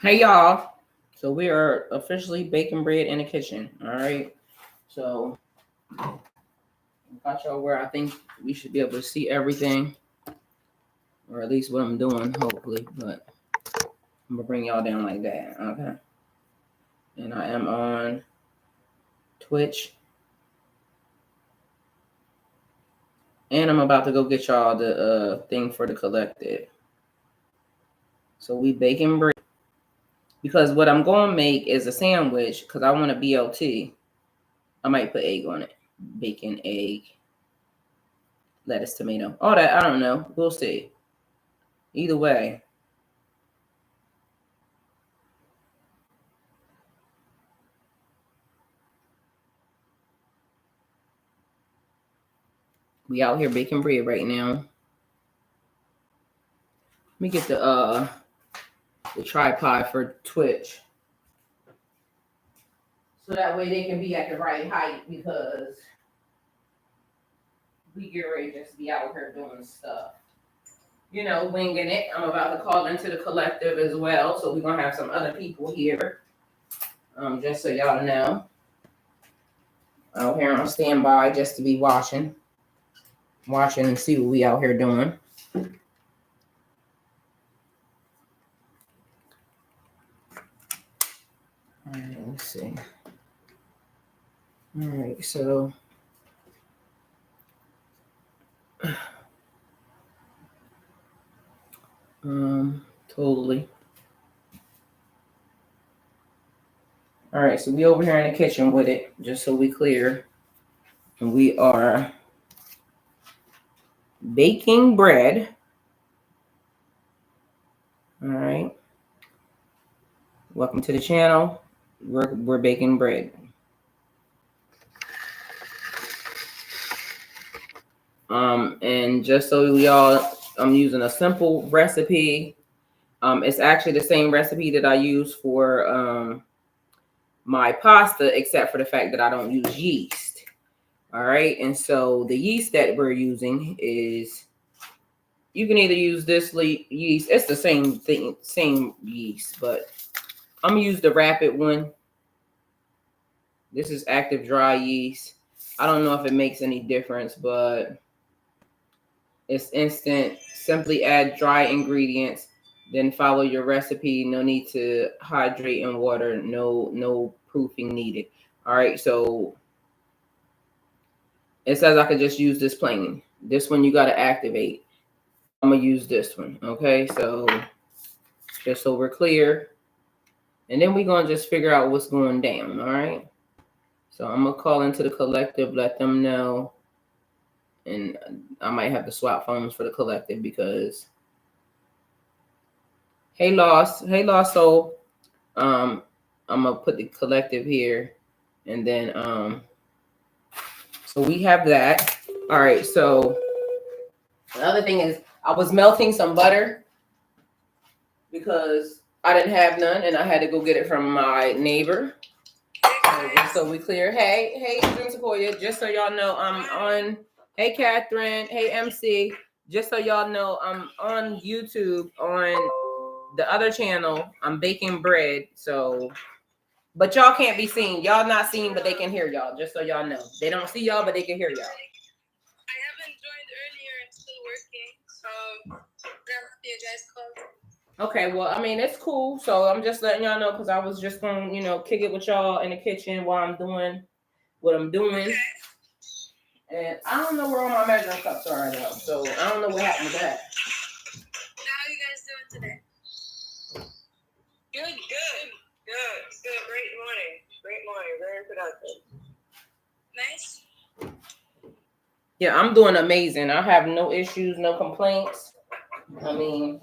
Hey y'all. So we are officially baking bread in the kitchen. All right. So got y'all where I think we should be able to see everything, or at least what I'm doing, hopefully. But I'm gonna bring y'all down like that. Okay. And I am on Twitch. And I'm about to go get y'all the thing for the collective. So we baking bread. Because what I'm gonna make is a sandwich because I want a BLT. I might put egg on it. Bacon, egg, lettuce, tomato. All that, I don't know. We'll see. Either way. We out here baking bread right now. Let me get the tripod for Twitch. So that way they can be at the right height because we get ready to just be out here doing stuff. You know, winging it. I'm about to call into the collective as well. So we're gonna have some other people here. Just so y'all know. Out here on standby just to be watching and see what we out here doing. All right, let's see. All right, so totally. All right, so we over here in the kitchen with it, just so we clear. And we are baking bread. All right. Welcome to the channel. We're baking bread. And just so y'all, I'm using a simple recipe. It's actually the same recipe that I use for my pasta, except for the fact that I don't use yeast. All right. And so the yeast that we're using is, you can either use this yeast. It's the same thing, same yeast, but I'm gonna use the rapid one. This is active dry yeast. I don't know if it makes any difference, but it's instant. Simply add dry ingredients, then follow your recipe. No need to hydrate in water. No proofing needed. All right, so it says I could just use this plain. This one you got to activate. I'm gonna use this one. Okay, so just so we're clear, and then we're gonna just figure out what's going down. All right. So I'm gonna call into the collective, let them know, and I might have to swap phones for the collective because hey lost soul. I'm gonna put the collective here, and then so we have that. All right. So the other thing is I was melting some butter because I didn't have none, and I had to go get it from my neighbor. So we clear. Hey, Dream Sequoia. Just so y'all know, I'm on. Hey, Catherine. Hey, MC. Just so y'all know, I'm on YouTube on the other channel. I'm baking bread. So, but y'all can't be seen. Y'all not seen, but they can hear y'all. Just so y'all know, they don't see y'all, but they can hear y'all. I haven't joined earlier. I'm still working, so that's the guys call. Okay, well, I mean, it's cool. So I'm just letting y'all know because I was just going to, kick it with y'all in the kitchen while I'm doing what I'm doing. Okay. And I don't know where all my measuring cups are though. So I don't know what happened with that. How are you guys doing today? Good. Great morning. Very productive. Nice. Yeah, I'm doing amazing. I have no issues, no complaints. I mean,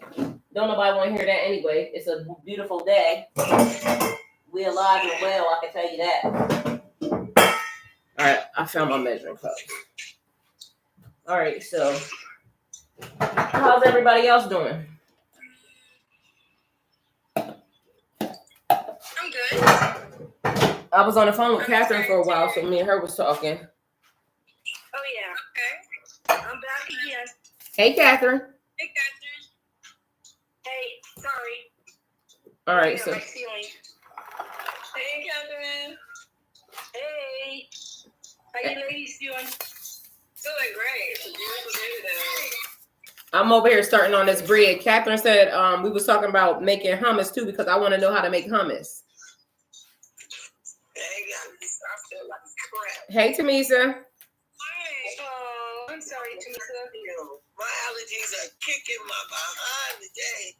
don't nobody want to hear that anyway. It's a beautiful day. We alive and well, I can tell you that. All right, I found my measuring cups. All right, so how's everybody else doing? I'm good. I was on the phone with Catherine for a while, so me and her was talking. Oh yeah. Okay. I'm back again. Hey, Catherine. Hey, sorry. All right, so. My ceiling. Hey, Catherine. Hey. How you ladies doing? Doing great. It's a beautiful day today. I'm over here starting on this bread. Catherine said we was talking about making hummus too because I want to know how to make hummus. Hey, I feel like crap. Hey, Tamisa. Hi. Oh, I'm sorry, Tamisa. My allergies are kicking my behind today.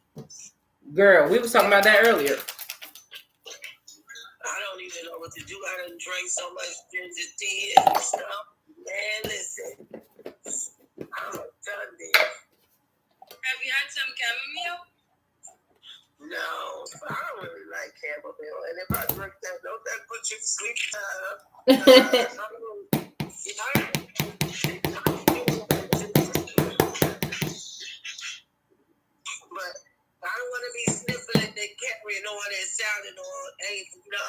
Girl, we was talking about that earlier. I don't even know what to do. I done drank so much ginger tea and stuff. Man, listen. I'm done there. Have you had some chamomile? No, I don't really like chamomile. And if I drink that, don't that put you to sleep? But I don't want to be sniffling and carrying on and sounding on. Hey, no,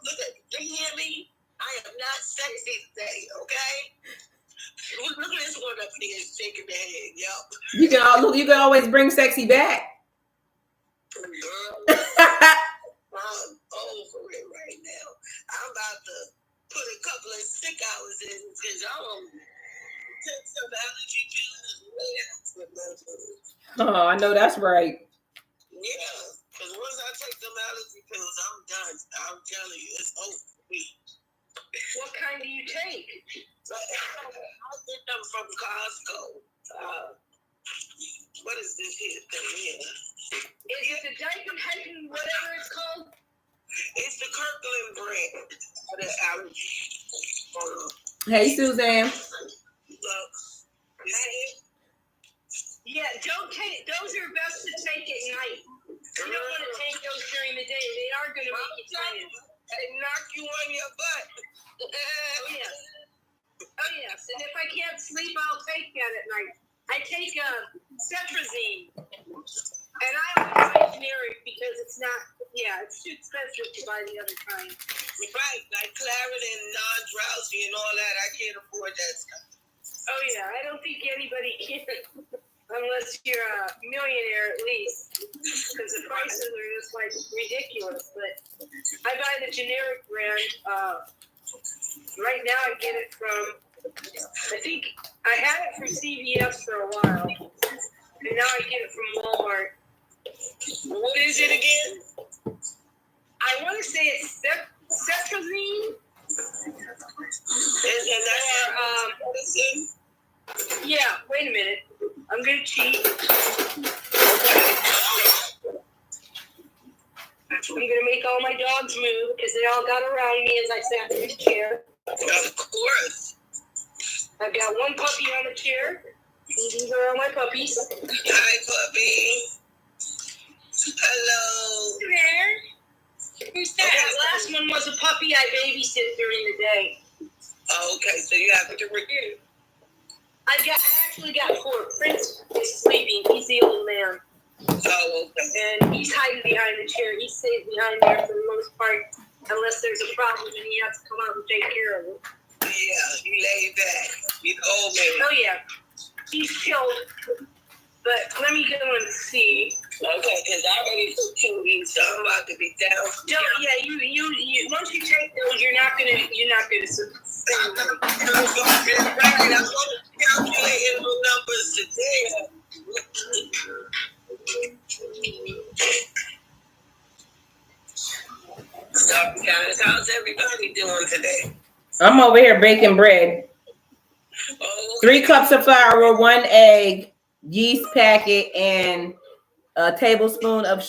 look at me. Do you hear me? I am not sexy today, okay? Look at this one up here shaking their head, yo. You can always bring sexy back. Girl, I'm over it right now. I'm about to put a couple of sick hours in because I'm take some allergy pills. Oh, I know that's right. Yeah, because once I take them allergy pills, I'm done. I'm telling you, it's over for me. What kind do you take? I get them from Costco. What is this here thing here? Is it the Dyken whatever it's called? It's the Kirkland brand for the allergy. Hey, Suzanne. Look, yeah, don't take those are best to take at night. You don't want to take those during the day. They are going to make you tired. They knock you on your butt. Oh, yes. Oh, yes. And if I can't sleep, I'll take that at night. I take cetrazine. And I always buy generic because it's not, it's too expensive to buy the other kind. Right, like Claritin, non-drowsy and all that. I can't afford that stuff. Oh, yeah. I don't think anybody can. Unless you're a millionaire, at least, because the prices are just like ridiculous. But I buy the generic brand. Right now, I get it from. I think I had it from CVS for a while, and now I get it from Walmart. What is it again? I want to say it's cetrazine. Yeah. Wait a minute. I'm going to cheat. I'm going to make all my dogs move because they all got around me as I sat in this chair. Of course. I've got one puppy on the chair. These are all my puppies. Hi, puppy. Hello. There. Who's that? That last one was a puppy I babysit during the day. Oh, okay. So you have to review. I actually got 4. Prince is sleeping. He's the old man. Oh, okay. And he's hiding behind the chair. He stays behind there for the most part, unless there's a problem and he has to come out and take care of it. Yeah, he laid back. He's old man. Oh, yeah. He's chilled. But let me go and see. Okay, because I already took 2 weeks, so I'm about to be down. You once you take those, you're not gonna I'm gonna calculate the numbers today. So, guys, how's everybody doing today? I'm over here baking bread. 3 cups of flour, 1 egg, yeast packet, and a tablespoon of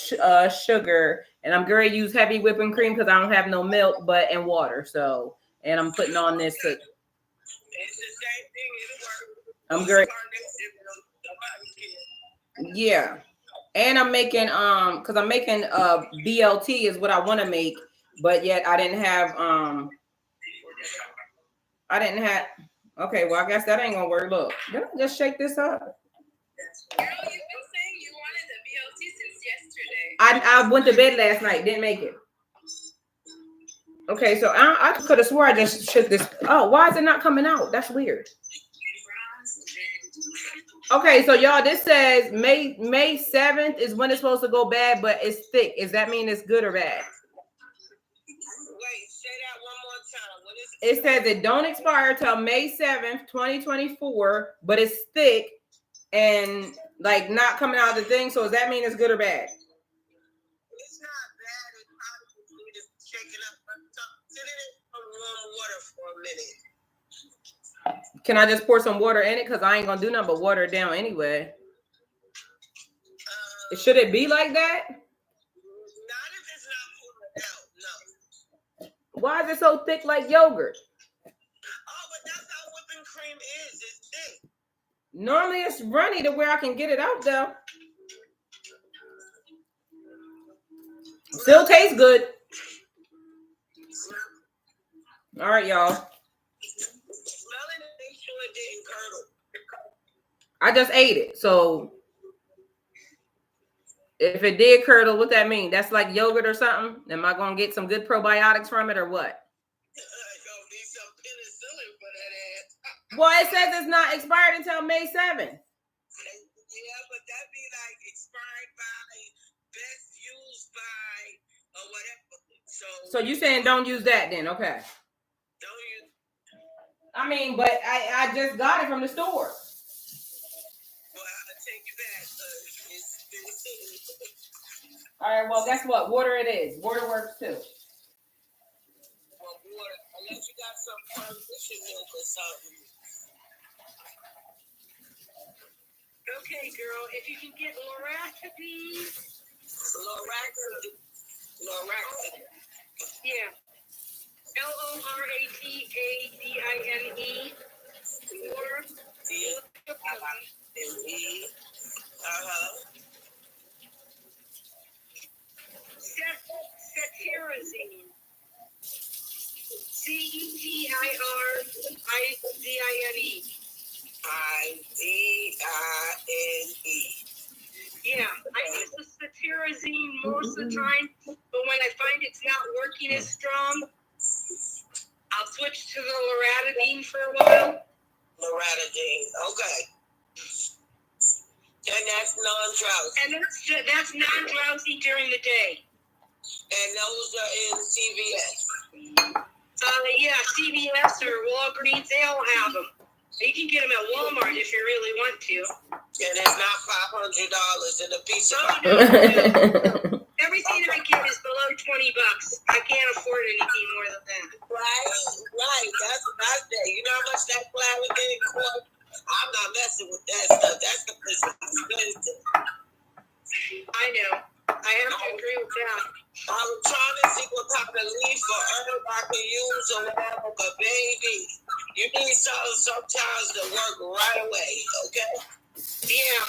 sugar. And I'm going to use heavy whipping cream because I don't have no milk, and water. So, and I'm putting on this. It's the same thing. I'm great. Yeah. And I'm making because I'm making BLT is what I want to make, but yet I didn't have okay, well I guess that ain't gonna work. Look, let me just shake this up. Girl, you've been saying you wanted the BLT since yesterday. I went to bed last night, didn't make it. Okay, so I could have swore I just shook this. Oh, why is it not coming out? That's weird. Okay, so y'all, this says May 7th is when it's supposed to go bad, but it's thick. Does that mean it's good or bad? Wait, say that one more time. What is it? It says it don't expire till May 7th, 2024, but it's thick and like not coming out of the thing. So does that mean it's good or bad? It's not bad. It probably need to shake it up. Sit in warm water for a minute. Can I just pour some water in it? Because I ain't gonna do nothing but water it down anyway. Should it be like that? Not if it's not poured out, no. Why is it so thick like yogurt? Oh, but that's how whipping cream is. It's thick. Normally it's runny to where I can get it out though. Still tastes good. All right, y'all. Smell it and make sure it didn't curdle. I just ate it, so if it did curdle, what that mean? That's like yogurt or something? Am I gonna get some good probiotics from it or what? Don't need some penicillin for that ass. Well, it says it's not expired until May 7th. Yeah, but that be like expired by, best used by, or whatever. So you saying don't use that then? Okay. Don't use. I mean, but I just got it from the store. Well, I'll take it back. All right. Well, guess what? Water it is. Water works too. Well, water, unless you got some transition milk or something. Okay, girl, if you can get Loratadine. Loratadine. Yeah. Loratadine. Or Cetirizine. Cetirizine. Idine. Yeah, I use the cetirizine most of the time, but when I find it's not working as strong, I'll switch to the Loratadine for a while. Loratadine, okay. And that's non-drowsy. And that's non-drowsy during the day. And those are in CVS. Yeah, CVS or Walgreens, they all have them. You can get them at Walmart if you really want to. And it's not $500 in a piece of. No. Everything I get is below $20. I can't afford anything more than that. Right. That's what I say. You know how much that flour thing costs? I'm not messing with that stuff. That stuff is expensive. I know. I have to agree with that. I'm trying to see what type of leaf or herb I can use or whatever, but baby, you need something sometimes to work right away, okay? Yeah,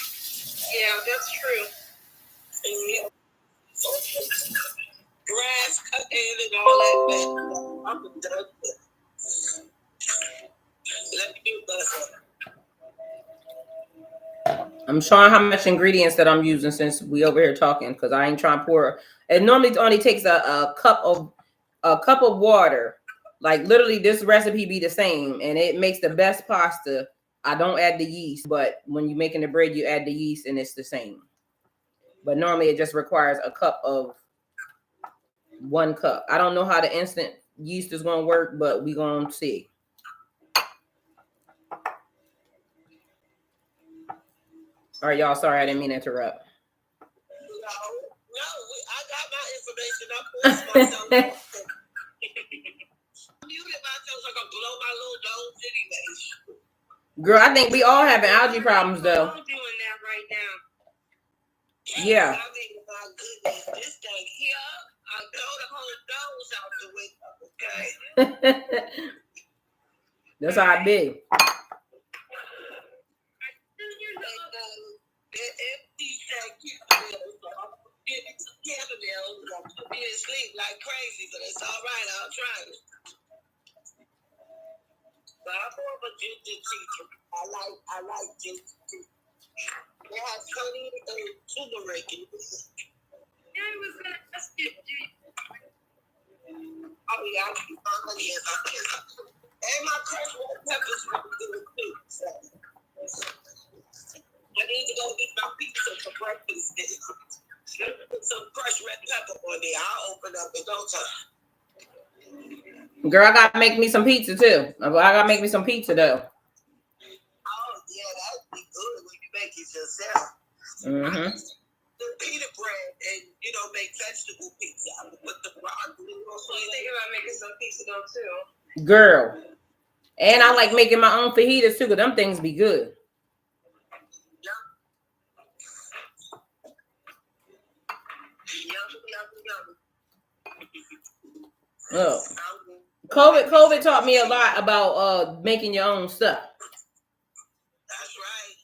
that's true. Yeah. Grass cutting and all that. I'm done. Let me do this. I'm showing how much ingredients that I'm using since we over here talking, because I ain't trying to pour. It normally only takes a cup of water. Like literally, this recipe be the same, and it makes the best pasta. I don't add the yeast, but when you're making the bread, you add the yeast, and it's the same. But normally, it just requires a cup of 1 cup. I don't know how the instant yeast is gonna work, but we gonna see. All right, y'all. Sorry, I didn't mean to interrupt. No, I got my information. I'm putting myself. I'm muted myself so I can blow my little nose anyway. Girl, I think we all having allergy problems though. I'm doing that right now. Yeah. I mean, my goodness, this thing here, I blow the whole nose out the window, okay? That's how I be. Put me to sleep like crazy, but it's all right. I'll try it. But I'm more of a ginger teacher. I like ginger tea. It has honey and turmeric in it. Yeah, I was gonna ask you. Oh yeah, I keep my honey in my kiss. And my crushed red peppers will do it too. So. Put some crushed red pepper on there. I'll open up in no time. Girl, I gotta make me some pizza too. I gotta make me some pizza though. Oh yeah, that'd be good when you make it yourself. Mm-hmm. The pita bread and make vegetable pizza. I would put the broccoli. So you think about making some pizza though too? Girl. And I like making my own fajitas too, because them things be good. Oh. COVID taught me a lot about making your own stuff. That's right.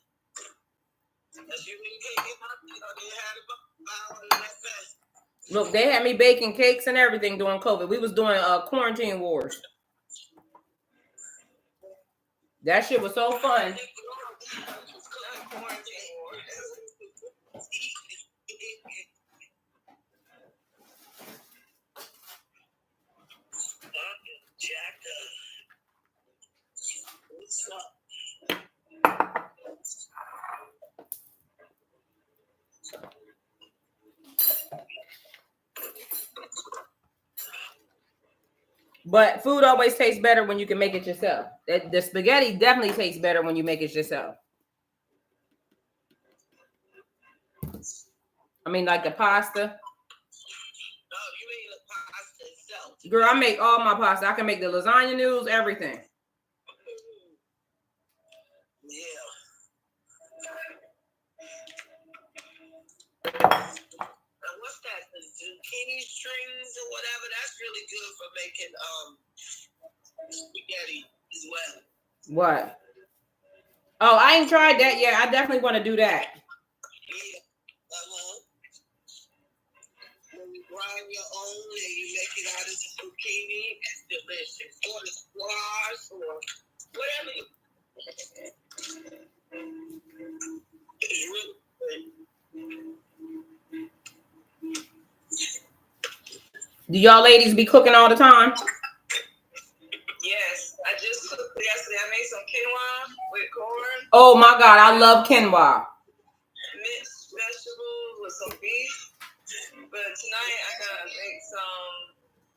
Look, they had me baking cakes and everything during COVID. We was doing quarantine wars. That shit was so fun. But food always tastes better when you can make it yourself. The spaghetti definitely tastes better when you make it yourself. I mean, like the pasta. Oh, you mean the pasta itself? Girl, I make all my pasta. I can make the lasagna noodles, everything. Yeah. What's that? The zucchini strings or whatever? That's really good for making spaghetti as well. What? Oh, I ain't tried that yet. I definitely want to do that. Yeah. When you grind your own and you make it out of the zucchini, it's delicious. Or the squash or whatever. It's really good. Do y'all ladies be cooking all the time? Yes, I just cooked yesterday. I made some quinoa with corn. Oh my God, I love quinoa. Mixed vegetables with some beef. But tonight I gotta make some.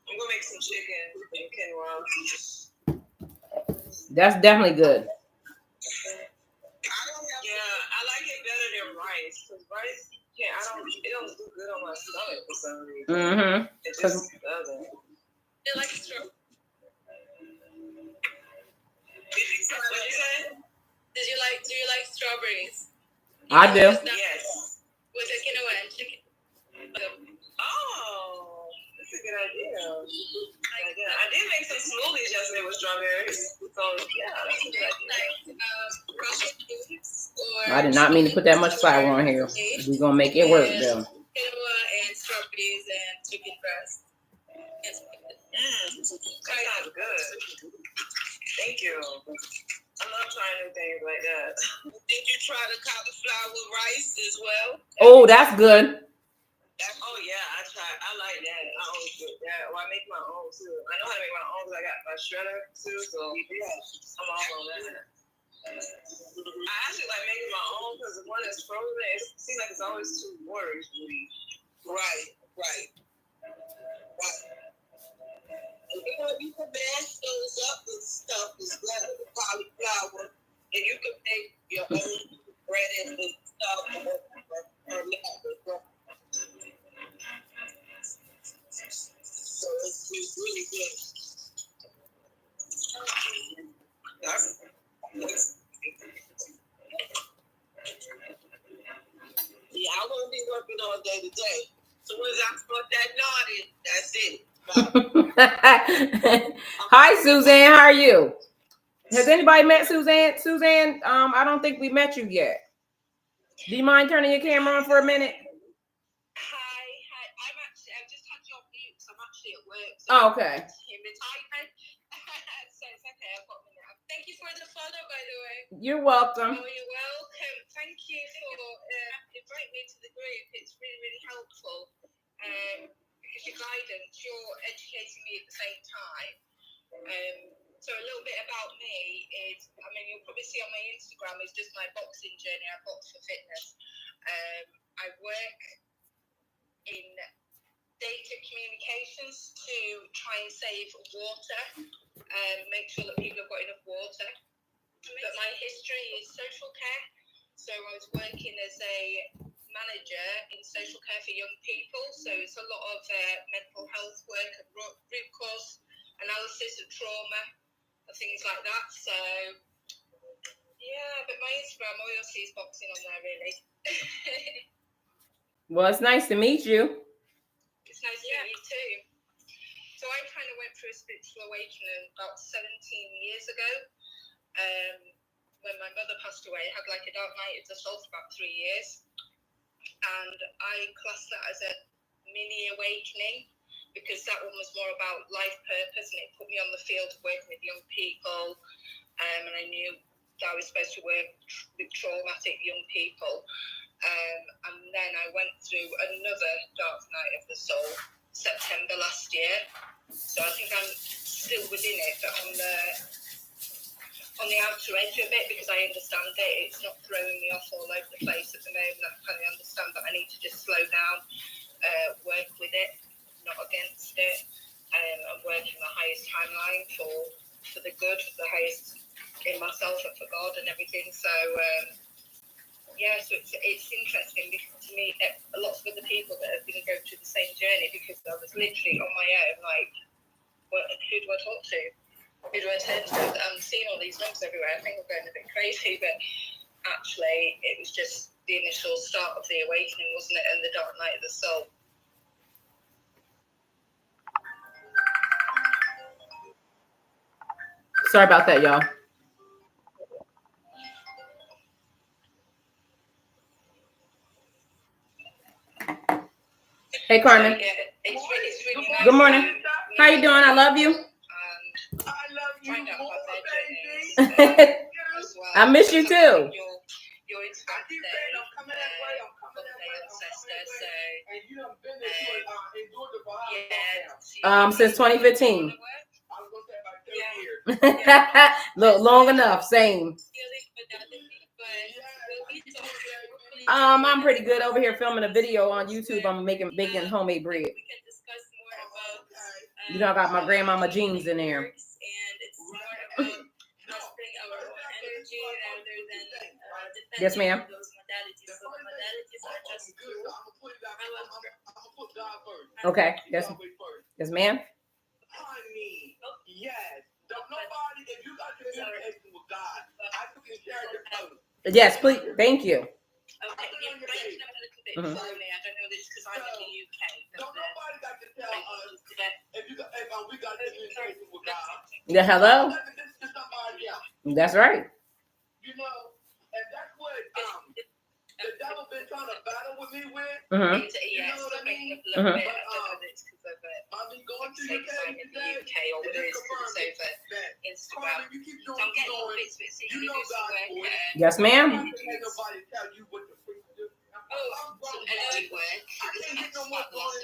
I'm gonna make some chicken and quinoa. That's definitely good. Yeah, I like it better than rice because rice. Yeah, it don't do good on my stomach for some reason. Mm-hmm. It just doesn't. You like strawberries? What you say? Do you like strawberries? I do. Yes. With the quinoa and chicken. Oh, that's a good idea. I did make some smoothies yesterday with strawberries. So yeah, that's a good idea. I did not mean to put that much flour on here. We're gonna make it work though. Quinoa and strawberries and chicken breast. That sounds good. Thank you. I love trying new things like that. Did you try the cauliflower with rice as well? Oh, that's good. Oh yeah, I tried. I like that. I always do that. Or I make my own too. I know how to make my own because I got my shredder too. So yeah, I'm all on that. I actually like making my own because the one that's frozen, it seems like it's always too watery. Right. You can mash those up and stuff as well with cauliflower, and you can make your own bread and stuff so it's really good. Yeah, I won't be working all day today. So when I start that nodding, that's it. Hi, Suzanne. How are you? Has anybody met Suzanne? Suzanne, I don't think we met you yet. Do you mind turning your camera on for a minute? Hi. I've just had you on mute, so I'm actually at work. So Oh, okay. So it's okay, I've got me now. Thank you for the follow, by the way. You're welcome. Oh, you're welcome. Thank you for inviting me to the group. It's really, really helpful. Because your guidance, you're educating me at the same time. So a little bit about me is, you'll probably see on my Instagram, is just my boxing journey. I box for fitness. I work in data communications to try and save water, make sure that people have got enough water. But my history is social care. So I was working as a manager in social care for young people. So it's a lot of mental health work and root cause analysis of trauma and things like that. So yeah, but my Instagram, all you'll see is boxing on there, really. Well, it's nice to meet you. It's nice to meet you too. So I kind of went through a spiritual awakening about 17 years ago. When my mother passed away, I had like a dark night of the soul for about 3 years. And I classed that as a mini awakening because that one was more about life purpose, and it put me on the field of working with young people. And I knew that I was supposed to work with traumatic young people. And then I went through another dark night of the soul, September last year. So I think I'm still within it, but on the outer edge of it, because I understand it. It's not throwing me off all over the place at the moment. I kind of understand that I need to just slow down, work with it, not against it, and work in the highest timeline for the good, the highest in myself and for God and everything. So yeah, so it's interesting because to me, lots of other people that have been going through the same journey, because I was literally on my own, like, who do I talk to? Who do I turn to? I'm seeing all these numbers everywhere. I think I'm going a bit crazy, but actually, it was just the initial start of the awakening, wasn't it? And the dark night of the soul. Sorry about that, y'all. Hey, Carmen. So, yeah, it's really nice. Good morning. How you doing? I love you. I love you more, baby. I miss you too. Your Instagram today, Since 2015. Look, long enough. Same. I'm pretty good over here filming a video on YouTube. I'm baking homemade bread. We can discuss more about. You know, I got my grandmama jeans in there. And it's more about us bring our own energy rather than depending Yes, ma'am. on those modalities. So the modalities are just Okay. Yes. Yes, ma'am. yes. Don't nobody, if you got communication with God, I can share your post. Yes, please. Thank you. Okay, you breaking up a little bit for me. I don't know this because I'm in the UK. Don't nobody got to tell us if we got communication with God. Yeah, hello. That's right. You know, and that's what the devil been trying to battle with me with. Mm-hmm. You know what I mean? Mm-hmm. It's because of I've been going to the UK or whether it's because over Instagram. You keep doing, I'm getting all bits, you know God. Yes, ma'am. nobody tell you what to freak do. Some energy work. I can't get no more going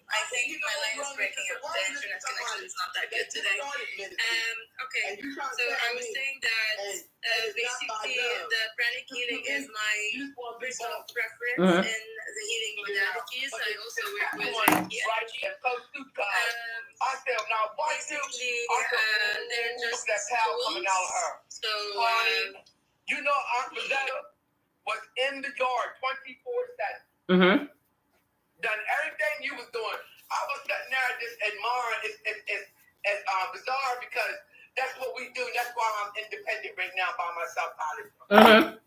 I think my line is breaking up. The internet connection is not that good today. Okay, so I was saying that basically the pranic healing is my personal preference in the healing modalities. I also work with Reiki energy. Basically, they're just tools. So, you know, Aunt Rosetta was in the yard 24/7. Mm-hmm. Done everything you was doing. I was sitting there just admiring. It's bizarre because that's what we do. That's why I'm independent right now by myself. Mm-hmm.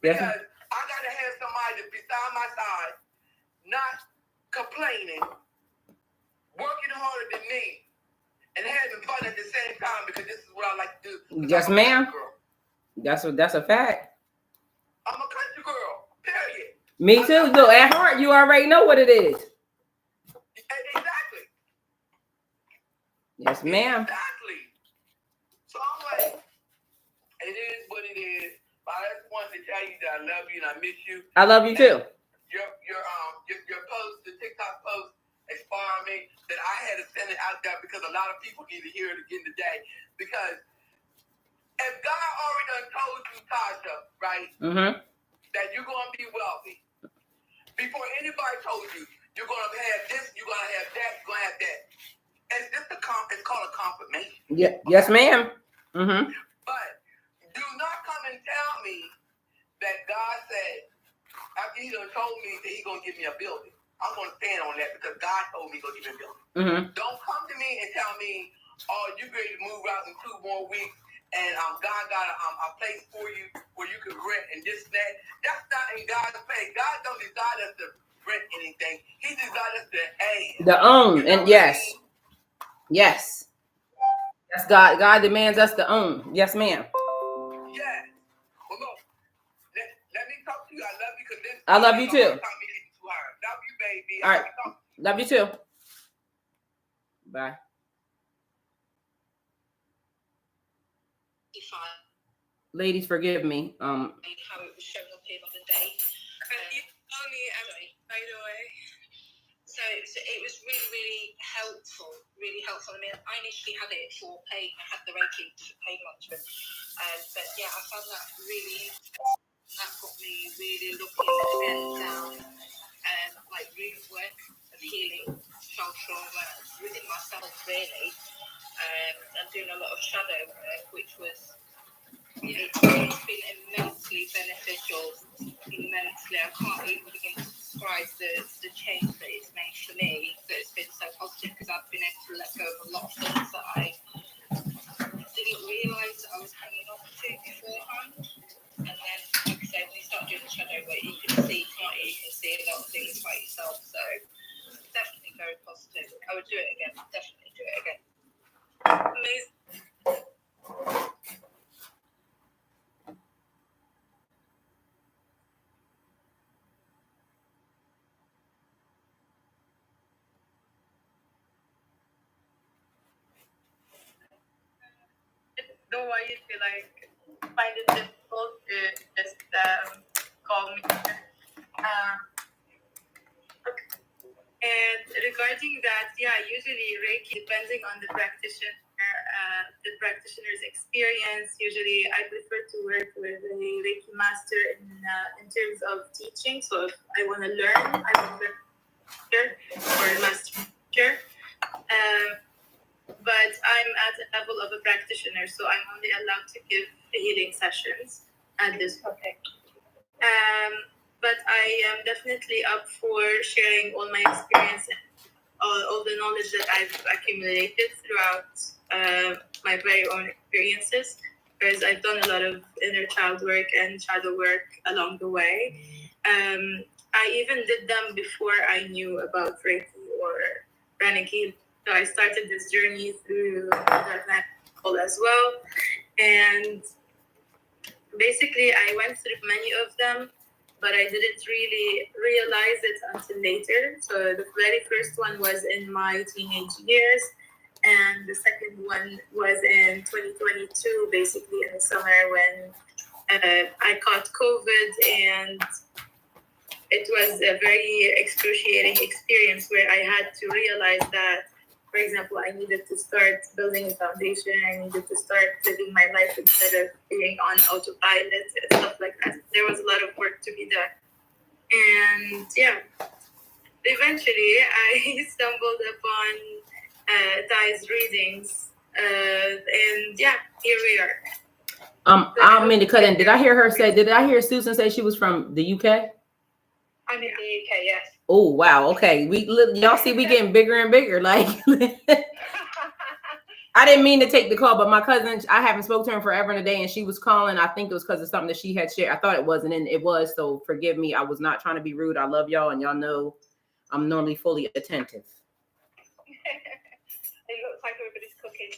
Because I gotta have somebody beside my side, not complaining, working harder than me, and having fun at the same time. Because this is what I like to do. Yes, ma'am. That's a fact. I'm a country girl. Period. Me too. Look, at heart, you already know what it is. Exactly. Yes, ma'am. Exactly. So I'm like, it is what it is. But I just wanted to tell you that I love you and I miss you. I love you too. Your post, the TikTok post, inspired me that I had to send it out there because a lot of people need to hear it again today. Because if God already done told you, Tasha, right, mm-hmm. that you're going to be wealthy. Before anybody told you, you're going to have this, you're going to have that, you're going to have that. And it's called a confirmation. Yeah. Yes, ma'am. Mm-hmm. But do not come and tell me that God said, after he done told me that he's going to give me a building. I'm going to stand on that because God told me he's going to give me a building. Mm-hmm. Don't come to me and tell me, oh, you're ready to move out in 2 more weeks and God got a place for you where you can rent and this and that. That's not in God's place. God don't desire us to rent anything. He desires us to own. And yes. Yes. That's God. God demands us to own. Yes, ma'am. Yes. Well, look, let me talk to you. I love you because this. I love you too. Love you, baby. All right. Love you too. Bye. Ladies, forgive me. How it was shown up here on the day. You told me, by the way. So it was really, really helpful. Really helpful. I mean, I initially had it for pain. I had the Reiki pain management. But yeah, I found that really, that got me really looking at down like root work of healing child trauma within myself, really. And doing a lot of shadow work, which was, it's been immensely beneficial. Immensely. I can't even begin to describe the change that it's made for me, but it's been so positive because I've been able to let go of a lot of things that I didn't realise that I was hanging on to beforehand. And then, like I said, when you start doing the shadow work, you can see, can't you? You can see a lot of things by yourself. So definitely very positive. I would do it again. Definitely do it again. Amazing. Though I usually find it difficult to just call me. And regarding that, yeah, usually Reiki, depending on the practitioner's experience, usually I prefer to work with a Reiki master in terms of teaching. So if I want to learn, I will learn or a master teacher. But I'm at a level of a practitioner, so I'm only allowed to give healing sessions at this point. But I am definitely up for sharing all my experience and all the knowledge that I've accumulated throughout my very own experiences, because I've done a lot of inner child work and shadow work along the way. I even did them before I knew about Reiki or pranic healing. So I started this journey through that as well. And basically, I went through many of them, but I didn't really realize it until later. So the very first one was in my teenage years, and the second one was in 2022, basically in the summer when I caught COVID, and it was a very excruciating experience where I had to realize that, for example, I needed to start building a foundation. I needed to start living my life instead of being on autopilot and stuff like that. There was a lot of work to be done. And yeah, eventually I stumbled upon Thai's readings. And yeah, here we are. I don't mean to cut in. Did I hear Susan say she was from the UK? I'm in the UK, yes. Oh, wow. Okay. Y'all see, we getting bigger and bigger. Like, I didn't mean to take the call, but my cousin, I haven't spoken to her forever and a day, and she was calling. I think it was because of something that she had shared. I thought it wasn't, and it was. So forgive me. I was not trying to be rude. I love y'all, and y'all know I'm normally fully attentive. It looks like everybody's cooking.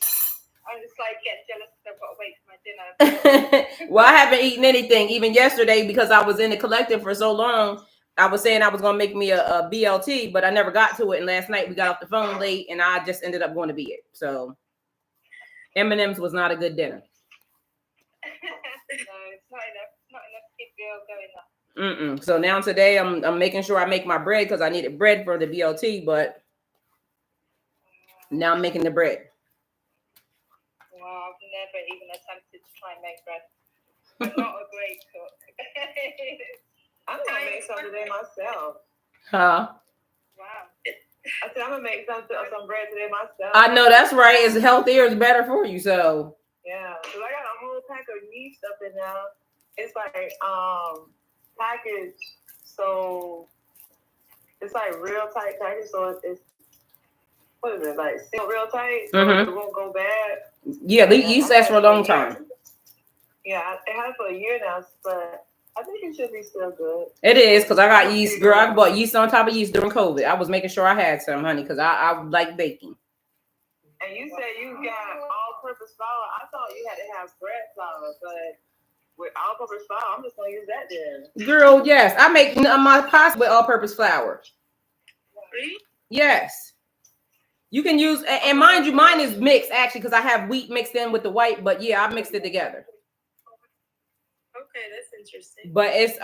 I'm just like getting jealous because I've got to wait for my dinner. Well, I haven't eaten anything even yesterday because I was in the collective for so long. I was saying I was going to make me a BLT, but I never got to it. And last night we got off the phone late, and I just ended up going to bed. So M&M's was not a good dinner. No, it's not enough. Not enough to keep you going up. So now today I'm making sure I make my bread because I needed bread for the BLT, but now I'm making the bread. Wow, I've never even attempted to try and make bread. I'm not a great cook. I'm gonna make some today myself. Huh? Wow. I said I'm gonna make some bread today myself. I know that's right. It's healthier, it's better for you. So yeah, because I got a whole pack of yeast up in there. It's like packaged, so it's like real tight package. So it's what is it like sealed real tight? So it won't go bad. Yeah, the yeast lasts for a long time. Yeah, it had for a year now, but I think it should be still good. It is, because I got yeast. Girl, I bought yeast on top of yeast during COVID. I was making sure I had some, honey, because I like baking. And you said you got all-purpose flour. I thought you had to have bread flour, but with all-purpose flour, I'm just going to use that then. Girl, yes. I make my pasta with all-purpose flour. Really? Yes. You can use, and mind you, mine is mixed, actually, because I have wheat mixed in with the white, but yeah, I mixed it together. Okay, that's interesting. But it's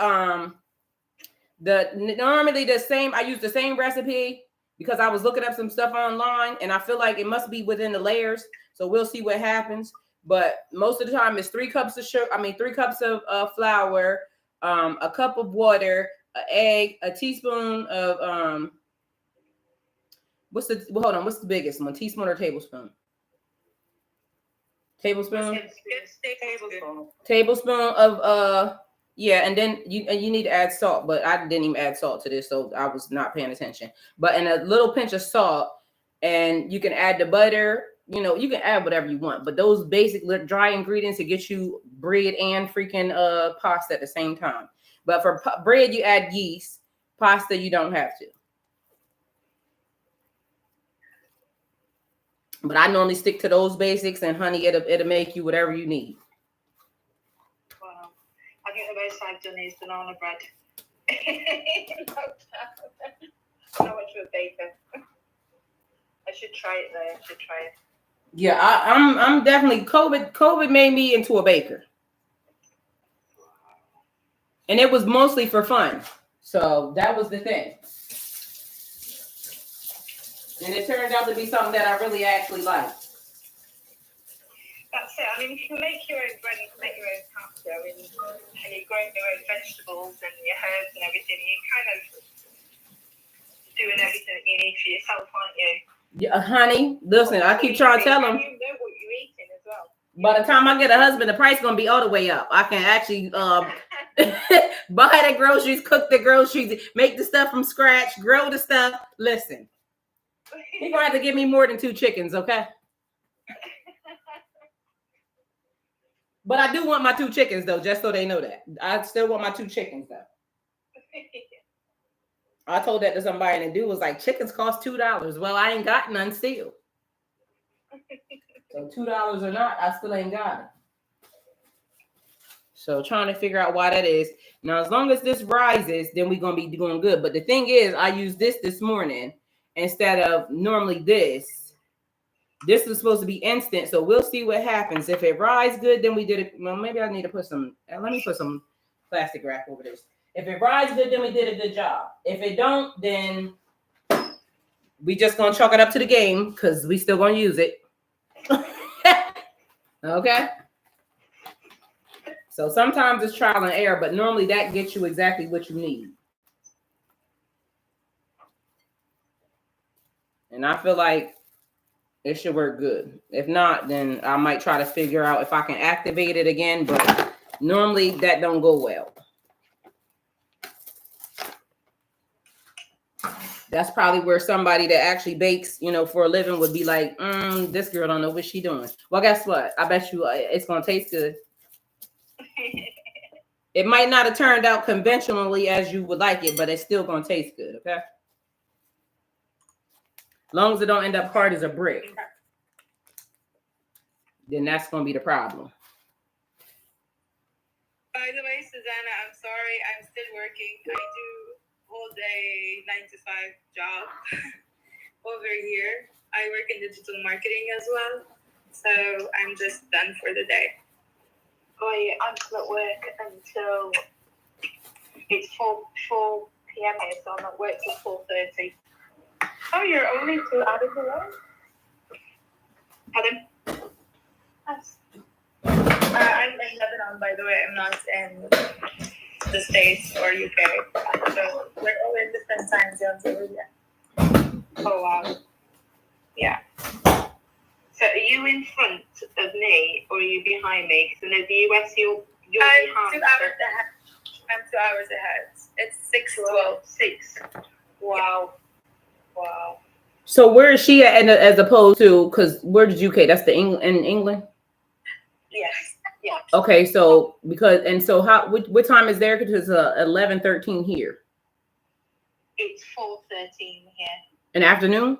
normally the same. I use the same recipe because I was looking up some stuff online, and I feel like it must be within the layers. So we'll see what happens. But most of the time, it's 3 cups of sugar. 3 cups of flour, a cup of water, an egg, a teaspoon of what's the biggest one? Teaspoon or tablespoon? Tablespoon. Tablespoon of yeah, and then you need to add salt, but I didn't even add salt to this, so I was not paying attention. But and a little pinch of salt, and you can add the butter. You know, you can add whatever you want, but those basic dry ingredients to get you bread and freaking pasta at the same time. But for bread, you add yeast. Pasta, you don't have to. But I normally stick to those basics, and honey, it'll make you whatever you need. Wow. I think the most I've done is banana bread. I went to a baker. I should try it though. Yeah, I'm definitely COVID made me into a baker. And it was mostly for fun. So that was the thing. And it turned out to be something that I really actually liked. That's it. I mean, you can make your own bread, you can make your own pasta, and you're growing your own vegetables and your herbs and everything. You're kind of doing everything that you need for yourself, aren't you? Yeah, honey, listen, I keep trying to tell them. You know what you're eating as well. By the time I get a husband, the price is going to be all the way up. I can actually buy the groceries, cook the groceries, make the stuff from scratch, grow the stuff. Listen, he's going to have to give me more than 2 chickens, okay? But I do want my 2 chickens, though, just so they know that. I still want my 2 chickens, though. I told that to somebody, and the dude was like, chickens cost $2. Well, I ain't got none still. So $2 or not, I still ain't got it. So trying to figure out why that is. Now, as long as this rises, then we're going to be doing good. But the thing is, I used this morning instead of normally this. This is supposed to be instant, so we'll see what happens. If it rises good, then we did it. Well, maybe I need to put some, let me put some plastic wrap over this. If it rises good, then we did a good job. If it don't, then we just going to chalk it up to the game because we still going to use it. Okay? So sometimes it's trial and error, but normally that gets you exactly what you need. And I feel like it should work good. If not, then I might try to figure out if I can activate it again, but normally that don't go well. That's probably where somebody that actually bakes, for a living would be like, this girl don't know what she doing. Well, guess what? I bet you it's going to taste good. It might not have turned out conventionally as you would like it, but it's still going to taste good, okay? As long as it don't end up hard as a brick, then that's going to be the problem. By the way, Susanna, I'm sorry. I'm still working. I do all day 9 to 5 job over here. I work in digital marketing as well. So I'm just done for the day. Oh yeah, I'm still at work until it's 4 p.m. here, so I'm at work till 4:30. Oh, you're only 2 hours away? Pardon? Yes. I'm in Lebanon, by the way. I'm not in the States or UK. So we're all in different time zones over there. Oh wow. Yeah. So are you in front of me or are you behind me? Because in the US you're I'm behind. 2 hours ahead. I'm 2 hours ahead. It's 6:12. 6. Wow. Wow. So where is she at, as opposed to, because where did UK? That's the in England. Yes. Yeah. Okay, so how what time is there? Because it's 11:13 here. It's 4:13 here. In the afternoon.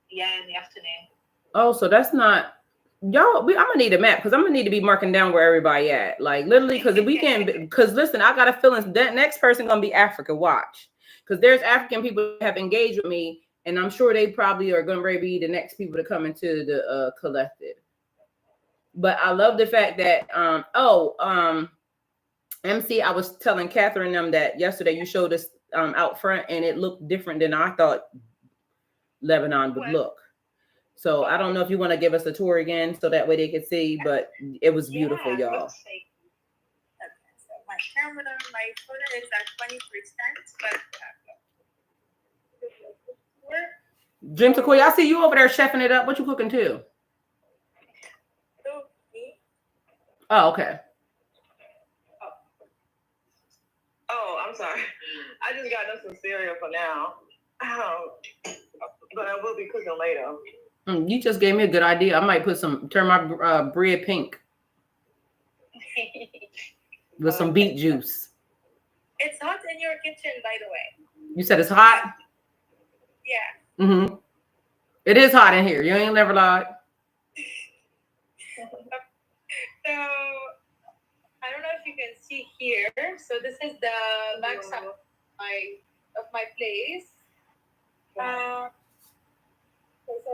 Yeah, in the afternoon. Oh, so that's not y'all. I'm gonna need a map because I'm gonna need to be marking down where everybody at. Like literally, because we can. Because listen, I got a feeling that next person gonna be Africa. Watch, because there's African people that have engaged with me, and I'm sure they probably are gonna be the next people to come into the collective. But I love the fact that MC, I was telling Catherine them that yesterday you showed us out front, and it looked different than I thought Lebanon would look. So I don't know if you want to give us a tour again so that way they could see, but it was beautiful, y'all. Okay, so my camera, my photo is at 20%, but Jim Takoya, I see you over there chefing it up. What you cooking too? Oh, okay. Oh, I'm sorry. I just got us some cereal for now. But I will be cooking later. You just gave me a good idea. I might turn my bread pink with some beet juice. It's hot in your kitchen, by the way. You said it's hot? Yeah. Mm-hmm. It is hot in here. You ain't never lied. So I don't know if you can see here. So this is the backside of my place. So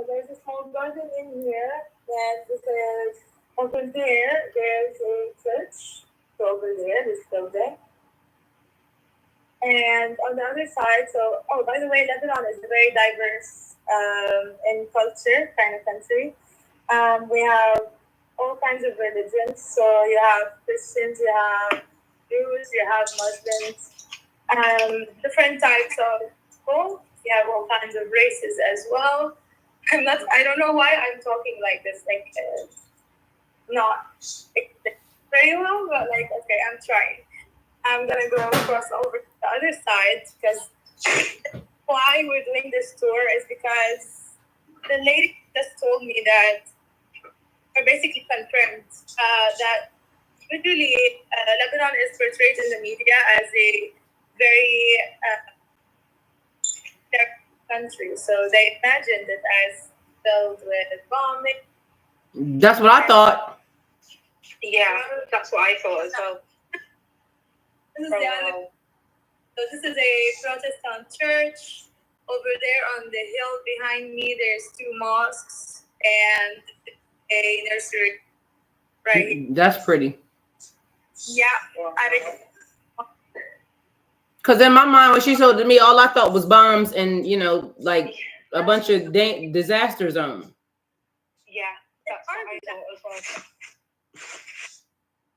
there's a small garden in here, and this is over there. There's a church. So over there, this building. And on the other side, by the way, Lebanon is a very diverse in culture kind of country. We have all kinds of religions. So you have Christians, you have Jews, you have Muslims, different types of people. You have all kinds of races as well. I don't know why I'm talking like this, not very well, but okay, I'm trying. I'm gonna go across over to the other side because why we're doing this tour is because the lady just told me that, or basically confirmed that usually Lebanon is portrayed in the media as a very dark country. So they imagined it as filled with bombing. That's what I thought. Yeah, that's what I thought as well. This is a Protestant church. Over there on the hill behind me, there's 2 mosques and a nursery. Right. That's pretty. Yeah. Because in my mind, when she showed to me, all I thought was bombs and, a bunch of disaster zone. Yeah, that's what I thought as well.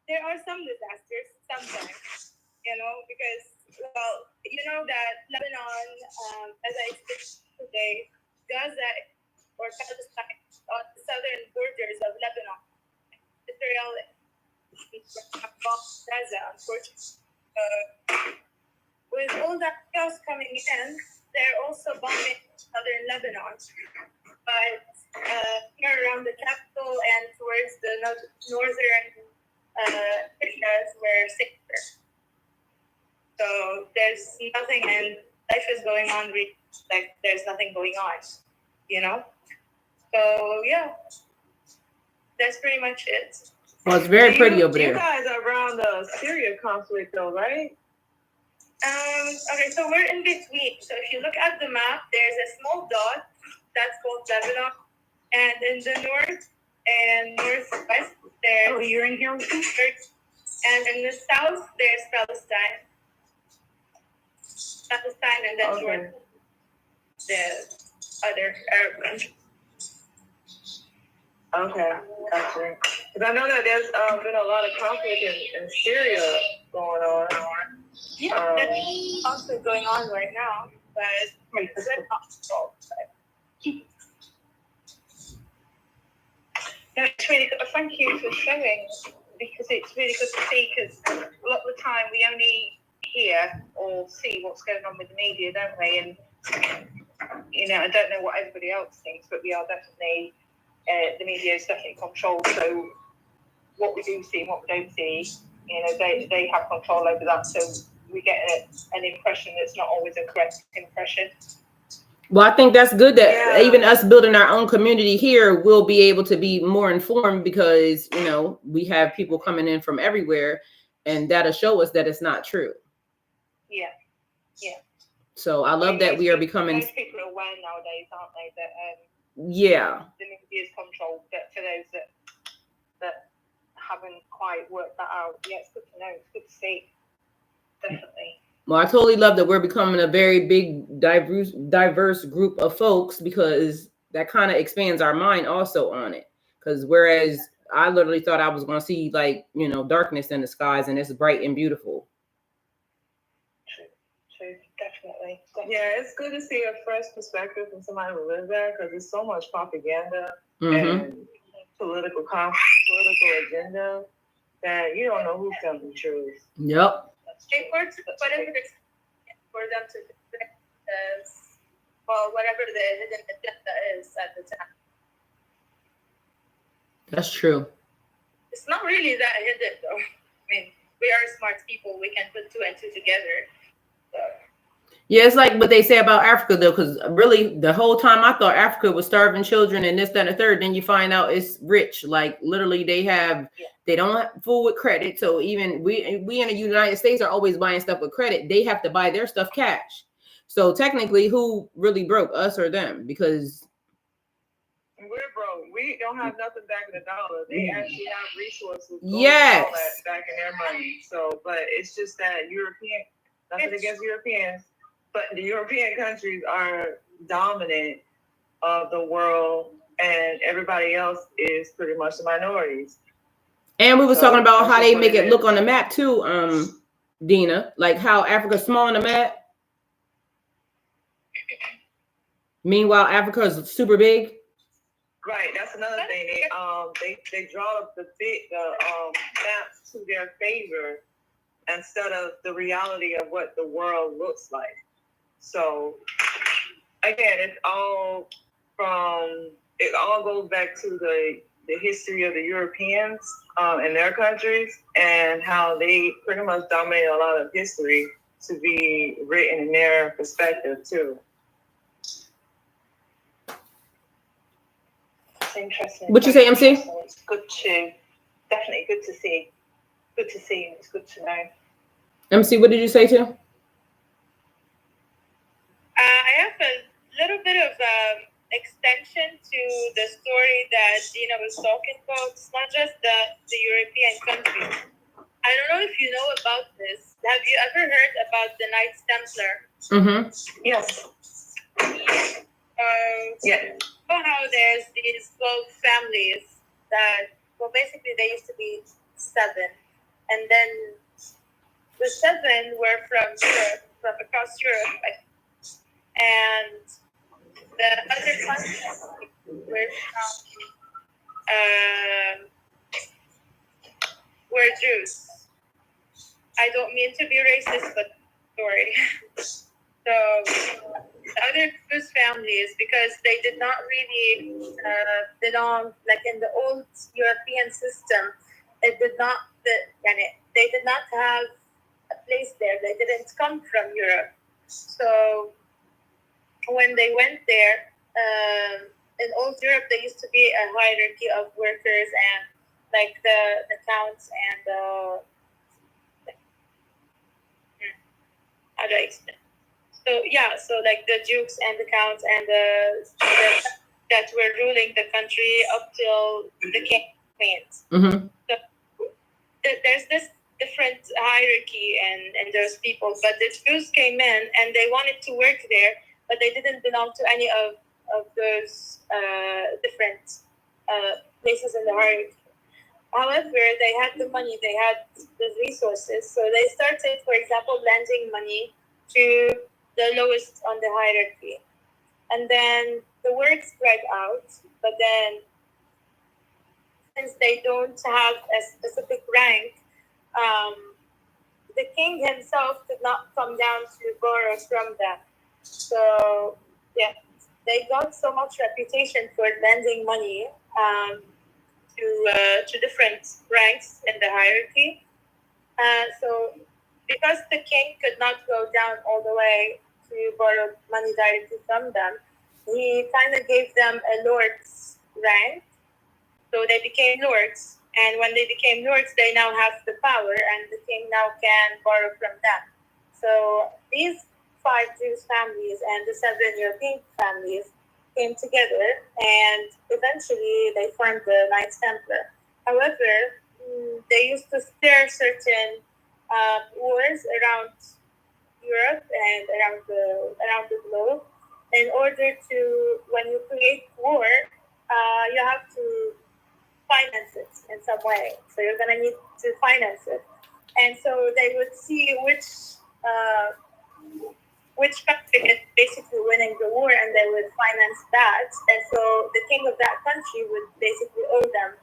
There are some disasters sometimes, because, you know that Lebanon, as I said today, Gaza or Palestine on the southern borders of Lebanon, Israel Gaza, unfortunately. With all that chaos coming in, they're also bombing southern Lebanon. But here around the capital and towards the northern areas, we're safer. So there's nothing, and life is going on. There's nothing going on, So yeah, that's pretty much it. Well, it's very pretty over there. You guys are around the Syria conflict, though, right? Okay, so we're in between. So if you look at the map, there's a small dot that's called Lebanon, and in the north and northwest, there's. Oh, you're in here with me? And in the south, there's Palestine. And then the other Arab country. Okay, gotcha. Because I know that there's been a lot of conflict in Syria going on. Yeah, there's conflict going on right now, but it's not solved. No, it's really good. Thank you for sharing, because it's really good to see, because a lot of the time we only hear or see what's going on with the media, don't we? And, I don't know what everybody else thinks, but we are definitely, the media is definitely controlled. So what we do see and what we don't see, they have control over that. So we get an impression that's not always a correct impression. Well, I think that's good that even us building our own community here will be able to be more informed, because, we have people coming in from everywhere, and that'll show us that it's not true. Yeah. So I love that we are becoming. Most people are aware nowadays, aren't they? That the media is controlled. But for those that haven't quite worked that out, yeah, it's good to know. It's good to see. Definitely. Well, I totally love that we're becoming a very big, diverse group of folks, because that kind of expands our mind also on it. Because whereas I literally thought I was going to see darkness in the skies, and it's bright and beautiful. True, definitely. Yeah, it's good to see a fresh perspective from somebody who lives there, because there's so much propaganda and political agenda that you don't know who's telling the truth. Yep. Whatever it's for them to whatever the hidden agenda is at the time. That's true. It's not really that hidden, though. I mean, we are smart people. We can put two and two together. So. Yeah, it's like what they say about Africa, though, because really the whole time I thought Africa was starving children and this, that, and the third. Then you find out it's rich. Like literally, they don't have food with credit. So even we in the United States are always buying stuff with credit. They have to buy their stuff cash. So technically, who really broke, us or them? Because we're broke. We don't have nothing back in the dollar. They actually have resources. Yes. All that back in their money. So, but it's just that nothing against Europeans, but the European countries are dominant of the world, and everybody else is pretty much the minorities. And we was talking about how they make it look on the map too, Dina, like how Africa's small on the map. Meanwhile, Africa is super big. Right, that's another thing. They draw up the maps to their favor instead of the reality of what the world looks like. So again, it all goes back to the history of the Europeans and their countries, and how they pretty much dominate a lot of history to be written in their perspective too. Interesting. What you say, MC? It's definitely good to see. Good to see, and it's good to know. MC, what did you say too? I have a little bit of extension to the story that Dina was talking about. It's not just the European countries. I don't know if you know about this. Have you ever heard about the Knights Templar? Mm-hmm. Yes. Yeah. You know how there's these 12 families that, basically they used to be 7. And then the 7 were from Europe, from across Europe. And the other countries were Jews. I don't mean to be racist, but sorry. So the other Jews families, because they did not really belong, like in the old European system, they did not have a place there. They didn't come from Europe. So when they went there, in old Europe, there used to be a hierarchy of workers, and like the counts and how do I explain? So like the dukes and the counts and the that were ruling the country up till the king queens. Mm-hmm. So there's this different hierarchy and those people, but the Jews came in and they wanted to work there, but they didn't belong to any of those different places in the hierarchy. However, they had the money, they had the resources, so they started, for example, lending money to the lowest on the hierarchy. And then the word spread out, but then since they don't have a specific rank, the king himself could not come down to borrow from them. So, yeah, they got so much reputation for lending money to different ranks in the hierarchy. So, because the king could not go down all the way to borrow money directly from them, he kind of gave them a lord's rank. So they became lords. And when they became lords, they now have the power, and the king now can borrow from them. So these 5 Jewish families and the 7 European families came together, and eventually they formed the Knights Templar. However, they used to stir certain wars around Europe and around the globe. In order to, when you create war, you have to finance it in some way. So you're going to need to finance it. And so they would see which country is basically winning the war, and they would finance that. And so the king of that country would basically owe them.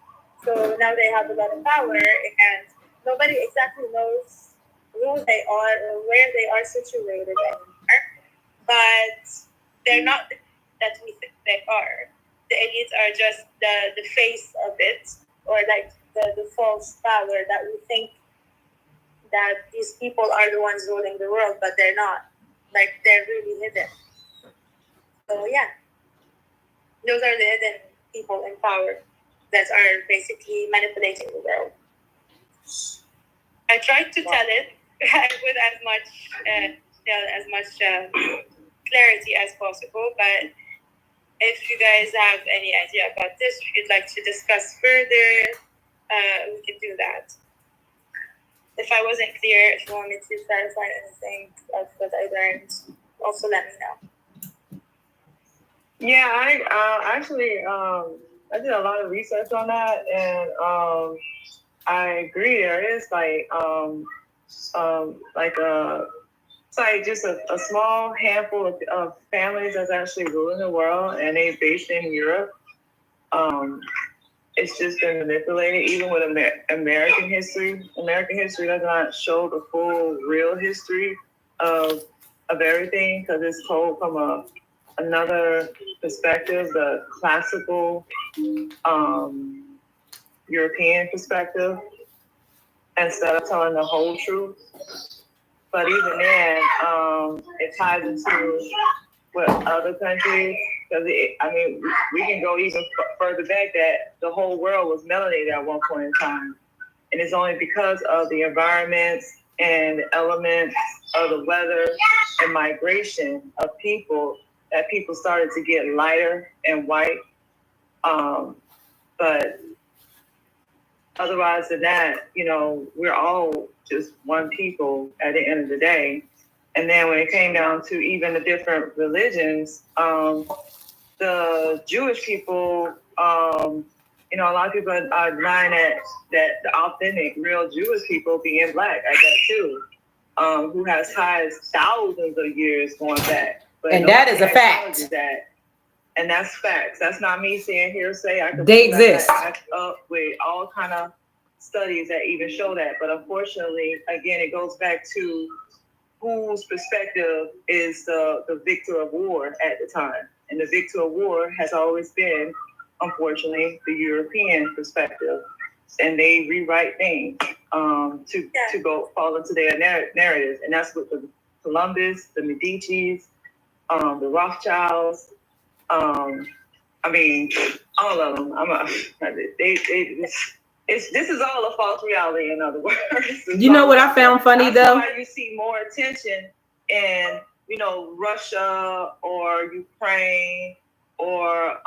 So now they have a lot of power, and nobody exactly knows who they are or where they are situated anymore. But they're not that we think they are. The elites are just the face of it, or like the false power that we think that these people are the ones ruling the world, but they're not. Like, they're really hidden. So yeah, those are the hidden people in power that are basically manipulating the world. I tried to tell it with as much clarity as possible, but if you guys have any idea about this, if you'd like to discuss further, we can do that. If I wasn't clear, if you want me to clarify anything of what I learned, also let me know. Yeah, I actually I did a lot of research on that, and I agree. There is it's like just a small handful of families that's actually ruling the world, and they're based in Europe. It's just been manipulated, even with American history. American history does not show the full, real history of everything, because it's told from another perspective, the classical European perspective, instead of telling the whole truth. But even then, it ties into what other countries, because we can go even further back that the whole world was melanated at one point in time. And it's only because of the environments and the elements of the weather and migration of people that people started to get lighter and white. But otherwise than that, we're all just one people at the end of the day. And then when it came down to even the different religions, the Jewish people, a lot of people are denying that the authentic, real Jewish people being black, I bet too, who has ties thousands of years going back. But and that is a fact. And that's facts. That's not me saying hearsay. They exist. With all kind of studies that even show that. But unfortunately, again, it goes back to whose perspective is the victor of war at the time. And the victor of war has always been, unfortunately, the European perspective. And they rewrite things to go fall into their narratives. And that's what the Columbus, the Medicis, the Rothschilds, all of them. This is all a false reality, in other words. You know what I found funny, though? That's why you see more attention in, Russia or Ukraine or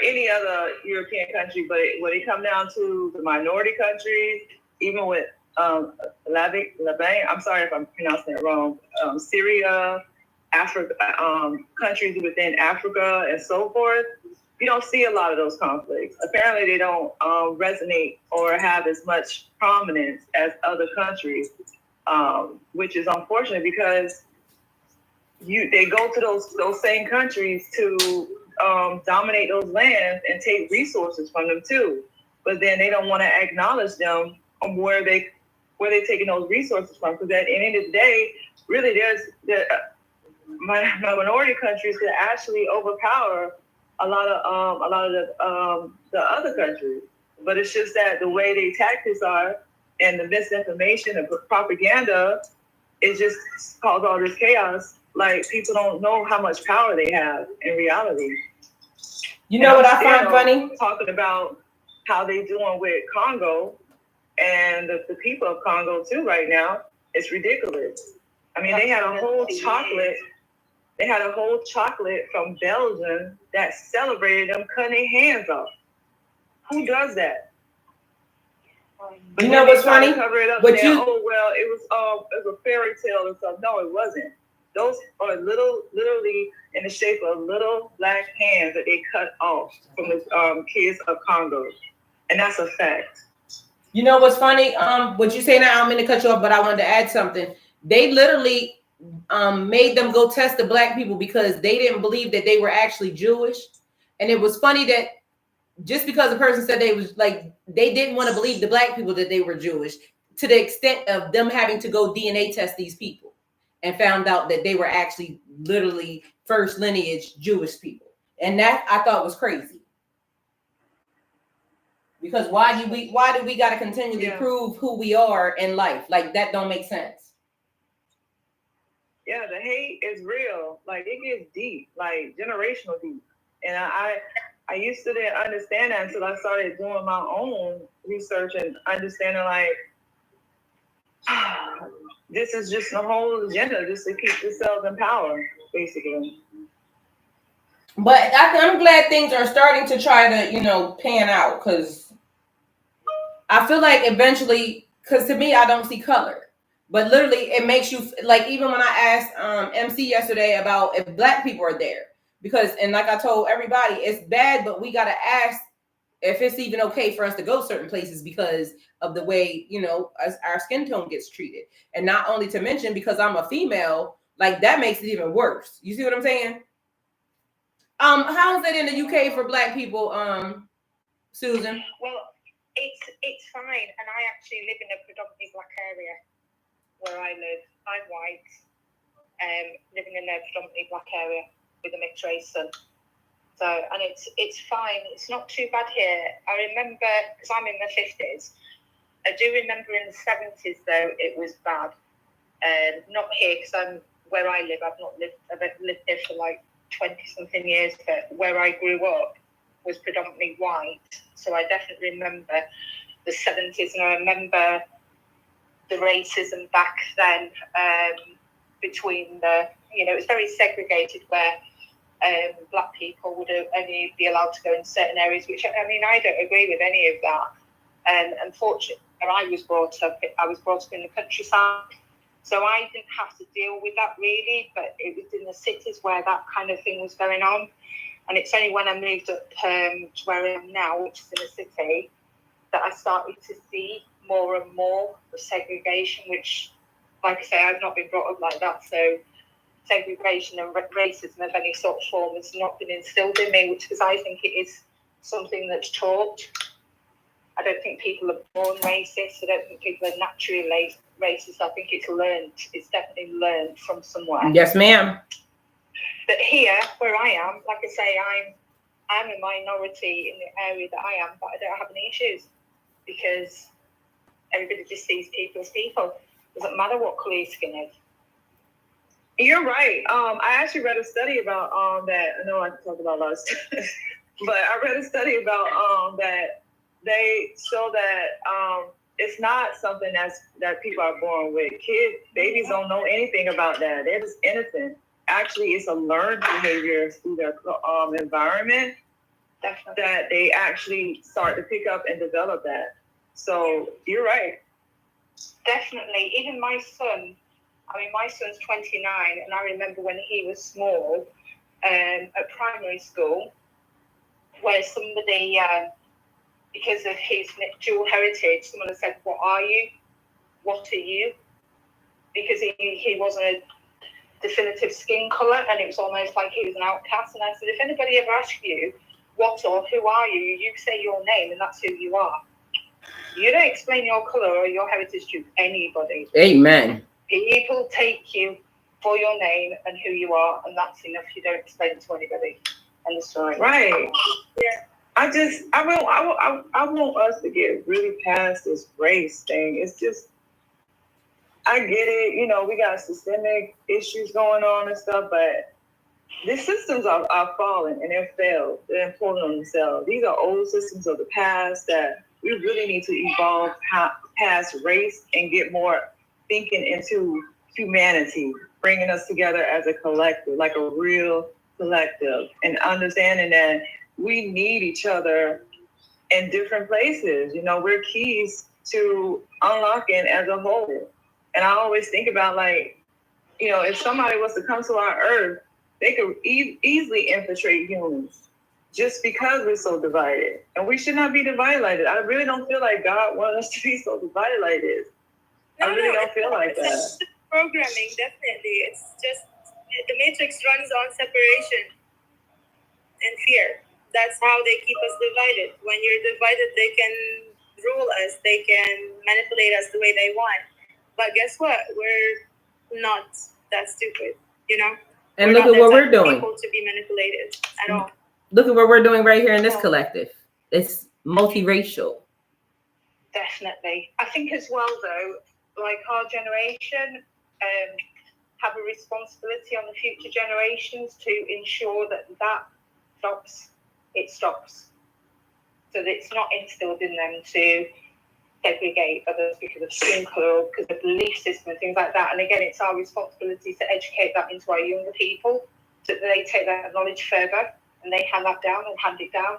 any other European country. But when it comes down to the minority countries, even with Lebanon, I'm sorry if I'm pronouncing it wrong, Syria, Africa, countries within Africa and so forth, you don't see a lot of those conflicts. Apparently, they don't resonate or have as much prominence as other countries, which is unfortunate because they go to those same countries to dominate those lands and take resources from them too. But then they don't want to acknowledge them on where they're taking those resources from. Because at the end of the day, really, minority countries could actually overpower a lot of the other countries. But it's just that the way they tactics are and the misinformation and propaganda, it just causes all this chaos. Like, people don't know how much power they have in reality. You know what I find funny? Talking about how they doing with Congo and the people of Congo too right now, it's ridiculous. I mean, they had a whole chocolate. They had a whole chocolate from Belgium that celebrated them cutting their hands off. Who does that? You know what's funny? Cover it up. But saying, it was a fairy tale and stuff. No, it wasn't. Those are literally in the shape of little black hands that they cut off from the kids of Congo, and that's a fact. You know what's funny? What you say now, I'm going to cut you off, but I wanted to add something. They literally made them go test the black people because they didn't believe that they were actually Jewish. And it was funny that just because the person said they was like, they didn't want to believe the black people that they were Jewish, to the extent of them having to go DNA test these people, and found out that they were actually literally first lineage Jewish people. And that I thought was crazy. Because why do we got to continually prove who we are in life? Like, that don't make sense. Yeah, the hate is real. Like, it gets deep, like generational deep. And I used to didn't understand that until I started doing my own research and understanding, like, this is just the whole agenda, just to keep yourself in power, basically. But I'm glad things are starting to try to, pan out, because I feel like eventually, because to me, I don't see color. But literally, it makes you, like, even when I asked MC yesterday about if black people are there, because, and like I told everybody, it's bad, but we got to ask if it's even okay for us to go certain places because of the way, our skin tone gets treated. And not only to mention, because I'm a female, like, that makes it even worse. You see what I'm saying? How is it in the UK for black people, Susan? Well, it's fine, and I actually live in a predominantly black area where I live. I'm white, living in a predominantly black area with a mixed race son. So, and it's fine. It's not too bad here. I remember, because I'm in my 50s, I do remember in the 70s though it was bad. Not here, because where I live. I've lived there for like 20 something years, but where I grew up was predominantly white. So I definitely remember the 70s, and I remember the racism back then, between it was very segregated, where black people would only be allowed to go in certain areas, which, I mean, I don't agree with any of that. And unfortunately, where I was brought up in the countryside, so I didn't have to deal with that really, but it was in the cities where that kind of thing was going on. And it's only when I moved up to where I am now, which is in a city, that I started to see more and more of segregation, which, like I say, I've not been brought up like that. So segregation and racism of any sort of form has not been instilled in me, which is, I think it is something that's taught. I don't think people are born racist. I don't think people are naturally racist. I think it's learned. It's definitely learned from somewhere. Yes, ma'am. But here, where I am, like I say, I'm a minority in the area that I am, but I don't have any issues because everybody just sees people as people. It doesn't matter what colour your skin is. You're right. I actually read a study about that. I know I can talk about a lot of stuff, but I read a study about that they show that it's not something that people are born with. Babies don't know anything about that. They're just innocent. Actually, it's a learned behavior through their environment that they actually start to pick up and develop that. So you're right. Definitely. Even my son, my son's 29, and I remember when he was small, at primary school, where somebody, because of his dual heritage, someone has said, "What are you? What are you?" Because he wasn't a definitive skin colour, and it was almost like he was an outcast. And I said, if anybody ever asks you what or who are you, you say your name, and that's who you are. You don't explain your colour or your heritage to anybody. Amen. People take you for your name and who you are, and that's enough. You don't explain it to anybody. And the story. Right. Yeah. I want us to get really past this race thing. It's just, I get it. You know, we got systemic issues going on and stuff, but the systems are falling and they're failed. They're imploding on themselves. These are old systems of the past that we really need to evolve past race and get more thinking into humanity, bringing us together as a collective, like a real collective, and understanding that we need each other in different places. You know, we're keys to unlocking as a whole. And I always think about, like, you know, if somebody was to come to our earth, they could easily infiltrate humans just because we're so divided. And we should not be divided like that. I really don't feel like God wanted us to be so divided like this. I really don't feel like that. It's programming, definitely. It's just the matrix runs on separation and fear. That's how they keep us divided. When you're divided, they can rule us. They can manipulate us the way they want. But guess what? We're not that stupid, you know? And look at what we're doing. People to be manipulated at all. Look at what we're doing right here in this collective. It's multiracial. Definitely. I think as well, though, like our generation have a responsibility on the future generations to ensure that stops. It stops. So that it's not instilled in them to segregate others because of skin colour or because of belief system and things like that. And again, it's our responsibility to educate that into our younger people so that they take that knowledge further and they hand that down and hand it down.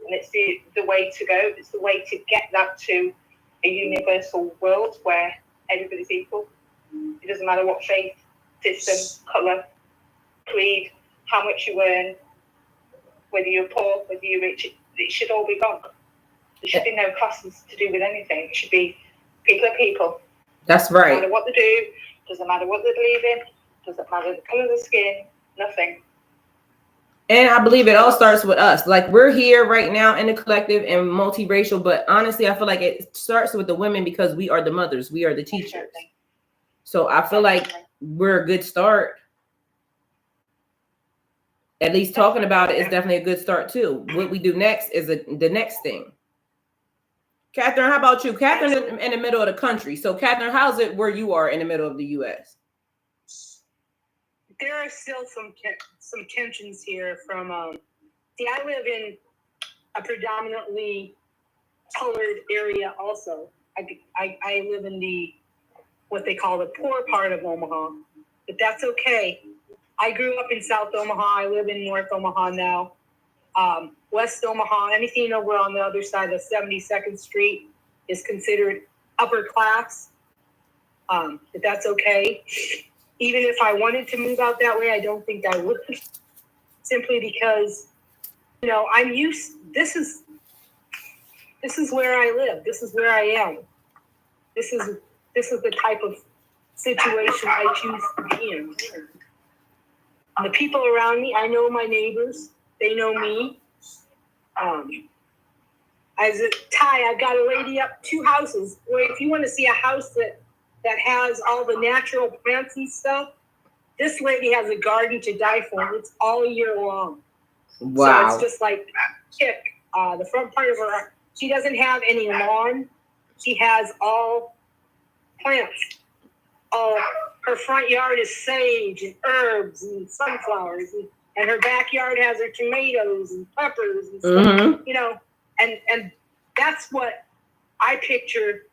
And it's the way to go. It's the way to get that to a universal world where everybody's equal. It doesn't matter what faith, system, colour, creed, how much you earn, whether you're poor, whether you're rich, it should all be gone. There should be no classes to do with anything. It should be people are people. That's right. Doesn't matter what they do, doesn't matter what they believe in, doesn't matter the colour of the skin, nothing. And I believe it all starts with us. Like, we're here right now in the collective and multiracial, but honestly, I feel like it starts with the women because we are the mothers, we are the teachers. So I feel like we're a good start. At least talking about it is definitely a good start too. What we do next is the next thing. Catherine, how about you? Catherine is in the middle of the country. So Catherine, how's it where you are in the middle of the U.S.? There are still some tensions here from, I live in a predominantly colored area also. I live in what they call the poor part of Omaha, but that's okay. I grew up in South Omaha. I live in North Omaha now. West Omaha, anything over on the other side of 72nd Street is considered upper class, but that's okay. Even if I wanted to move out that way, I don't think I would, simply because, you know, this is where I live. This is where I am. This is the type of situation I choose to be in. And the people around me, I know my neighbors. They know me. As a Thai, I've got a lady up 2 houses. Where if you want to see a house that has all the natural plants and stuff, this lady has a garden to die for. It's all year long. Wow. So it's just like chick. The front part of her, she doesn't have any lawn. She has all plants. Her front yard is sage and herbs and sunflowers, and her backyard has her tomatoes and peppers and stuff, you know, and that's what I picture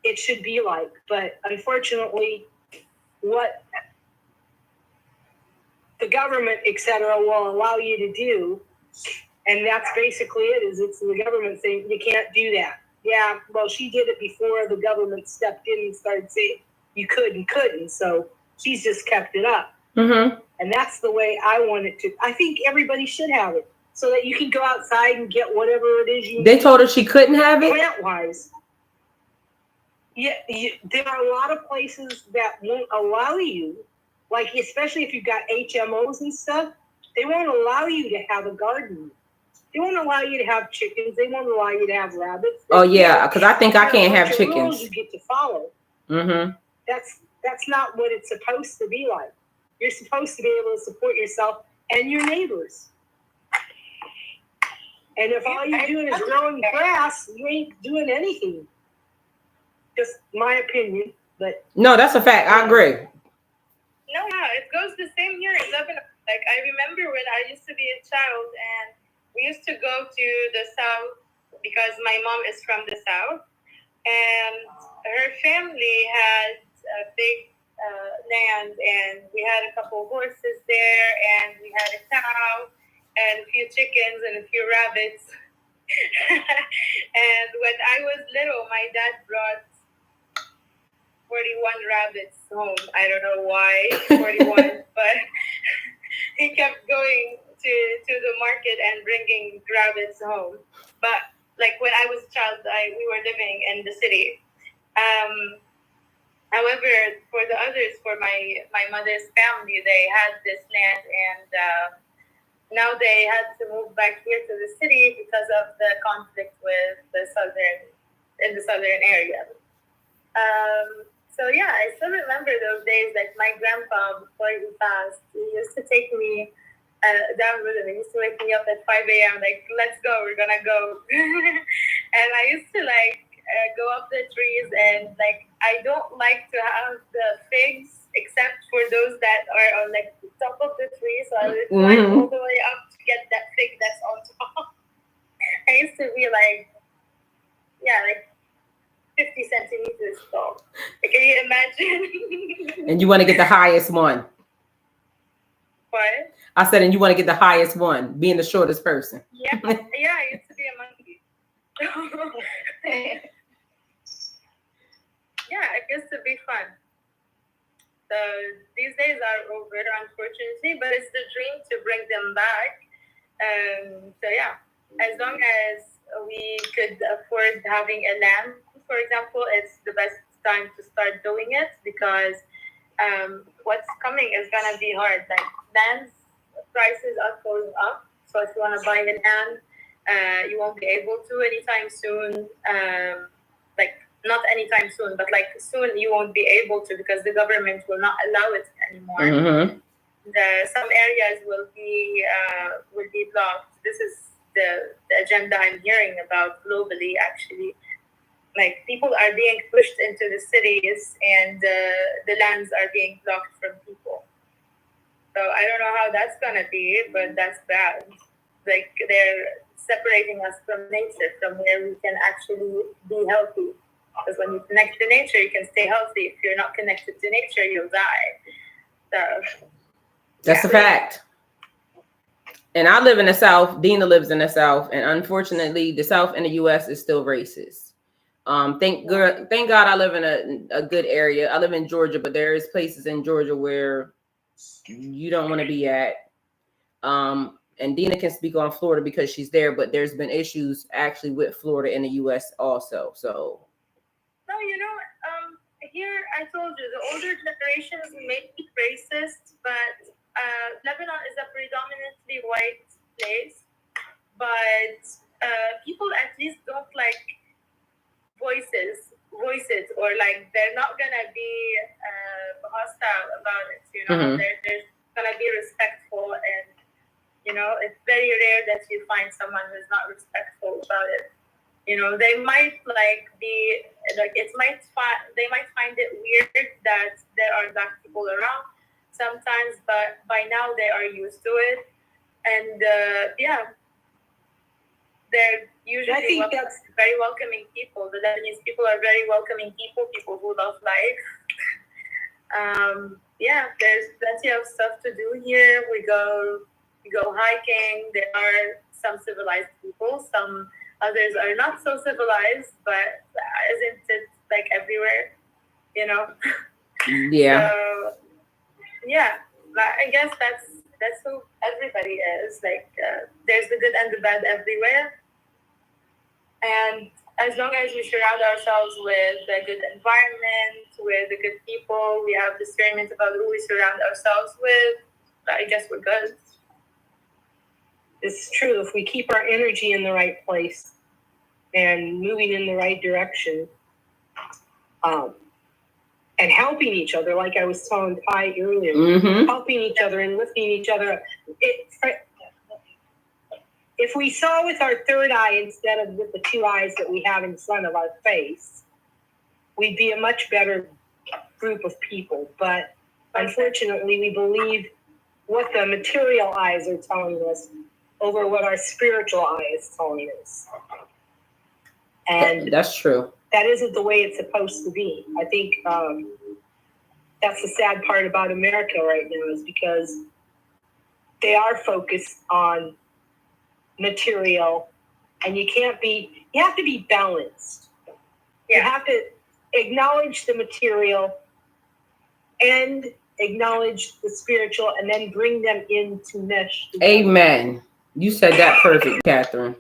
it should be like. But unfortunately, what the government, etc., will allow you to do, and that's basically it, is it's the government saying you can't do that. Yeah, well, she did it before the government stepped in and started saying you could and couldn't, so she's just kept it up. And that's the way I want it to. I think everybody should have it. so that you can go outside and get whatever it is you They need told her she couldn't have it. plant-wise. Yeah, there are a lot of places that won't allow you, like especially if you've got HMOs and stuff, they won't allow you to have a garden. They won't allow you to have chickens. They won't allow you to have rabbits. Oh yeah, because I think I can't have Rules chickens. you get to follow. Mm-hmm. That's not what it's supposed to be like. You're supposed to be able to support yourself and your neighbors. And if all you're doing is growing grass, you ain't doing anything. Just my opinion, but No, that's a fact. I agree. No, it goes the same here in Lebanon. Like, I remember when I used to be a child and we used to go to the south because my mom is from the south, and her family had a big land, and we had a couple horses there, and we had a cow and a few chickens and a few rabbits. And when I was little, my dad brought 41 rabbits home. I don't know why 41, but he kept going to the market and bringing rabbits home. But like when I was a child, we were living in the city. However, for the others, for my mother's family, they had this land, and now they had to move back here to the city because of the conflict with the southern area. So yeah, I still remember those days. Like my grandpa, before he passed, he used to take me down with him. He used to wake me up at 5 a.m. Like, let's go, we're gonna go. And I used to go up the trees, and like I don't like to have the figs except for those that are on like the top of the tree. So I would climb all the way up to get that fig that's on top. I used to be like 50 centimeters tall. Can you imagine? And you want to get the highest one. What? I said, and you want to get the highest one, being the shortest person. Yeah, I used to be a monkey. Yeah, it gets to be fun. So these days are over, unfortunately, but it's the dream to bring them back. So yeah, as long as we could afford having a lamb, for example, it's the best time to start doing it, because what's coming is gonna be hard. Like land prices are going up, so if you want to buy a land, you won't be able to anytime soon. Like not anytime soon, but like soon you won't be able to, because the government will not allow it anymore. Mm-hmm. Some areas will be blocked. This is the agenda I'm hearing about globally, actually. Like people are being pushed into the cities, and the lands are being blocked from people. So I don't know how that's gonna be, but that's bad. Like they're separating us from nature, from where we can actually be healthy. Because when you connect to nature, you can stay healthy. If you're not connected to nature, you'll die. So that's a fact. And I live in the South. Dina lives in the South, and unfortunately, the South in the U.S. is still racist. Thank God I live in a good area. I live in Georgia, but there is places in Georgia where you don't want to be at. And Dina can speak on Florida because she's there, but there's been issues actually with Florida in the U.S. also. So. No, here I told you the older generations may be racist, but Lebanon is a predominantly white place. But people at least don't voice it, or like they're not gonna be hostile about it. Mm-hmm. They're gonna be respectful, and it's very rare that you find someone who's not respectful about it. They might be like they might find it weird that there are black people around sometimes, but by now they are used to it, and they're usually very welcoming people. The Lebanese people are very welcoming people who love life. There's plenty of stuff to do here. We go hiking. There are some civilized people. Some others are not so civilized, but isn't it like everywhere? Yeah. So, I guess That's who everybody is. Like, there's the good and the bad everywhere. And as long as we surround ourselves with a good environment, with the good people, we have discernment about who we surround ourselves with, I guess we're good. It's true. If we keep our energy in the right place and moving in the right direction, and helping each other, like I was telling Pi earlier, helping each other and lifting each other up. If we saw with our third eye instead of with the two eyes that we have in front of our face, we'd be a much better group of people. But unfortunately, we believe what the material eyes are telling us over what our spiritual eye is telling us. And that's true. That isn't the way it's supposed to be. I think that's the sad part about America right now, is because they are focused on material, and you have to be balanced. Yeah. You have to acknowledge the material and acknowledge the spiritual, and then bring them into mesh together. Amen. You said that perfect, Catherine.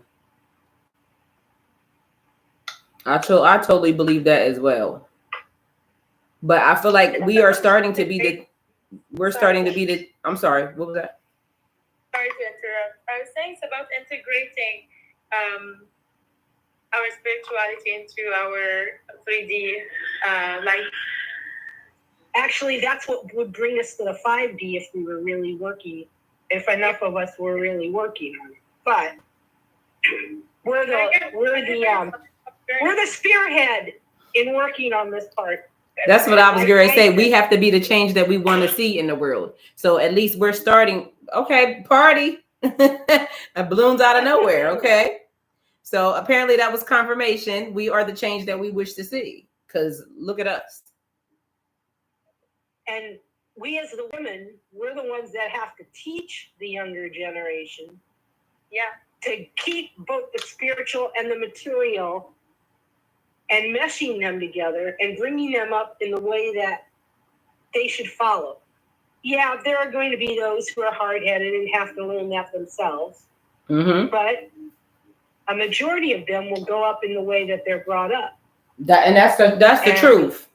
I totally believe that as well. But I feel like we are starting to be I'm sorry, what was that? Sorry to interrupt. I was saying it's about integrating our spirituality into our 3D life. Actually, that's what would bring us to the 5D if we were really working, if enough of us were really working on it. But we're the spearhead in working on this part. That's what I was going to say. We have to be the change that we want to see in the world. So at least we're starting. Okay, party. Balloons out of nowhere. Okay. So apparently that was confirmation. We are the change that we wish to see. Because look at us. And we as the women, we're the ones that have to teach the younger generation. Yeah. To keep both the spiritual and the material and meshing them together and bringing them up in the way that they should follow. Yeah, there are going to be those who are hard-headed and have to learn that themselves. But a majority of them will go up in the way that they're brought up. That's the truth.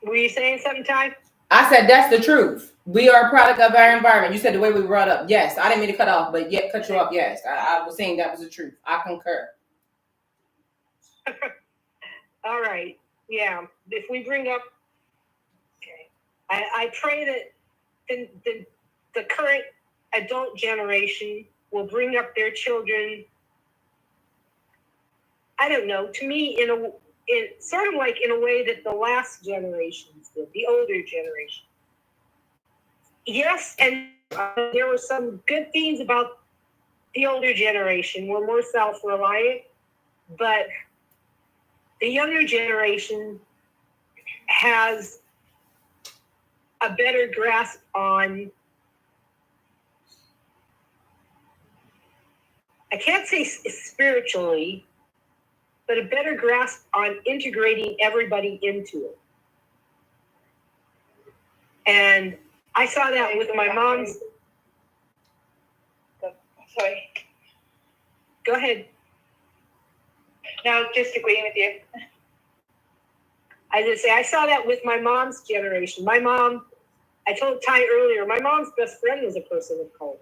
Were you saying something, Ty? I said that's the truth. We are a product of our environment. You said the way we were brought up. Yes, I didn't mean to cut off, but yeah, cut you off. Yes, I was saying that was the truth. I concur. All right. Yeah. If we bring up, okay, I pray that the current adult generation will bring up their children. I don't know. To me, in sort of like in a way that the last generations did, the older generation. Yes, and there were some good things about the older generation. We're more self-reliant, but the younger generation has a better grasp on, I can't say spiritually, but a better grasp on integrating everybody into it. And I saw that with my mom's. Sorry. Go ahead. No, just agreeing with you. I just say I saw that with my mom's generation. My mom, I told Ty earlier, my mom's best friend was a person of color.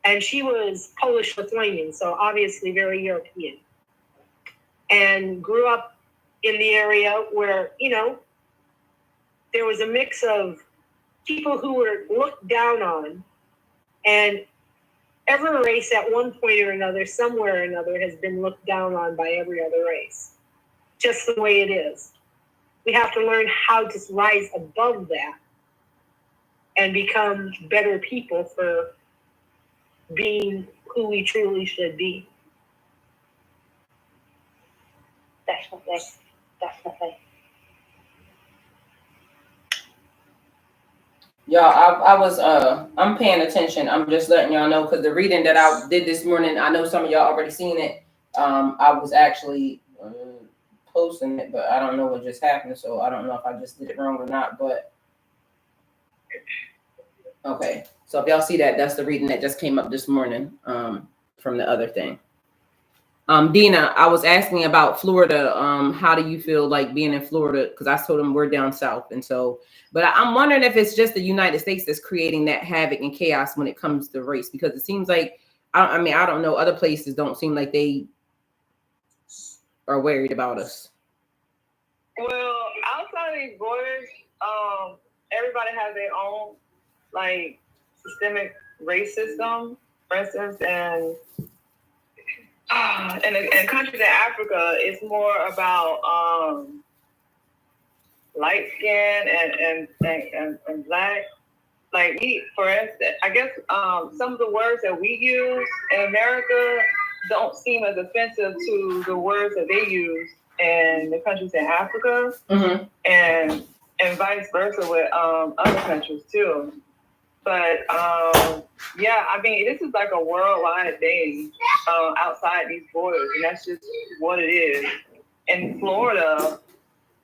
And she was Polish-Lithuanian, so obviously very European. And grew up in the area where, there was a mix of people who were looked down on, and every race at one point or another, somewhere or another, has been looked down on by every other race. Just the way it is. We have to learn how to rise above that and become better people for being who we truly should be. Definitely. Y'all, I'm paying attention. I'm just letting y'all know, because the reading that I did this morning, I know some of y'all already seen it. I was actually posting it, but I don't know what just happened, so I don't know if I just did it wrong or not. But okay, so if y'all see that, that's the reading that just came up this morning from the other thing. Dina, I was asking about Florida. How do you feel like being in Florida? Because I told them we're down south, and so, but I'm wondering if it's just the United States that's creating that havoc and chaos when it comes to race, because it seems like, I mean, I don't know, other places don't seem like they are worried about us. Well, outside of these borders, everybody has their own like systemic racism, for instance, and in countries in Africa, it's more about light skin and black. Like we, for instance, I guess some of the words that we use in America don't seem as offensive to the words that they use in the countries in Africa, and vice versa with other countries too. But yeah, I mean, this is like a worldwide thing outside these borders, and that's just what it is. In Florida,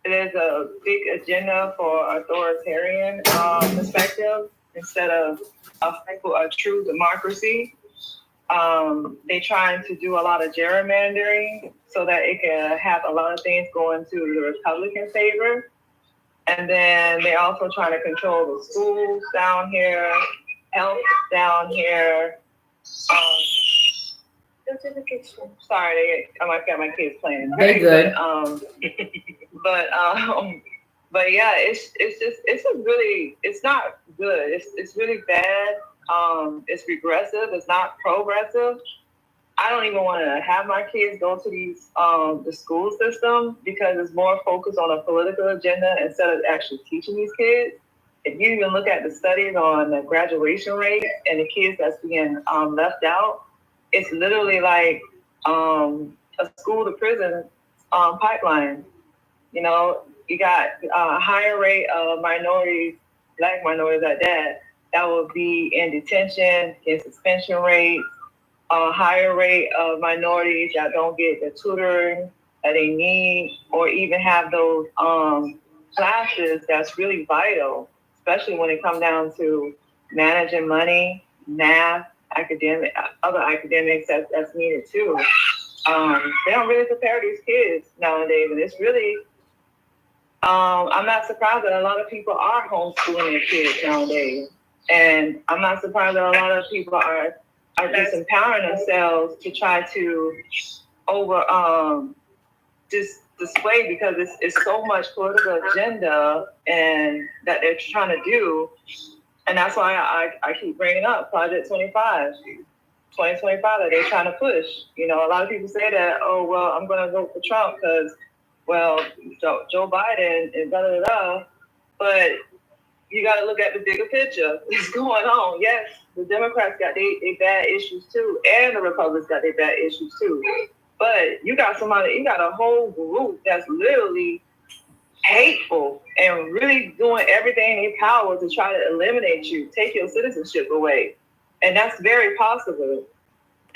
there's a big agenda for authoritarian perspective instead of a true democracy. They're trying to do a lot of gerrymandering so that it can have a lot of things going to the Republican favor. And then they're also trying to control the schools down here, health down here. Go to the kitchen. Sorry, I might got my kids playing. They good. But yeah, it's not good. It's really bad. It's regressive. It's not progressive. I don't even want to have my kids go to these the school system because it's more focused on a political agenda instead of actually teaching these kids. If you even look at the studies on the graduation rate and the kids that's being left out, it's literally like a school to prison pipeline. You know, you got a higher rate of minorities, black minorities at that will be in detention, in suspension rates. A higher rate of minorities that don't get the tutoring that they need, or even have those classes that's really vital, especially when it comes down to managing money, math, other academics that's needed too. They don't really prepare these kids nowadays, and it's really, I'm not surprised that a lot of people are homeschooling their kids nowadays, and I'm not surprised that a lot of people are disempowering themselves to try to just display, because it's so much political agenda and that they're trying to do. And that's why I keep bringing up Project 2025 that they're trying to push. You know, a lot of people say that, oh, well, I'm going to vote for Trump because, well, Joe Biden and da-da-da-da. But you got to look at the bigger picture. What's going on? Yes, the Democrats got their bad issues too, and the Republicans got their bad issues too. But you got a whole group that's literally hateful and really doing everything in their power to try to eliminate you, take your citizenship away. And that's very possible.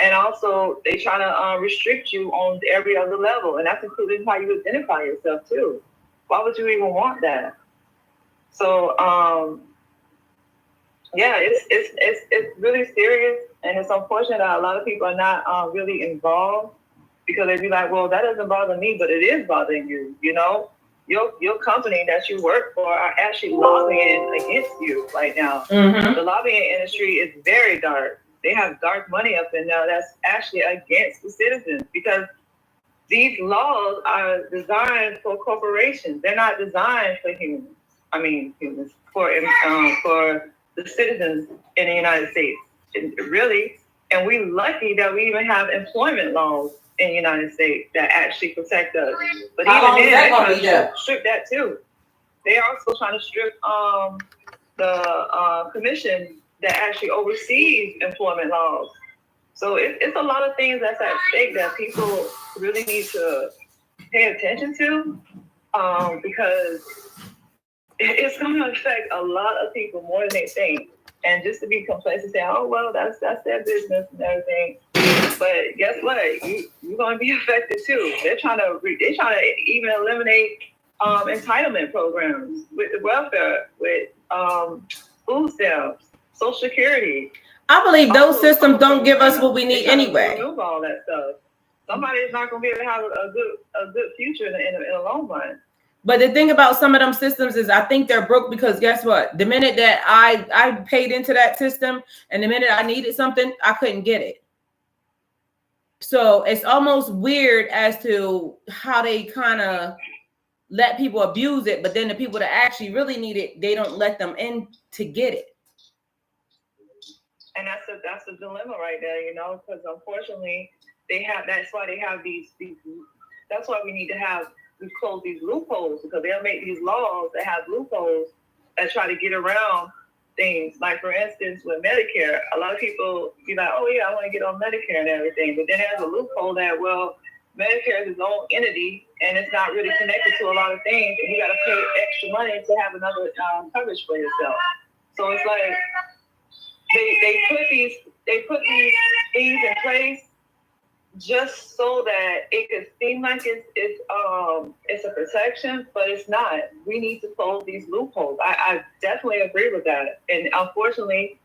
And also, they trying to restrict you on every other level, and that's including how you identify yourself too. Why would you even want that? So, yeah, it's really serious, and it's unfortunate that a lot of people are not really involved, because they'd be like, well, that doesn't bother me, but it is bothering you. You know, your company that you work for are actually lobbying against you right now. Mm-hmm. The lobbying industry is very dark. They have dark money up in there that's actually against the citizens, because these laws are designed for corporations. They're not designed for humans. I mean, humans, for the citizens in the United States, really. And we're lucky that we even have employment laws in the United States that actually protect us. But even then, they're trying to strip that too. They're also trying to strip the commission that actually oversees employment laws. So it's a lot of things that's at stake that people really need to pay attention to, because it's going to affect a lot of people more than they think. And just to be complacent, say, oh, well, that's their business and everything. But guess what? You're going to be affected too. They're trying to even eliminate entitlement programs with the welfare, with food stamps, Social Security. I believe those systems don't give us what we need anyway. Remove all that stuff. Somebody is not going to be able to have a good future in the long run. But the thing about some of them systems is I think they're broke because guess what? The minute that I paid into that system and the minute I needed something, I couldn't get it. So it's almost weird as to how they kind of let people abuse it, but then the people that actually really need it, they don't let them in to get it. And that's a dilemma right there, you know, because unfortunately that's why they have these that's why we close these loopholes, because they'll make these laws that have loopholes that try to get around things. Like, for instance, with Medicare, a lot of people be like, oh yeah, I want to get on Medicare and everything, but then there's a loophole that, well, Medicare is its own entity and it's not really connected to a lot of things, and you got to pay extra money to have another coverage for yourself. So it's like they put these things in place just so that it could seem like it's a protection, but it's not. We need to close these loopholes. I definitely agree with that. And unfortunately,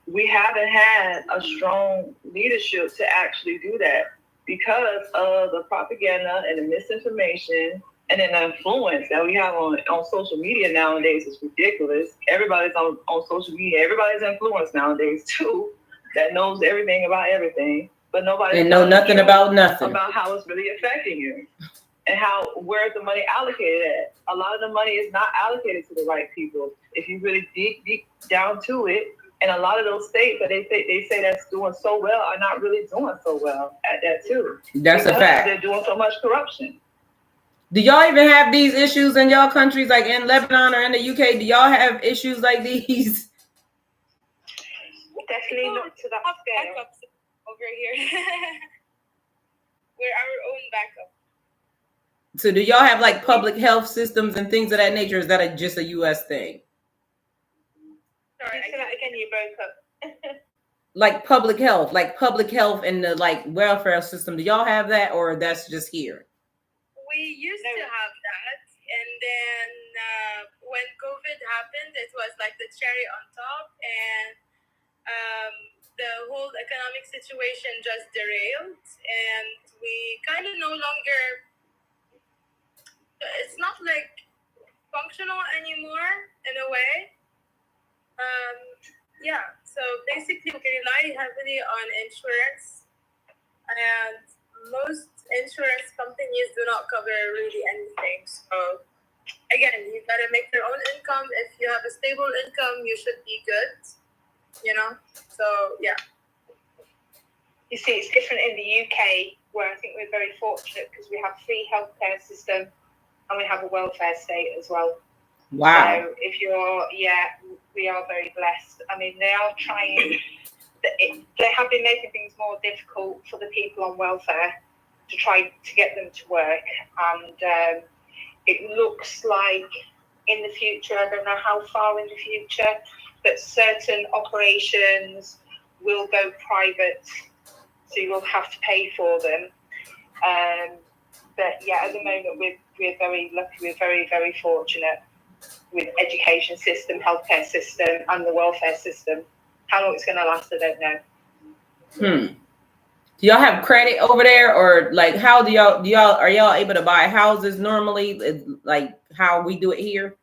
we haven't had a strong leadership to actually do that because of the propaganda and the misinformation and then the influence that we have on social media nowadays is ridiculous. Everybody's on social media. Everybody's influenced nowadays too, that knows everything about everything. But nobody know nothing about nothing about how it's really affecting you and where's the money allocated at. A lot of the money is not allocated to the right people. If you really dig deep down to it, and a lot of those states that they say that's doing so well are not really doing so well at that too. That's a fact. They're doing so much corruption. Do y'all even have these issues in y'all countries, like in Lebanon or in the UK? Do y'all have issues like these? Definitely not to that scale. Over here. We're our own backup. So do y'all have like public health systems and things of that nature? Is that just a US thing? Sorry, say that again, you broke up. like public health and the like welfare system. Do y'all have that, or that's just here? We used to have that, and then when COVID happened, it was like the cherry on top, and the whole economic situation just derailed, and we kind of no longer, it's not like functional anymore in a way. So basically we rely heavily on insurance, and most insurance companies do not cover really anything. So again, you gotta make your own income. If you have a stable income, you should be good. You know, so yeah. You see, it's different in the UK, where I think we're very fortunate because we have a free healthcare system and we have a welfare state as well. Wow. So we are very blessed. I mean, they are trying. They have been making things more difficult for the people on welfare to try to get them to work, and it looks like in the future, I don't know how far in the future, that certain operations will go private, so you will have to pay for them. But yeah, at the moment we're very lucky. We're very, very fortunate with education system, healthcare system, and the welfare system. How long it's going to last, I don't know. Do y'all have credit over there, or like how are y'all able to buy houses normally, like how we do it here?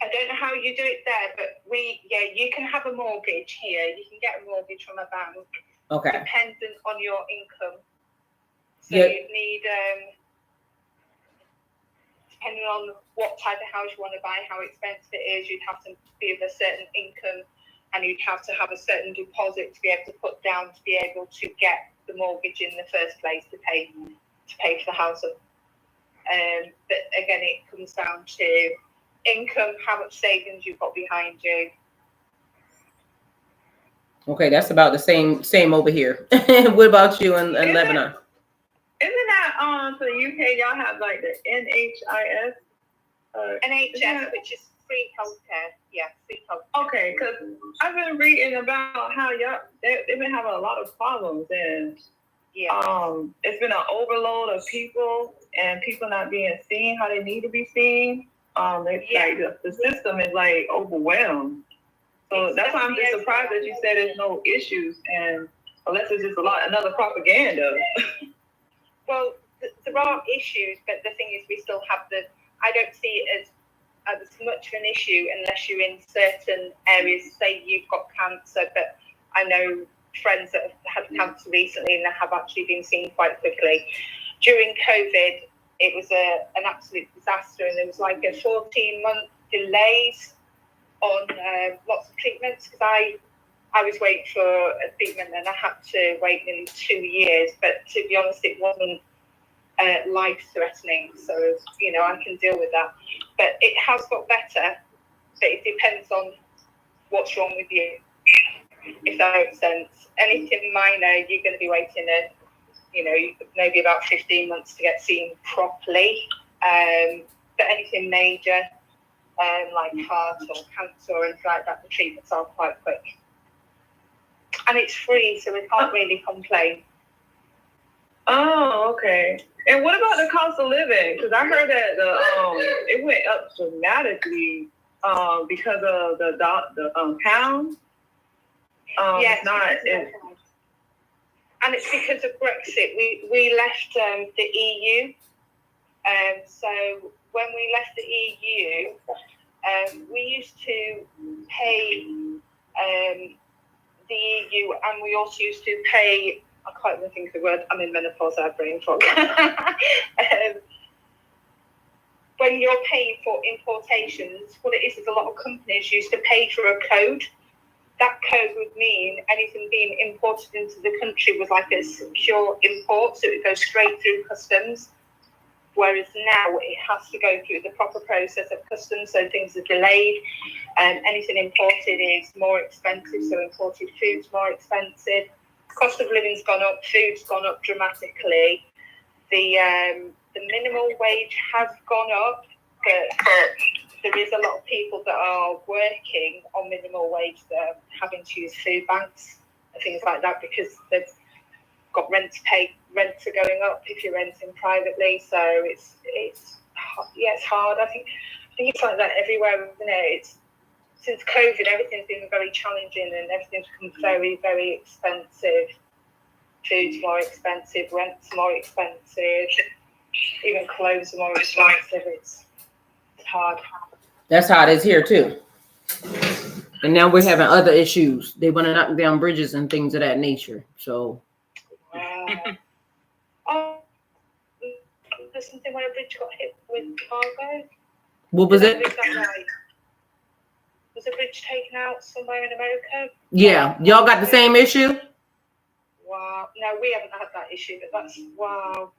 I don't know how you do it there, but you can have a mortgage here. You can get a mortgage from a bank. Okay. Dependent on your income. So you'd need, depending on what type of house you want to buy, how expensive it is, you'd have to be of a certain income, and you'd have to have a certain deposit to be able to put down to be able to get the mortgage in the first place to pay for the house. But again, it comes down to income, how much savings you've got behind you. Okay, that's about the same over here. What about you in Lebanon? Isn't that for the UK? Y'all have like the NHIS, NHS, which is free healthcare. Yeah, free healthcare. Okay, because I've been reading about how they've been having a lot of problems, and it's been an overload of people, and people not being seen how they need to be seen. Like the system is like overwhelmed. So that's why I'm just surprised that you said there's no issues, and unless it's just another propaganda. Well, there are issues, but the thing is, we still have I don't see it as much of an issue unless you're in certain areas. Say you've got cancer, but I know friends that have had cancer recently and have actually been seen quite quickly. During COVID, it was an absolute disaster, and there was like a 14-month delays on lots of treatments, because I was waiting for a treatment and I had to wait nearly 2 years. But to be honest, it wasn't life-threatening, so I can deal with that. But it has got better, but it depends on what's wrong with you, if that makes sense. Anything minor, you're going to be waiting maybe about 15 months to get seen properly. But anything major, like heart or cancer or anything like that, the treatments are quite quick. And it's free, so we can't really complain. Oh, okay. And what about the cost of living? Because I heard that it went up dramatically because of the pound. Yes, and it's because of Brexit. We left the EU. So when we left the EU, we used to pay the EU, and we also used to pay. I can't even think of the word. I'm in menopause. I have brain fog. When you're paying for importations, what it is a lot of companies used to pay for a code. That code would mean anything being imported into the country was like a secure import, so it would go straight through customs. Whereas now it has to go through the proper process of customs, so things are delayed. Anything imported is more expensive, so imported food's more expensive. Cost of living's gone up, food's gone up dramatically. The minimum wage has gone up, but there is a lot of people that are working on minimal wage that are having to use food banks and things like that, because they've got rent to pay. Rents are going up if you're renting privately, so it's hard. I think it's like that everywhere, isn't it? Since COVID, everything's been very challenging, and everything's become very, very expensive. Food's more expensive, rent's more expensive, even clothes are more expensive. It's hard. That's how it is here too. And now we're having other issues. They want to knock down bridges and things of that nature. So. There's something where a bridge got hit with cargo. What was it? Was a bridge taken out somewhere in America? Yeah, y'all got the same issue? Wow. No, we haven't had that issue, but that's wow.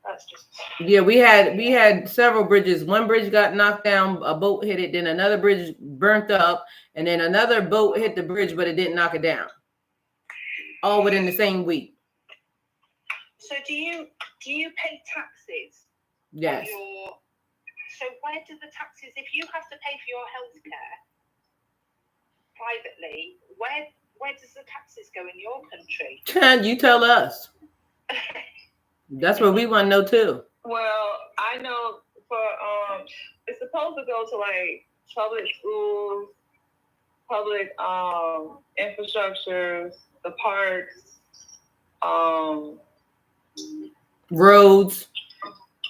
That's just. Yeah, we had several bridges. One bridge got knocked down, a boat hit it, then another bridge burnt up, and then another boat hit the bridge, but it didn't knock it down. All within the same week. So do you pay taxes? Yes. So where do the taxes, if you have to pay for your healthcare privately, where does the taxes go in your country? You tell us. That's what we want to know too. Well, I know for it's supposed to go to like public schools, public infrastructures, the parks, roads,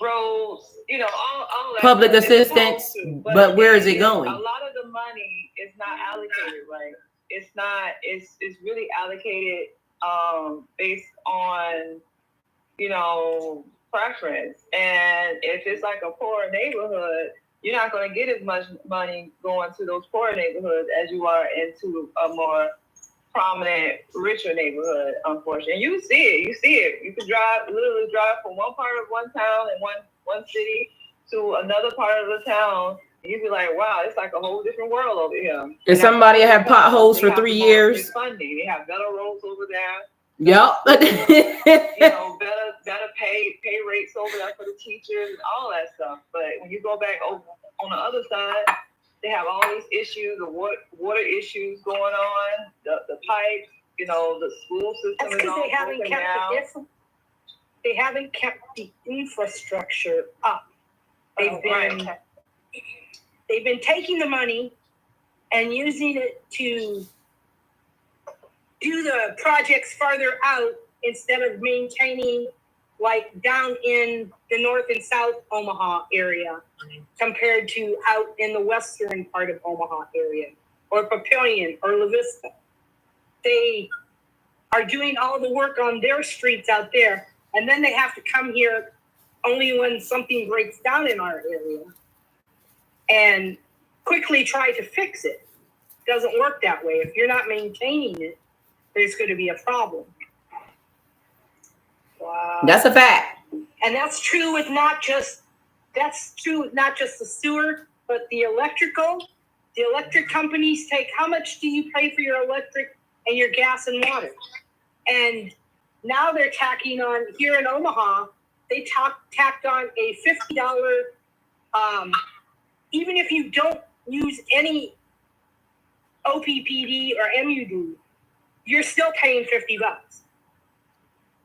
all that public assistance. But where is it going? A lot of the money is not allocated right. It's really allocated based on preference. And if it's like a poor neighborhood, you're not going to get as much money going to those poor neighborhoods as you are into a more prominent, richer neighborhood, unfortunately. And you see it. You can literally drive from one part of one town and one city to another part of the town. And you'd be like, wow, it's like a whole different world over here. If somebody had potholes for 3 years. Funding. They have better roads over there. Yep. better pay rates over there for the teachers and all that stuff. But when you go back over on the other side, the school system That's is because all they haven't broken kept down. they haven't kept the infrastructure up. They've been taking the money and using it to do the projects farther out instead of maintaining like down in the North and South Omaha area compared to out in the western part of Omaha area or Papillion or La Vista. They are doing all the work on their streets out there, and then they have to come here only when something breaks down in our area and quickly try to fix it. Doesn't work that way. If you're not maintaining it, there's going to be a problem. Wow. That's a fact. And that's true with not just the sewer, but the electrical. The electric companies take, how much do you pay for your electric and your gas and water? And now they're tacking on, here in Omaha, they tacked on a $50, even if you don't use any OPPD or MUD, you're still paying $50.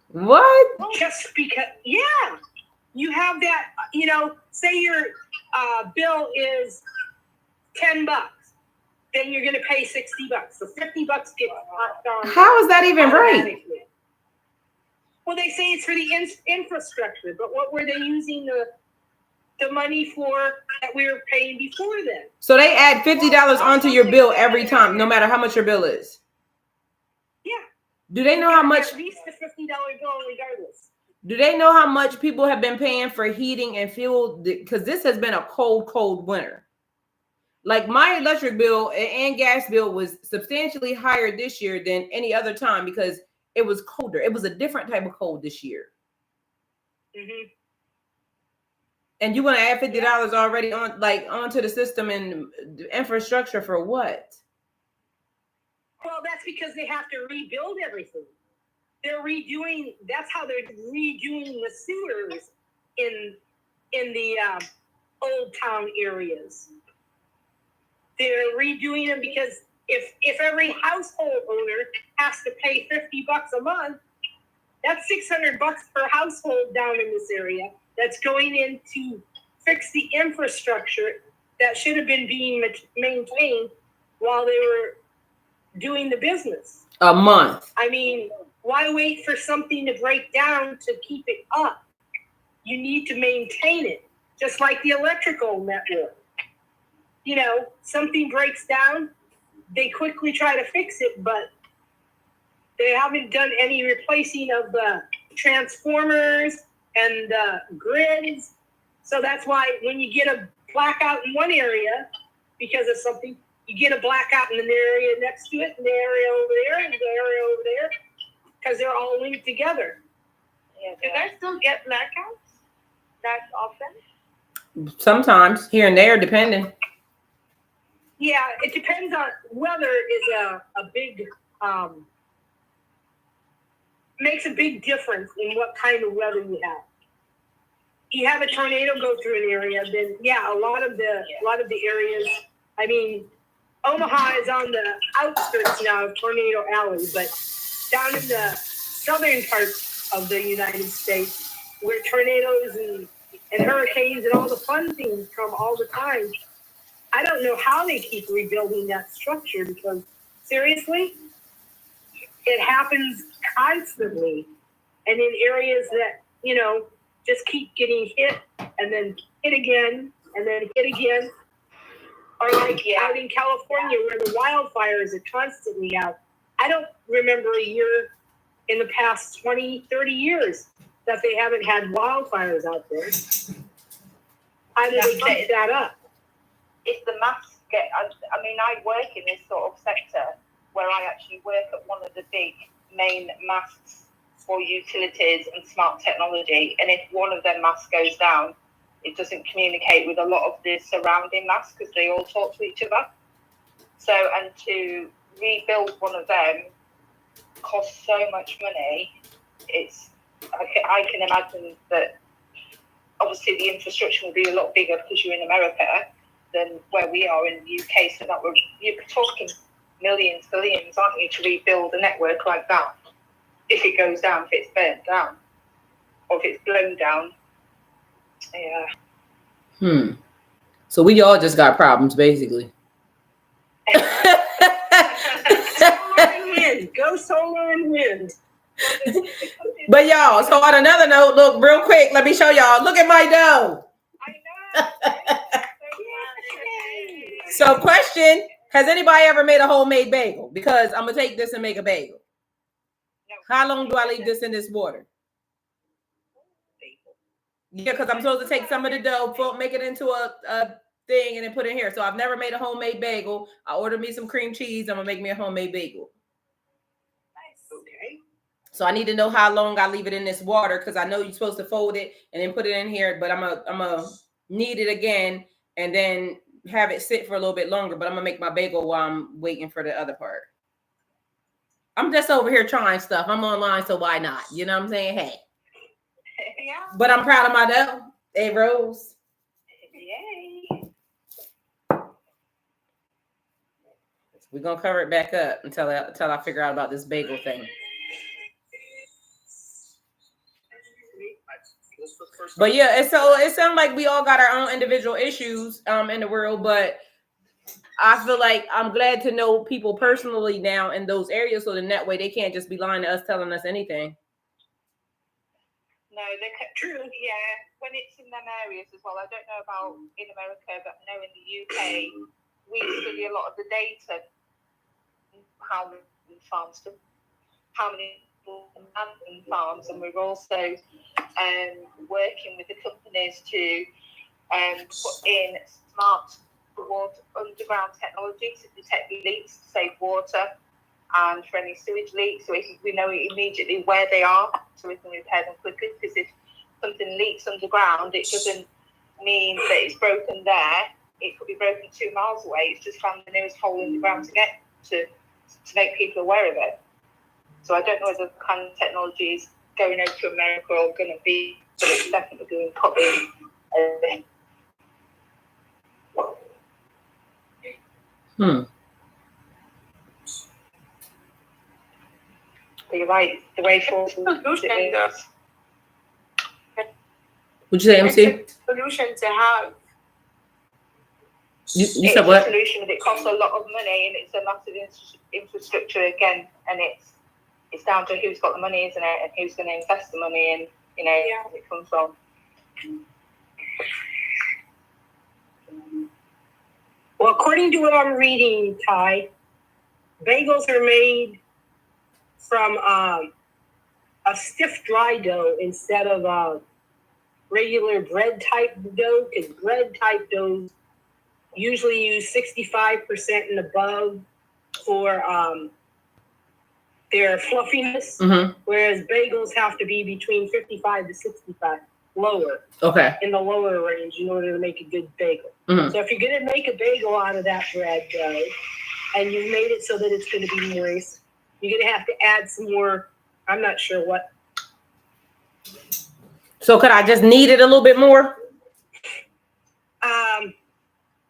What? Just because, yeah, you have that, say your bill is $10, then you're going to pay $60. So $50 gets knocked on. How is that even right? Well, they say it's for the infrastructure, but what were they using the money for that we were paying before then? So they add $50 onto your bill every time, no matter how much your bill is. Yeah. Do they know how much? At least the $50 bill, regardless. Do they know how much people have been paying for heating and fuel? Because this has been a cold winter. Like my electric bill and gas bill was substantially higher this year than any other time because it was colder. It was a different type of cold this year. Mm-hmm. And you want to add $50 already onto the system and infrastructure for what? Well, that's because they have to rebuild everything. That's how they're redoing the sewers in the old town areas. They're redoing them because if every household owner has to pay $50 a month, that's $600 per household down in this area that's going in to fix the infrastructure that should have been being maintained while they were doing the business. A month. I mean, why wait for something to break down to keep it up? You need to maintain it, just like the electrical network. Something breaks down, they quickly try to fix it, but they haven't done any replacing of the transformers and the grids. So that's why when you get a blackout in one area because of something, you get a blackout in the area next to it, and the area over there, and the area over there, because they're all linked together. Yeah, do they still get blackouts that often? Sometimes, here and there, depending. Yeah, it depends on weather is a big makes a big difference in what kind of weather you have. You have a tornado go through an area, then a lot of the areas. I mean, Omaha is on the outskirts now of Tornado Alley, but down in the southern parts of the United States, where tornadoes and hurricanes and all the fun things come all the time, I don't know how they keep rebuilding that structure because, seriously, it happens constantly. And in areas that, just keep getting hit and then hit again and then hit again. Or like out in California where the wildfires are constantly out. I don't remember a year in the past 20, 30 years that they haven't had wildfires out there. How do they keep that up? If the mass I work in this sort of sector where I actually work at one of the big main masts for utilities and smart technology, and if one of them masts goes down, it doesn't communicate with a lot of the surrounding masts because they all talk to each other. So, and to rebuild one of them costs so much money. I can imagine that obviously the infrastructure will be a lot bigger because you're in America than where we are in the UK. So you're talking millions, billions, aren't you, to rebuild a network like that? If it goes down, if it's burnt down, or if it's blown down. Yeah. So we all just got problems, basically. Solar and wind. Go solar and wind. But y'all, so on another note, look real quick. Let me show y'all. Look at my dough. I know. So question, has anybody ever made a homemade bagel? Because I'm going to take this and make a bagel. No. How long do I leave this in this water? Yeah, because I'm supposed to take some of the dough, make it into a thing, and then put it in here. So I've never made a homemade bagel. I ordered me some cream cheese. I'm going to make me a homemade bagel. Nice. Okay. So I need to know how long I leave it in this water, because I know you're supposed to fold it and then put it in here, but I'm gonna knead it again and then have it sit for a little bit longer. But I'm gonna make my bagel while I'm waiting for the other part. I'm just over here trying stuff. I'm online, so why not? You know what I'm saying? Hey. Yeah. But I'm proud of my dough. Hey, Rose. Yay. We're gonna cover it back up until I figure out about this bagel thing. But yeah, it sounds like we all got our own individual issues in the world, but I feel like I'm glad to know people personally now in those areas, so in that way they can't just be lying to us, telling us anything. No, true. Yeah, when it's in them areas as well. I don't know about in America, but I know in the UK we study a lot of the data. How many farms do, how many farms, and we're also working with the companies to put in smart underground technology to detect leaks, to save water, and for any sewage leaks, so we know immediately where they are, so we can repair them quickly. Because if something leaks underground, it doesn't mean that it's broken there. It could be broken 2 miles away. It's just found the nearest hole in the ground to get to make people aware of it. So I don't know whether the kind of technology is going over to America or going to be, but it's definitely being put in. But you're right, the way forward. Would you say, MC? Solution to have. You said what? It's a solution, but it costs a lot of money, and it's a massive infrastructure again, and it's down to who's got the money, isn't it, and who's going to invest the money, and where it comes from. Well, according to what I'm reading, Ty, bagels are made from a stiff dry dough instead of regular bread type dough, because bread type doughs usually use 65% and above for their fluffiness, whereas bagels have to be between 55 to 65, lower. Okay. In the lower range in order to make a good bagel. So if you're going to make a bagel out of that bread dough, and you've made it so that it's going to be moist, you're going to have to add some more, I'm not sure what. So could I just knead it a little bit more?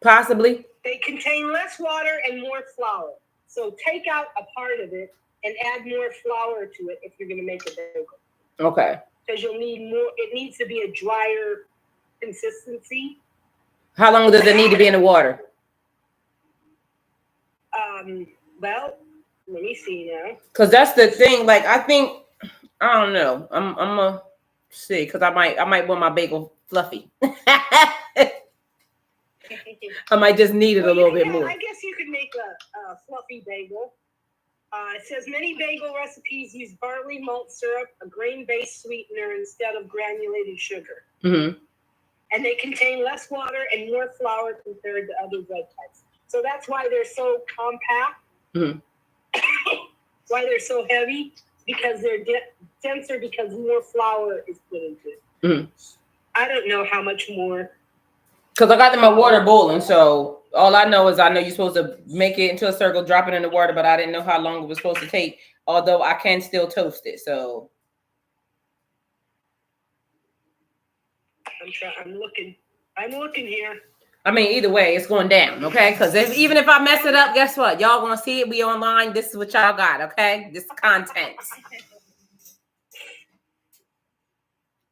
Possibly. They contain less water and more flour. So take out a part of it and add more flour to it if you're going to make a bagel. Okay. Because you'll need more, it needs to be a drier consistency. How long does it need to be in the water? Well, let me see now. Because that's the thing. Like, I think, I don't know. I'm gonna see, because I might want my bagel fluffy. I might just need it a little bit more. I guess you could make a fluffy bagel. It says many bagel recipes use barley malt syrup, a grain-based sweetener instead of granulated sugar. And they contain less water and more flour compared to other bread types. So that's why they're so compact. Why they're so heavy, because they're denser, because more flour is put into it. I don't know how much more. Because I got my water boiling, so all I know is you're supposed to make it into a circle, drop it in the water, but I didn't know how long it was supposed to take, although I can still toast it, so. I'm looking here. I mean, either way, it's going down, okay? Because even if I mess it up, guess what? Y'all gonna see it. We online. This is what y'all got, okay? This content.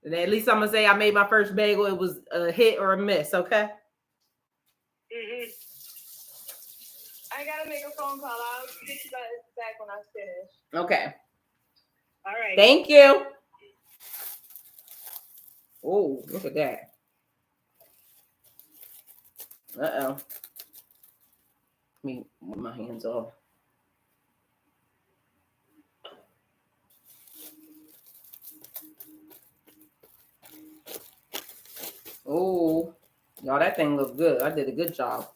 And at least I'm gonna say I made my first bagel. It was a hit or a miss, okay? Mm-hmm. I gotta make a phone call. I'll get you guys back when I finish. Okay. All right. Thank you. Oh, look at that. Uh-oh. Let me move my hands off. Oh, y'all, that thing looks good. I did a good job.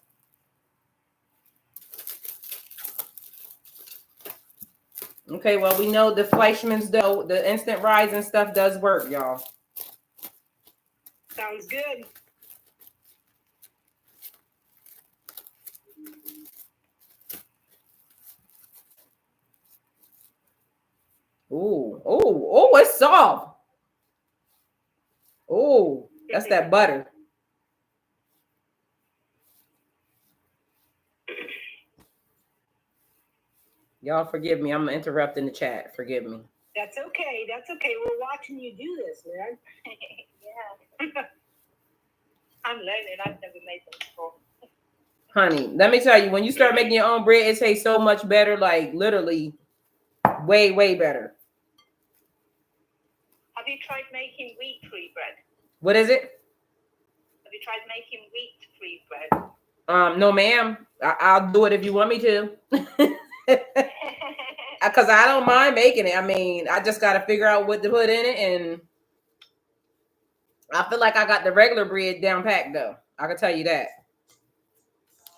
Okay, well, we know the Fleischmann's dough, the instant rising stuff does work, y'all. Sounds good. Oh, it's soft. Oh, that's that butter. Y'all forgive me. I'm interrupting the chat. Forgive me. That's okay. That's okay. We're watching you do this, man. Yeah. I'm learning. I've never made them before. Honey, let me tell you, when you start making your own bread, it tastes so much better, like literally way, way better. Have you tried making wheat-free bread? What is it? Have you tried making wheat-free bread? No, ma'am. I'll do it if you want me to. Because I don't mind making it. I mean, I just got to figure out what to put in it. And I feel like I got the regular bread down packed, though. I can tell you that.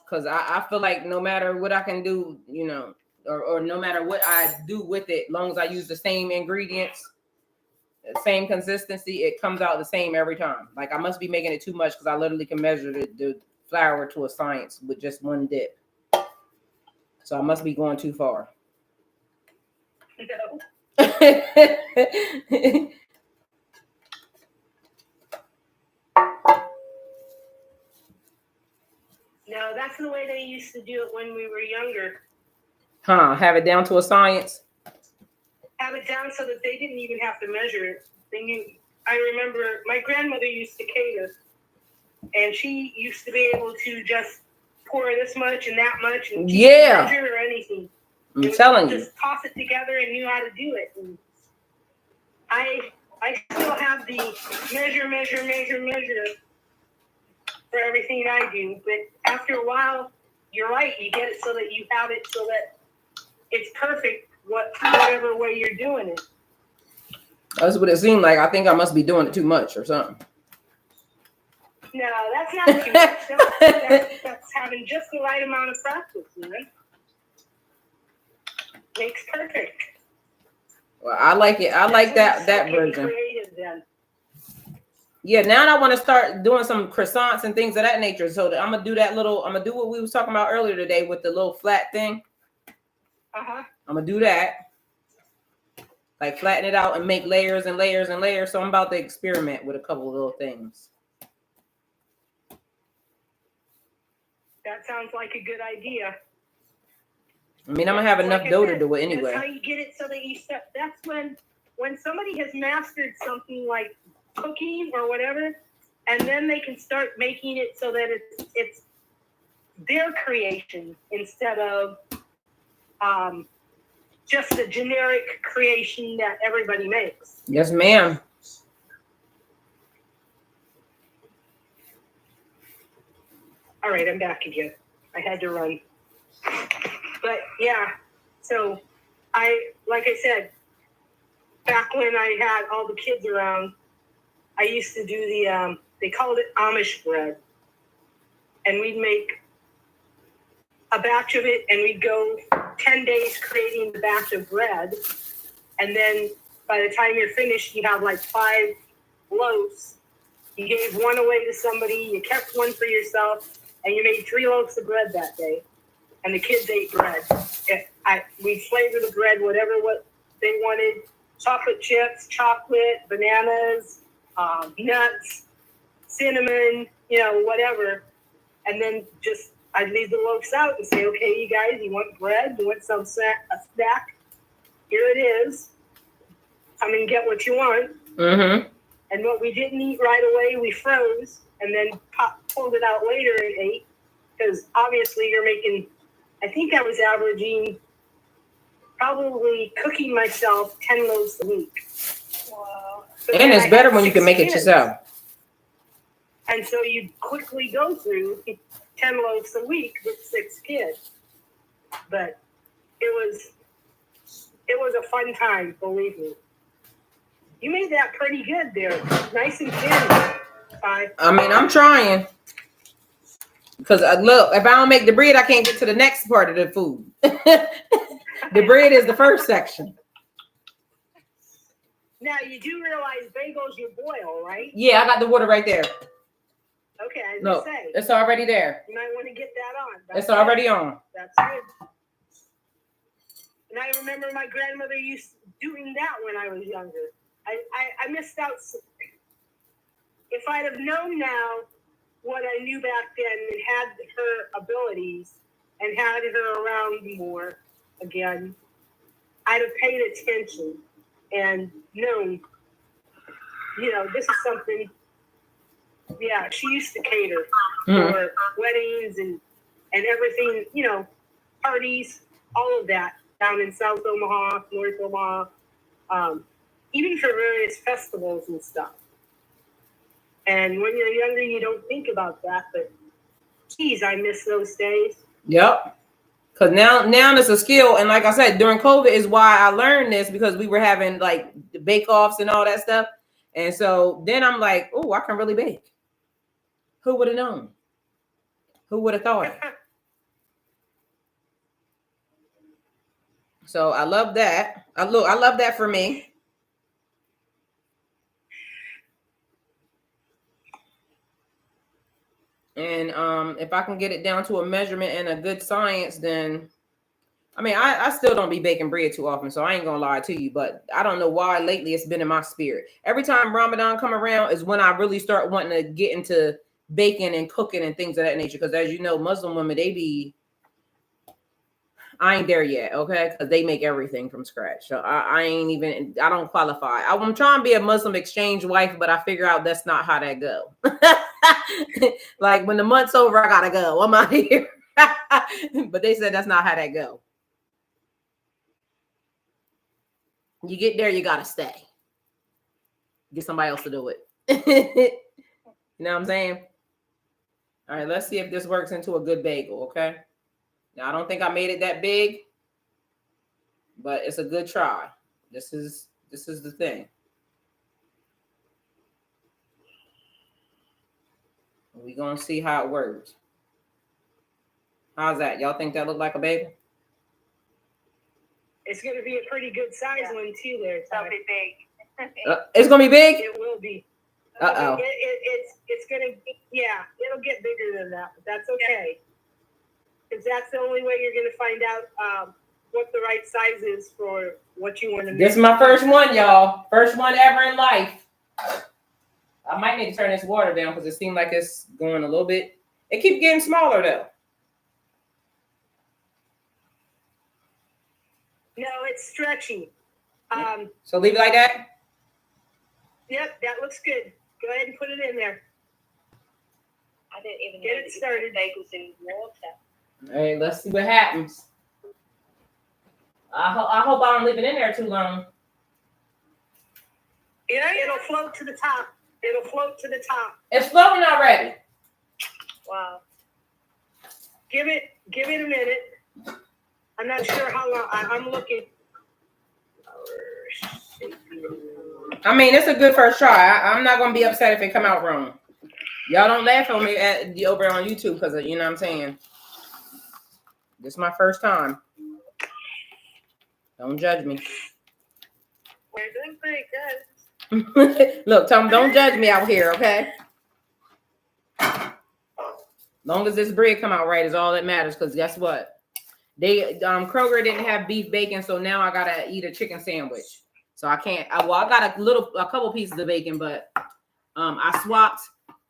Because I feel like no matter what I can do, you know, or no matter what I do with it, as long as I use the same ingredients, the same consistency, it comes out the same every time. Like I must be making it too much because I literally can measure the flour to a science with just one dip. So I must be going too far. No. No, that's the way they used to do it when we were younger. Huh? Have it down to a science? Have it down so that they didn't even have to measure it. They knew. I remember my grandmother used to cater, and she used to be able to just pour this much and that much and measure or anything. I'm telling you. Just toss it together and knew how to do it. And I still have the measure for everything I do. But after a while, you're right. You get it so that you have it so that it's perfect whatever way you're doing it. That's what it seemed like. I think I must be doing it too much or something. No, that's not too much. That's having just the right amount of practice, man. Makes perfect. Well, I like it. I like that version. Creative then. Yeah, now I want to start doing some croissants and things of that nature. So I'm gonna do that little. I'm gonna do what we was talking about earlier today with the little flat thing. Uh-huh. I'm gonna do that, like flatten it out and make layers and layers and layers. So I'm about to experiment with a couple of little things. That sounds like a good idea. I mean, I'm gonna have enough dough to do it anyway. That's how you get it so that you start. That's when somebody has mastered something like cooking or whatever, and then they can start making it so that it's their creation instead of just a generic creation that everybody makes. Yes, ma'am. All right, I'm back again. I had to run. But yeah, so like I said, back when I had all the kids around, I used to do they called it Amish bread. And we'd make a batch of it and we'd go 10 days creating the batch of bread. And then by the time you're finished, you have like 5 loaves. You gave one away to somebody, you kept one for yourself, and you made 3 loaves of bread that day. And the kids ate bread. We flavored the bread, whatever what they wanted. Chocolate chips, chocolate, bananas, nuts, cinnamon, whatever. and then just I'd leave the loaves out and say, okay, you guys, you want bread? You want a snack? Here it is. Come and get what you want. Mm-hmm. And what we didn't eat right away, we froze and then pulled it out later and ate. Because obviously you're making, I think I was averaging, probably cooking myself 10 loaves a week. Wow. And it's better when you can make it yourself. And so you quickly go through 10 loaves a week with 6 kids. But it was a fun time, believe me. You made that pretty good there. Nice and thin. I mean, I'm trying. Because look, if I don't make the bread, I can't get to the next part of the food. The bread is the first section. Now, you do realize bagels you boil, right? Yeah, I got the water right there. Okay, I was No, going to say. it's already there. You might want to get that on. It's already on. That's good. And I remember my grandmother used doing that when I was younger. I missed out. If I'd have known now what I knew back then and had her abilities and had her around more again, I'd have paid attention and known, this is something. Yeah, she used to cater for weddings and everything, parties, all of that down in South Omaha, North Omaha, even for various festivals and stuff. And when you're younger, you don't think about that, but geez, I miss those days. Yep. Because now it's a skill. And like I said, during COVID is why I learned this, because we were having like bake-offs and all that stuff. And so then I'm like, oh, I can really bake. Who would have known? Who would have thought it? So I love that. I love that for me. And if I can get it down to a measurement and a good science, then I mean, I still don't be baking bread too often, so I ain't gonna lie to you, but I don't know why lately it's been in my spirit. Every time Ramadan come around is when I really start wanting to get into baking and cooking and things of that nature. Because as you know, Muslim women, I ain't there yet, okay? Because they make everything from scratch. So I don't qualify. I'm trying to be a Muslim exchange wife, but I figure out that's not how that go. Like when the month's over, I gotta go. I'm out here. But they said that's not how that go. You get there, you gotta stay. Get somebody else to do it. You know what I'm saying? All right, let's see if this works into a good bagel, okay? Now, I don't think I made it that big, but it's a good try. This is the thing. We're going to see how it works. How's that? Y'all think that look like a bagel? It's going to be a pretty good size one, too, there. It'll be big. It's going to be big? It will be. Uh-oh. It's going to, it'll get bigger than that, but that's okay. Because that's the only way you're going to find out what the right size is for what you want to make. This is my first one, y'all. First one ever in life. I might need to turn this water down because it seems like it's going a little bit. It keeps getting smaller, though. No, it's stretchy. So leave it like that? Yep, that looks good. Go ahead and put it in there. I didn't even Get know it started. Bagels in water. All right, let's see what happens. I hope I don't leave it in there too long. It'll float to the top. It'll float to the top. It's floating already. Wow. Give it a minute. I'm not sure how long. I'm looking. I mean, it's a good first try. I'm not gonna be upset if it come out wrong. Y'all don't laugh at me over on YouTube because you know what I'm saying. This is my first time. Don't judge me. We're doing pretty good. Look, Tom, don't judge me out here, okay? Long as this bread come out right is all that matters. Because guess what? They Kroger didn't have beef bacon, so now I gotta eat a chicken sandwich. So I can't. I got a couple pieces of bacon, but I swapped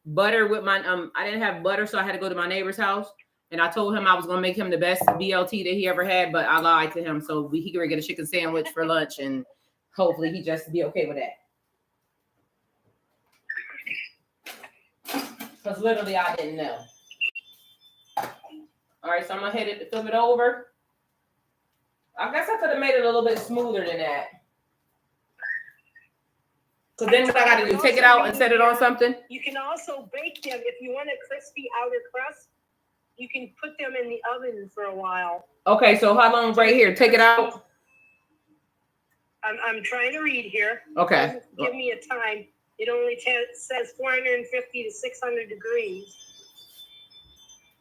butter with my I didn't have butter, so I had to go to my neighbor's house, and I told him I was gonna make him the best BLT that he ever had, but I lied to him, so he could get a chicken sandwich for lunch, and hopefully he just be okay with that. Because literally I didn't know. All right, so I'm gonna hit it, flip it over. I guess I could have made it a little bit smoother than that. So then what I got to do? Take it out and set it on something? You can also bake them if you want a crispy outer crust. You can put them in the oven for a while. Okay, so how long right here? Take it out. I'm trying to read here. Okay. Give me a time. It only says 450 to 600 degrees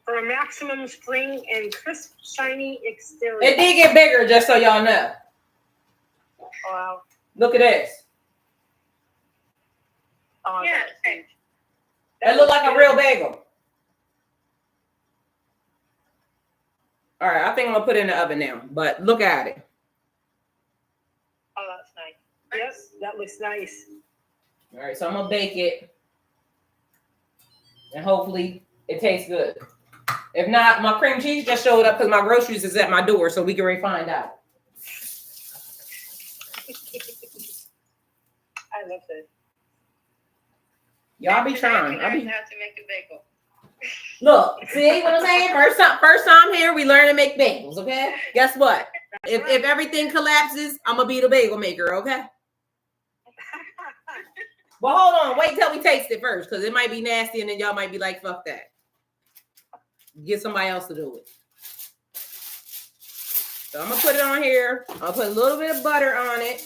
for a maximum spring and crisp, shiny exterior. It did get bigger, just so y'all know. Wow. Look at this. Oh, Yeah. It looked like a real bagel. All right, I think I'm gonna put it in the oven now, but look at it. Oh, that's nice. Yes, that looks nice. All right, so I'm gonna bake it, and hopefully it tastes good. If not, my cream cheese just showed up because my groceries is at my door, so we can already find out. I love it. Y'all be trying. I learned how to make a bagel. Look, see what I'm saying? First time here, we learn to make bagels, okay? Guess what? If everything collapses, I'm gonna be the bagel maker, okay? But hold on, wait till we taste it first, because it might be nasty, and then y'all might be like, fuck that. Get somebody else to do it. So I'm gonna put it on here. I'll put a little bit of butter on it.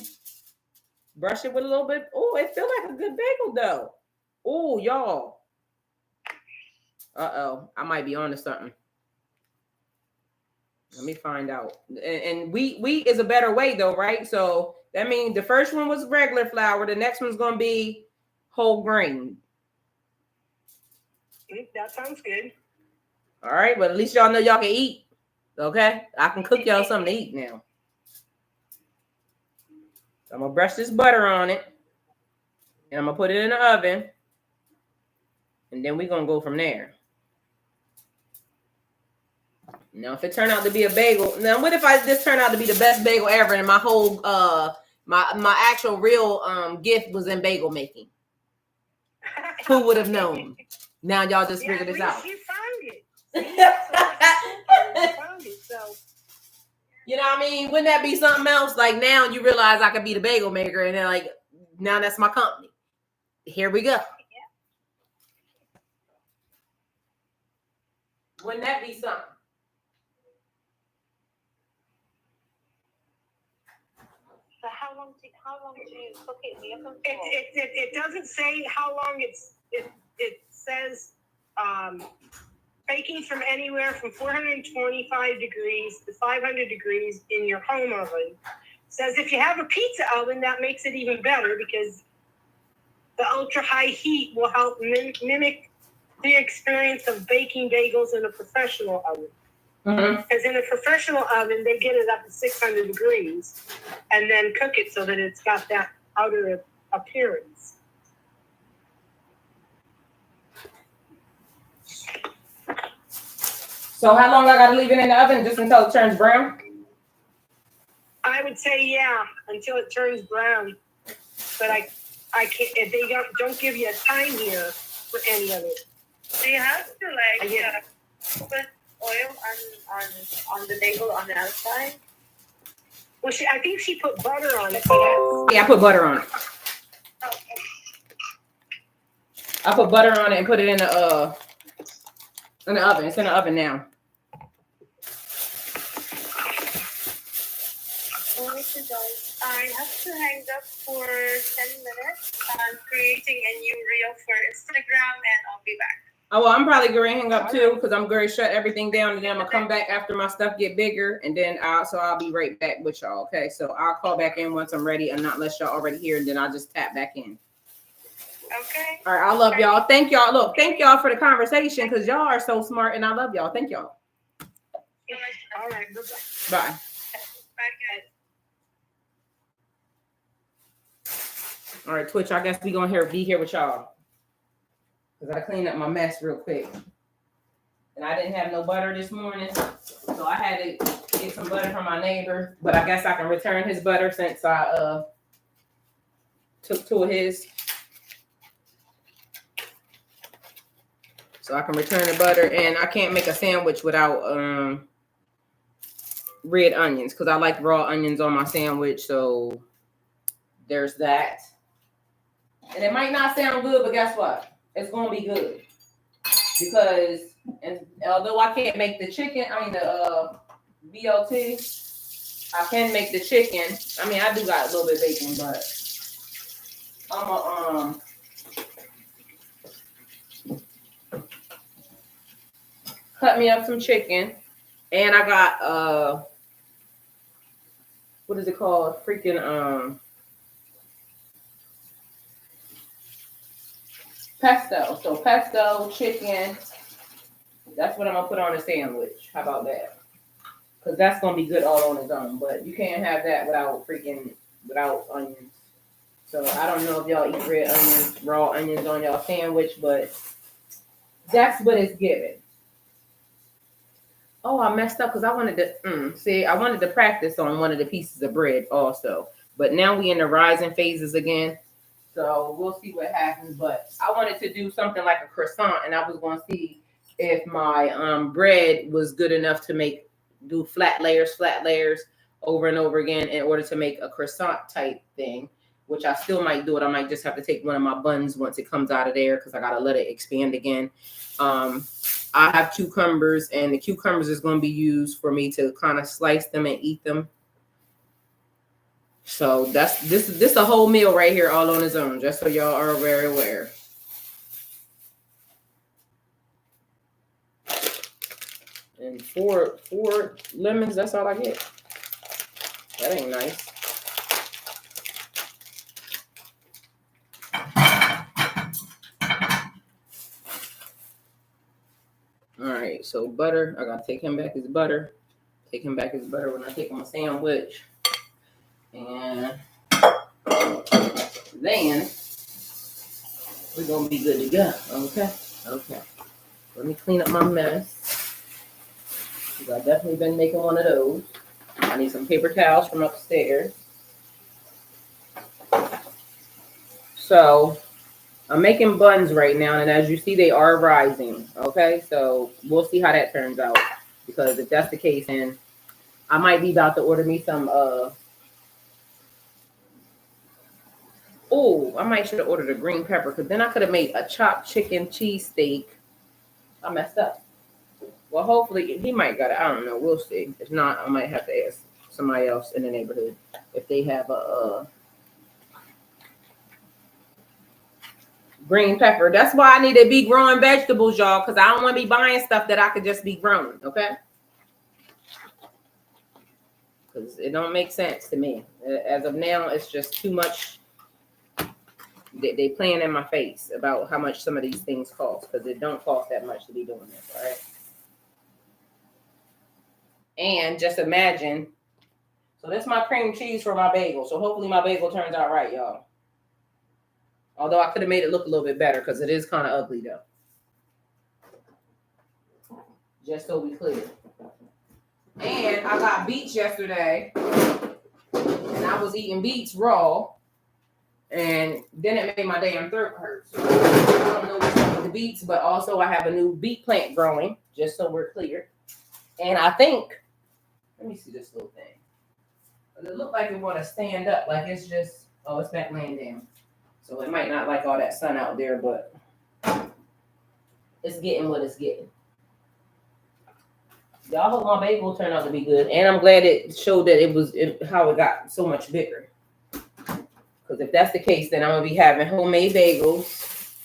Brush it with a little bit. Oh, it feels like a good bagel though. Oh, y'all. Uh-oh, I might be onto something. Let me find out. And wheat is a better way though, right? So that means the first one was regular flour. The next one's gonna be whole grain. That sounds good. All right, but at least y'all know y'all can eat. Okay, I can cook y'all something to eat now. So I'm gonna brush this butter on it, and I'm gonna put it in the oven, and then we're gonna go from there. Now, if it turned out to be a bagel, now what if this turned out to be the best bagel ever, and my whole my actual real gift was in bagel making? Who would have known? Now y'all just figured this out. You found it. So. You know what I mean? Wouldn't that be something else? Like now you realize I could be the bagel maker, and then like now that's my company. Here we go. Yeah. Wouldn't that be something? So how long do you cook it in the oven? It doesn't say how long it says baking from anywhere from 425 degrees to 500 degrees in your home oven. It says if you have a pizza oven, that makes it even better because the ultra high heat will help mimic the experience of baking bagels in a professional oven. Because in a professional oven, they get it up to 600 degrees and then cook it so that it's got that outer appearance. So how long I gotta leave it in the oven? Just until it turns brown? I would say yeah, until it turns brown. But I can't. If they don't give you a time here for any of it. Do you have to put oil on the bagel on the outside? Well, I think she put butter on it. Yeah, I put butter on it. Okay. I put butter on it and put it in the oven. It's in the oven now. I have to hang up for 10 minutes. I'm creating a new reel for Instagram and I'll be back. Oh, well, I'm probably going to hang up too because I'm going to shut everything down and then I'm going to come back after my stuff get bigger and then I'll be right back with y'all. Okay, so I'll call back in once I'm ready and not unless y'all already here and then I'll just tap back in. Okay. All right, I love y'all. Thank y'all. Look, thank y'all for the conversation because y'all are so smart and I love y'all. Thank y'all. All right, bye-bye. Bye. Bye, guys. All right, Twitch, I guess we're going to be here with y'all. because I cleaned up my mess real quick. And I didn't have no butter this morning, so I had to get some butter from my neighbor. But I guess I can return his butter since I took two of his. So I can return the butter, and I can't make a sandwich without red onions because I like raw onions on my sandwich. So there's that. And it might not sound good, but guess what? It's gonna be good because, and although I can't make the chicken, the BLT, I can make the chicken. I mean, I do got a little bit of bacon, but I'm gonna cut me up some chicken, and I got what is it called? Freaking pesto. So pesto, chicken. That's what I'm gonna put on a sandwich. How about that? Because that's gonna be good all on its own. But you can't have that without onions. So I don't know if y'all eat red onions, raw onions on y'all sandwich, but that's what it's given. Oh, I messed up because I wanted to I wanted to practice on one of the pieces of bread also. But now we in the rising phases again. So we'll see what happens. But I wanted to do something like a croissant, and I was going to see if my bread was good enough to do flat layers over and over again in order to make a croissant type thing, which I still might do it. I might just have to take one of my buns once it comes out of there because I got to let it expand again. I have cucumbers, and the cucumbers is going to be used for me to kind of slice them and eat them. So this is a whole meal right here all on its own, just so y'all are very aware. And four lemons, that's all I get. That ain't nice. All right, so butter, I gotta take him back his butter. Take him back his butter when I take him a sandwich. And then we're gonna be good to go. Okay. Let me clean up my mess. Because I've definitely been making one of those. I need some paper towels from upstairs. So I'm making buns right now, and as you see, they are rising. Okay, so we'll see how that turns out. Because if that's the case, then I might be about to order me some I might should have ordered a green pepper because then I could have made a chopped chicken cheesesteak. I messed up. Well, hopefully he might got it. I don't know. We'll see. If not, I might have to ask somebody else in the neighborhood if they have a green pepper. That's why I need to be growing vegetables, y'all, because I don't want to be buying stuff that I could just be growing. Okay. Because it don't make sense to me. As of now, it's just too much. They playing in my face about how much some of these things cost, because it don't cost that much to be doing this, all right? And just imagine, so this is my cream cheese for my bagel. So hopefully my bagel turns out right, y'all. Although I could have made it look a little bit better because it is kind of ugly though. Just so we clear. And I got beets yesterday, and I was eating beets raw. And then it made my damn throat hurt. So I don't know what's up with the beets, but also I have a new beet plant growing, just so we're clear. And I think, let me see this little thing. It looked like it want to stand up, like it's just, it's back laying down. So it might not like all that sun out there, but it's getting what it's getting. Y'all hope my bagel turned out to be good. And I'm glad it showed that how it got so much bigger. Because if that's the case, then I'm going to be having homemade bagels.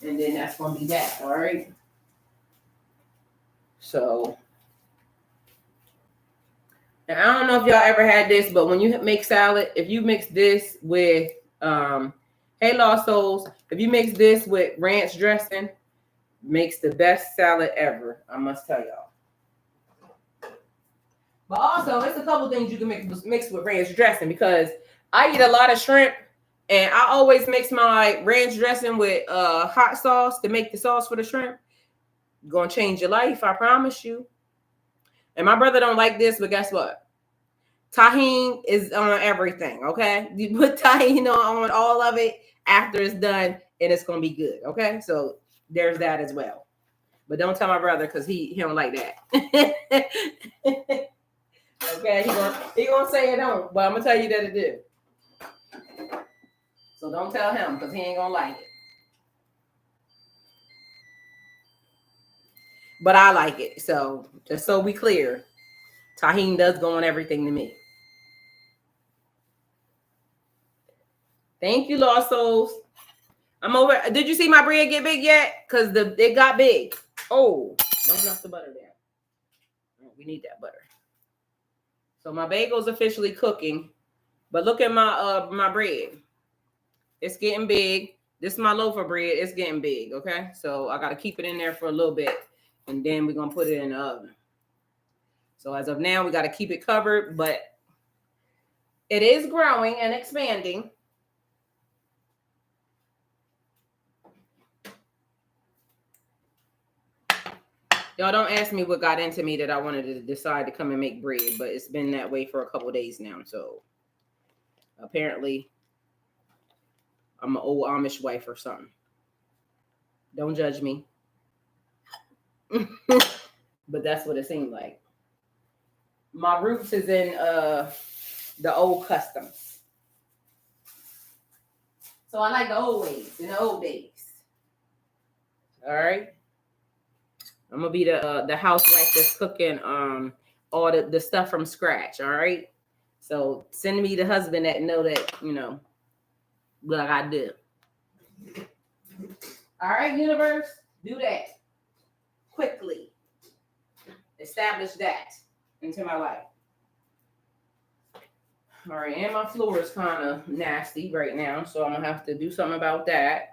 And then that's going to be that, all right? So, and I don't know if y'all ever had this, but when you make salad, if you mix this with, hey, Lost Souls, if you mix this with ranch dressing, makes the best salad ever, I must tell y'all. But also, it's a couple things you can mix with ranch dressing because I eat a lot of shrimp And I always mix my ranch dressing with hot sauce to make the sauce for the shrimp. Gonna change your life, I promise you. And my brother don't like this, but guess what? Tahini is on everything, okay? You put tahini on all of it after it's done, and it's gonna be good, okay? So there's that as well. But don't tell my brother because he don't like that. Okay, he gonna say it don't, but I'm gonna tell you that it do. So don't tell him because he ain't gonna like it. But I like it. So just so we clear, tahini does go on everything to me. Thank you, Lost Souls. I'm over. Did you see my bread get big yet? Because it got big. Oh, don't knock the butter down. Oh, we need that butter. So my bagel's officially cooking. But look at my bread. It's getting big. This is my loaf of bread. It's getting big, okay? So I got to keep it in there for a little bit. And then we're going to put it in the oven. So as of now, we got to keep it covered. But it is growing and expanding. Y'all don't ask me what got into me that I wanted to decide to come and make bread, but it's been that way for a couple of days now. So apparently I'm an old Amish wife or something. Don't judge me. But that's what it seemed like. My roots is in the old customs. So I like the old ways, in the old days. All right. I'm gonna be the housewife that's cooking all the stuff from scratch. All right. So send me the husband that know that what I do. All right, universe, do that quickly. Establish that into my life. All right, and my floor is kind of nasty right now, so I'm gonna have to do something about that.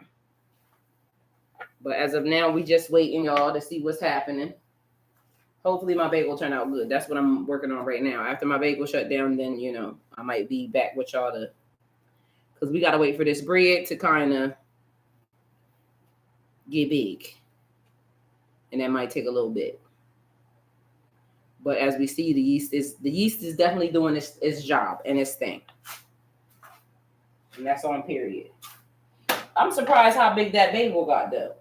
But as of now, we just waiting, y'all, to see what's happening. Hopefully my bagel turn out good. That's what I'm working on right now. After my bagel shut down, then, I might be back with y'all because we got to wait for this bread to kind of get big. And that might take a little bit. But as we see, the yeast is definitely doing its job and its thing. And that's on period. I'm surprised how big that bagel got, though.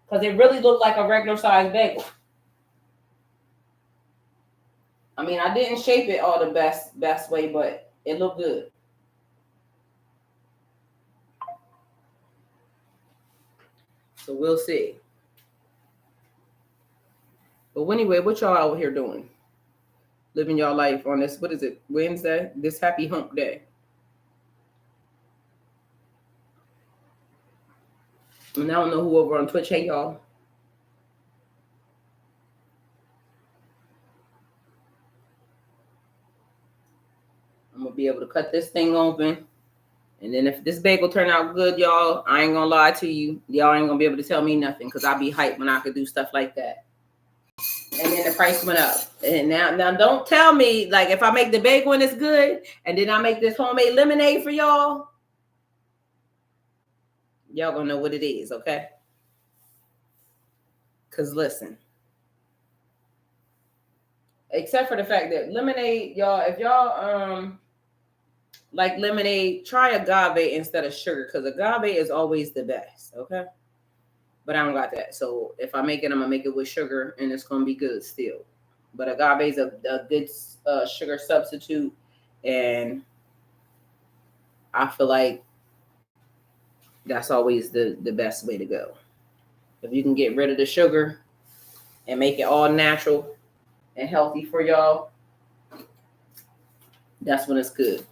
Because it really looked like a regular size bagel. I mean, I didn't shape it all the best way, but it looked good. So we'll see. But anyway, what y'all out here doing? Living your life on this, what is it, Wednesday? This happy hump day. And I don't know who over on Twitch. Hey, y'all. I'm going to be able to cut this thing open. And then if this bagel turn out good, y'all, I ain't going to lie to you. Y'all ain't going to be able to tell me nothing because I be hyped when I could do stuff like that. And then the price went up. And now don't tell me, like, if I make the bagel and it's good, and then I make this homemade lemonade for y'all, y'all going to know what it is, okay? Because listen, except for the fact that lemonade, y'all, if y'all like lemonade, try agave instead of sugar because agave is always the best, okay? But I don't got that. So if I make it, I'm going to make it with sugar and it's going to be good still. But agave is a good sugar substitute. And I feel like that's always the best way to go. If you can get rid of the sugar and make it all natural and healthy for y'all, that's when it's good.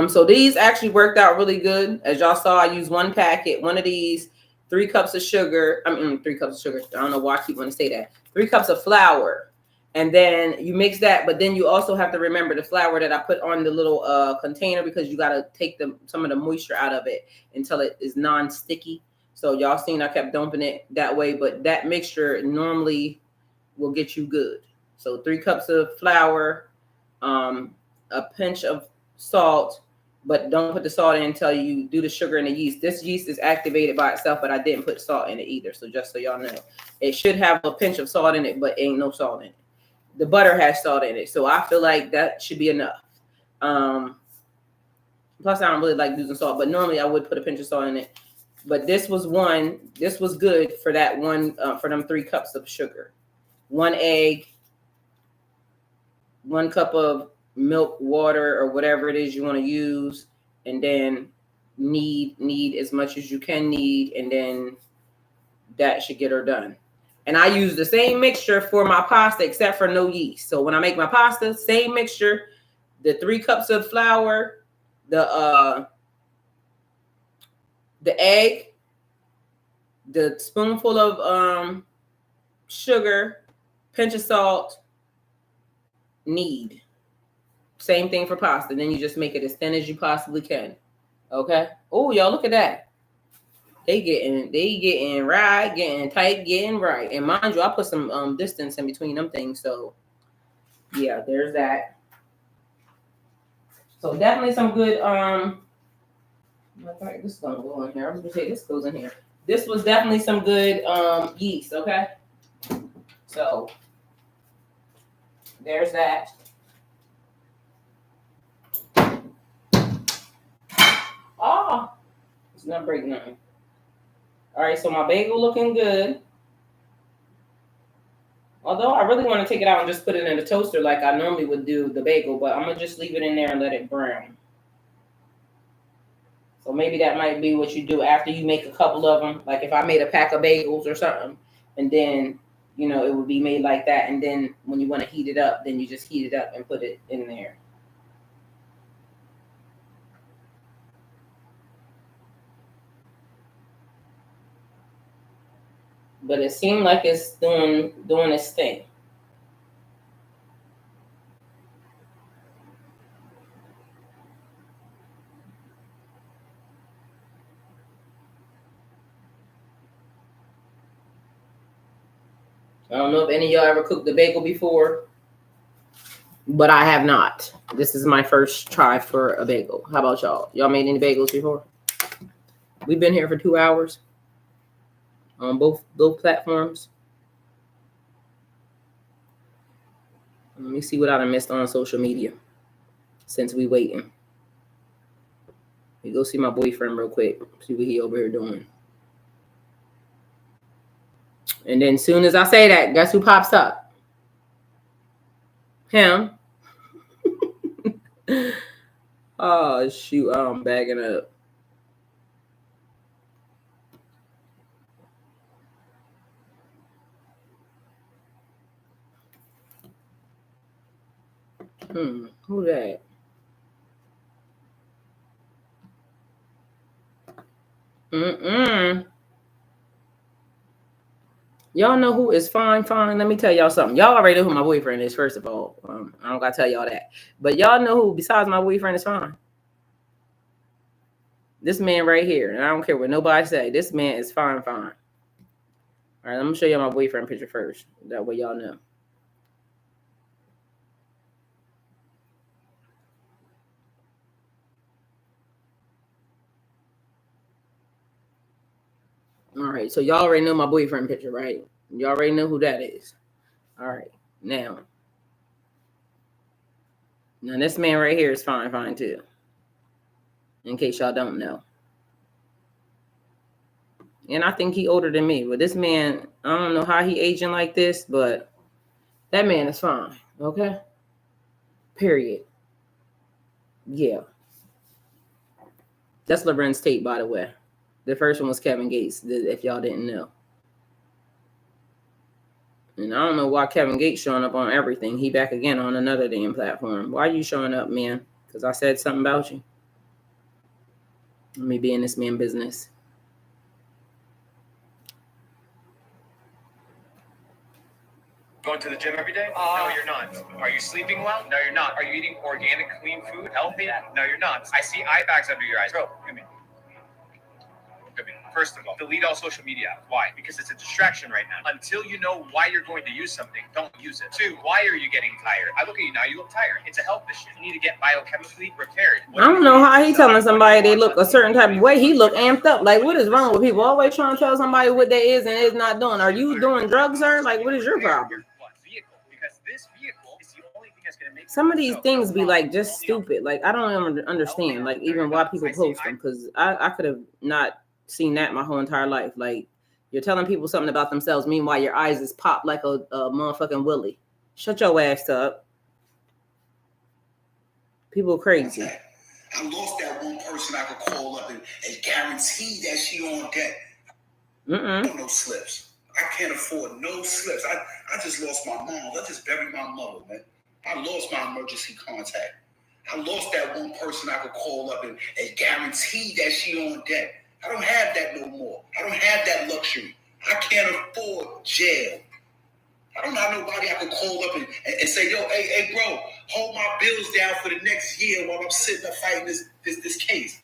So these actually worked out really good. As y'all saw, I used one packet, one of these, 3 cups of sugar. 3 cups of sugar. I don't know why I keep wanting to say that. 3 cups of flour. And then you mix that, but then you also have to remember the flour that I put on the little container because you got to take some of the moisture out of it until it is non-sticky. So y'all seen I kept dumping it that way, but that mixture normally will get you good. So 3 cups of flour, a pinch of salt, but don't put the salt in until you do the sugar and the yeast. This yeast is activated by itself, but I didn't put salt in it either. So just so y'all know, it should have a pinch of salt in it, but ain't no salt in it. The butter has salt in it, so I feel like that should be enough. Plus, I don't really like using salt, but normally I would put a pinch of salt in it. But this was good for that one, for them 3 cups of sugar. 1 egg, 1 cup of milk, water, or whatever it is you want to use, and then knead as much as you can knead, and then that should get her done. And I use the same mixture for my pasta, except for no yeast. So when I make my pasta, same mixture, the 3 cups of flour, the egg, the spoonful of sugar, pinch of salt, knead. Same thing for pasta. Then you just make it as thin as you possibly can. Okay. Oh, y'all, look at that. They getting right, getting tight, getting right. And mind you, I put some distance in between them things. So yeah, there's that. So definitely some good this is gonna go in here. I'm gonna say this goes in here. This was definitely some good yeast, okay? So there's that. Oh, it's not breaking nothing. All right, so my bagel looking good. Although I really want to take it out and just put it in the toaster like I normally would do the bagel, but I'm gonna just leave it in there and let it brown. So maybe that might be what you do after you make a couple of them. Like if I made a pack of bagels or something, and then, you know, it would be made like that. And then when you want to heat it up, then you just heat it up and put it in there. But it seemed like it's doing its thing. I don't know if any of y'all ever cooked the bagel before, but I have not. This is my first try for a bagel. How about y'all? Y'all made any bagels before? We've been here for 2 hours on both platforms. Let me see what I missed on social media since we waiting. Let me go see my boyfriend real quick. See what he over here doing. And then as soon as I say that, guess who pops up? Him. Oh, shoot. I'm bagging up. Who that? Y'all know who is fine? Let me tell y'all something. Y'all already know who my boyfriend is, first of all. I don't gotta tell y'all that. But y'all know who, besides my boyfriend, is fine. This man right here. And I don't care what nobody say. This man is fine. All right, I'm gonna show y'all my boyfriend picture first. That way y'all know. All right, so y'all already know my boyfriend picture, right? You already know who that is. All right, now this man right here is fine too. In case y'all don't know. And I think he older than me. But this man, I don't know how he aging like this, but that man is fine. Okay? Period. Yeah. That's Lorenz Tate, by the way. The first one was Kevin Gates, if y'all didn't know. And I don't know why Kevin Gates showing up on everything. He back again on another damn platform. Why are you showing up, man? Because I said something about you. Let me be in this man business. Going to the gym every day? No, you're not. Are you sleeping well? No, you're not. Are you eating organic, clean food, healthy? No, you're not. I see eye bags under your eyes. Bro, come here. Come here. First of all, delete all social media. Why? Because it's a distraction right now. Until you know why you're going to use something, don't use it. 2, why are you getting tired? I look at you now, you look tired. It's a health issue. You need to get biochemically repaired. I don't know how he telling somebody they look a certain type of way. He look amped up. Like, what is wrong with people? Always trying to tell somebody what they is and is not doing. Are you doing drugs, sir? Like, what is your problem? Because this vehicle is the only thing that's going to make some of these things be like just stupid. Like, I don't even understand, like, even why people post them, because I could have not seen that my whole entire life. Like, you're telling people something about themselves, meanwhile your eyes is popped like a motherfucking willy. Shut your ass up. People crazy. I lost that one person I could call up and guarantee that she on deck. No slips. I can't afford no slips. I just lost my mom. I just buried my mother, man. I lost my emergency contact. I lost that one person I could call up and guarantee that she on deck. I don't have that no more. I don't have that luxury. I can't afford jail. I don't have nobody I can call up and say, yo, hey, bro, hold my bills down for the next year while I'm sitting there fighting this case.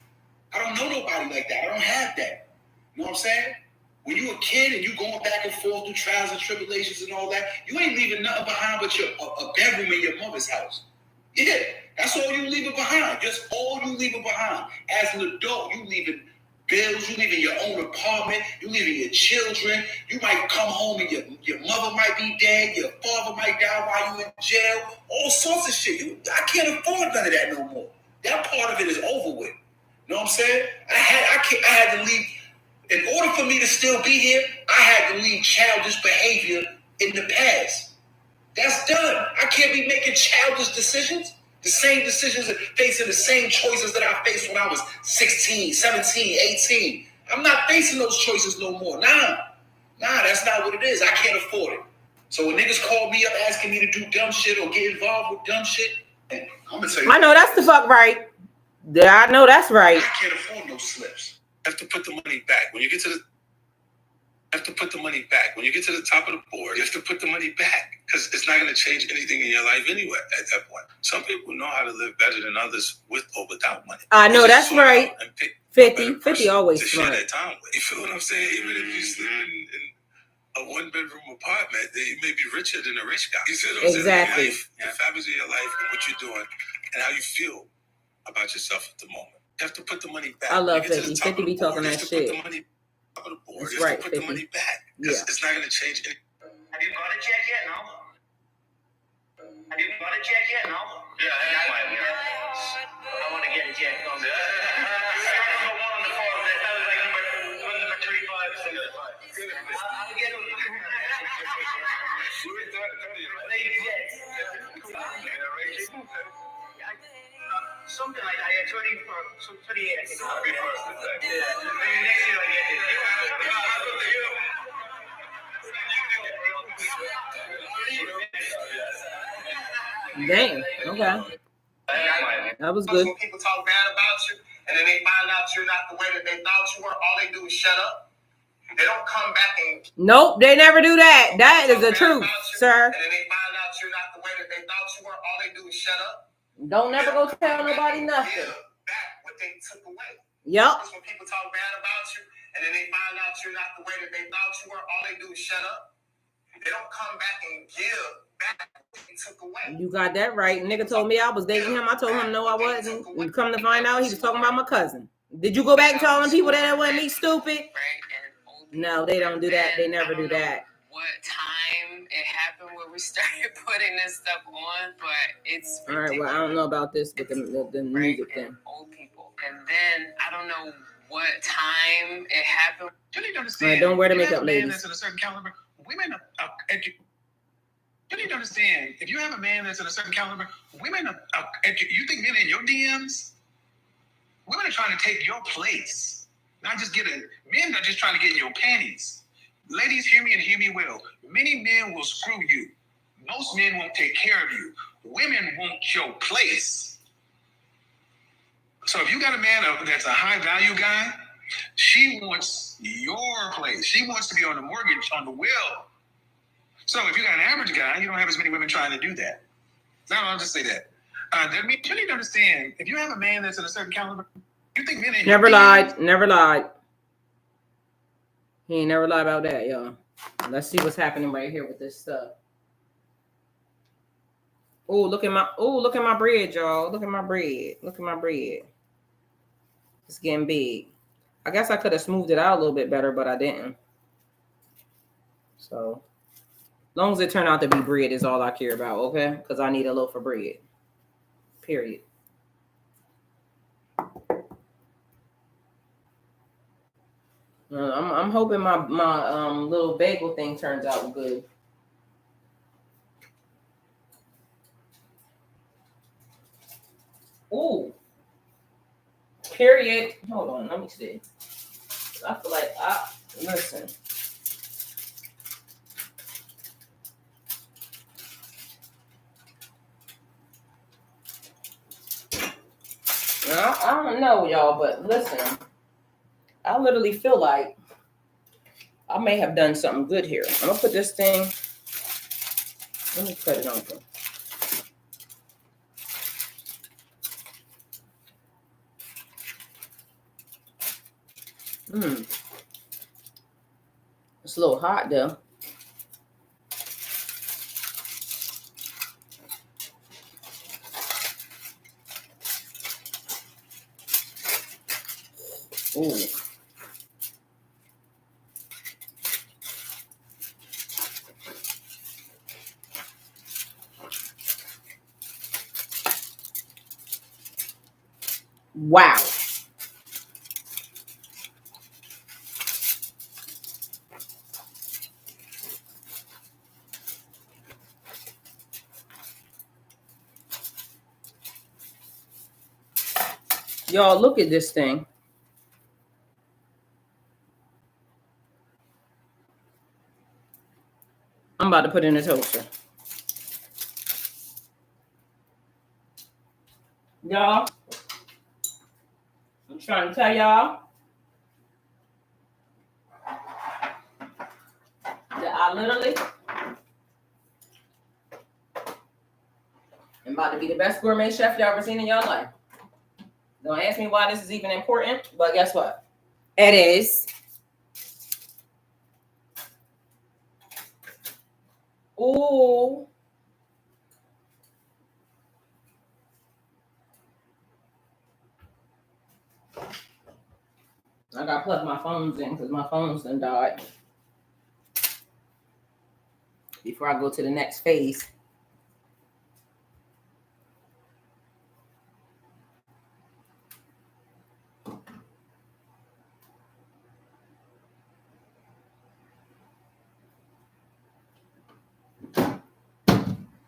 I don't know nobody like that. I don't have that. You know what I'm saying? When you a kid and you going back and forth through trials and tribulations and all that, you ain't leaving nothing behind but a bedroom in your mother's house. Yeah, that's all you leaving behind. Just all you leaving behind. As an adult, you leaving bills, you leaving your own apartment, you leaving your children. You might come home and your mother might be dead, your father might die while you in jail, all sorts of shit. I can't afford none of that no more. That part of it is over with. You know what I'm saying? I had to leave. In order for me to still be here, I had to leave childish behavior in the past. That's done. I can't be making childish decisions. The same decisions, facing the same choices that I faced when I was 16, 17, 18. I'm not facing those choices no more. Nah, that's not what it is. I can't afford it. So when niggas call me up asking me to do dumb shit or get involved with dumb shit, I'm gonna tell you. I know that's the fuck right. Yeah, I know that's right. I can't afford no slips. You have to put the money back. When you get to the top of the board, you have to put the money back because it's not going to change anything in your life anyway at that point. Some people know how to live better than others with or without money. I know that's right. 50 always to share that time with. You feel what I'm saying? Even if you sleep in a one-bedroom apartment, then you may be richer than a rich guy. You see what I'm saying? Exactly. Life, the fabrics of your life and what you're doing and how you feel about yourself at the moment. You have to put the money back. I love 50. 50 be talking that shit. That's right, put 50. The money back. Yeah. It's not going to change anything. Have you bought a check yet? No. Have you bought a check yet? No. Yeah, I want to get a check. Go. Number 1 on the phone. That was like number 35. I'll get them. Something like that. Yeah, 28. I think. Maybe next year I get it. Damn. Okay. That was good. When people talk bad about you, and then they find out you're not the way that they thought you were, all they do is shut up. They don't come back and. Nope, they never do that. That is the truth, sir. And then they find out you're not the way that they thought you were, all they do is shut up. Don't never go tell nobody nothing. Back what they took away. Yep. When people talk bad about you, and then they find out you're not the way that they thought you were, all they do is shut up. They don't come back and give back what they took away. You got that right. Nigga told me I was dating him. I told him no, I wasn't. And come to find out, he was talking about my cousin. Did you go back and tell them people that wasn't me, stupid? No, they don't do that. They never do that. What time it happened where we started putting this stuff on, but it's all right. Well, I don't know about this, but the music thing. Old people, and then I don't know what time it happened. You need to understand. All right, don't wear the makeup, ladies. That's at a certain caliber. Women you need to understand. If you have a man that's at a certain caliber, women you think men in your DMs? Women are trying to take your place, not just men are just trying to get in your panties. Ladies, hear me and hear me well. Many men will screw you. Most men won't take care of you. Women want your place. So if you got a man that's a high value guy, she wants your place. She wants to be on the mortgage, on the will. So if you got an average guy, you don't have as many women trying to do that. Now I'll just say that. You need to understand, if you have a man that's at a certain caliber, you think men ain't never lied. He ain't never lie about that, y'all. Let's see what's happening right here with this stuff. Look at my bread, y'all. Look at my bread. Look at my bread. It's getting big. I guess I could have smoothed it out a little bit better, but I didn't. So, as long as it turned out to be bread is all I care about, okay? Because I need a loaf of bread. Period. I'm hoping my little bagel thing turns out good. Ooh. Period. Hold on, let me see. I feel like listen. I don't know, y'all, but listen. I literally feel like I may have done something good here. I'm gonna put this thing. Let me cut it open. It's a little hot though. Ooh. Wow. Y'all, look at this thing. I'm about to put it in the toaster. Y'all, I'm trying to tell y'all that I literally am about to be the best gourmet chef y'all ever seen in y'all life. Don't ask me why this is even important, but guess what? It is. Ooh. I gotta plug my phones in because my phones done died. Before I go to the next phase.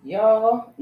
Y'all.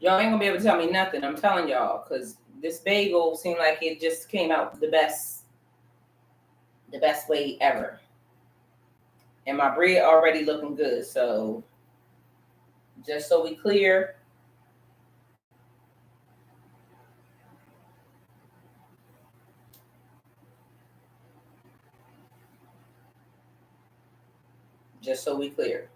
Y'all ain't gonna be able to tell me nothing. I'm telling y'all, because this bagel seemed like it just came out the best way ever. And my bread already looking good. So just so we clear. Just so we clear.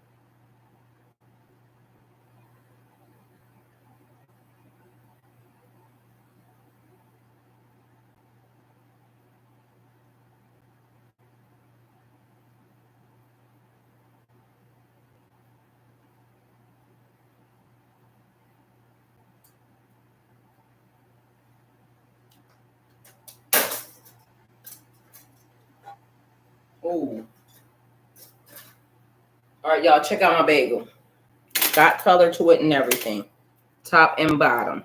Ooh. All right, y'all, check out my bagel. Got color to it and everything. Top and bottom.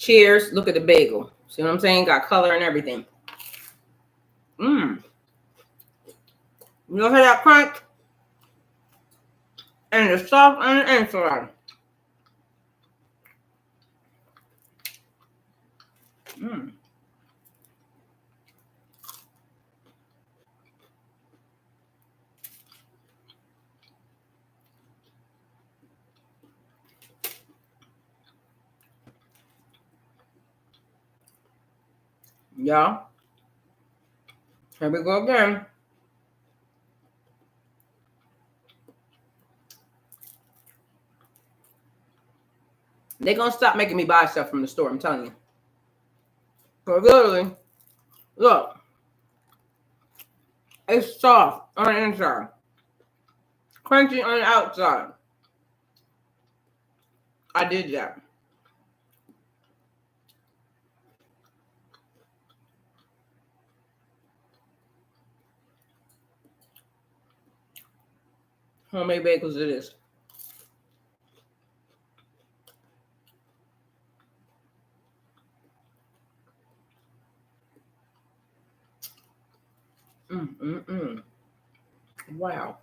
Cheers. Look at the bagel. See what I'm saying? Got color and everything. Mmm. You know, hear that crunch? And it's soft on the inside. Mmm. Y'all. Here we go again. They're going to stop making me buy stuff from the store, I'm telling you. So literally, look. It's soft on the inside. Crunchy on the outside. I did that. Homemade bagels it is. Wow.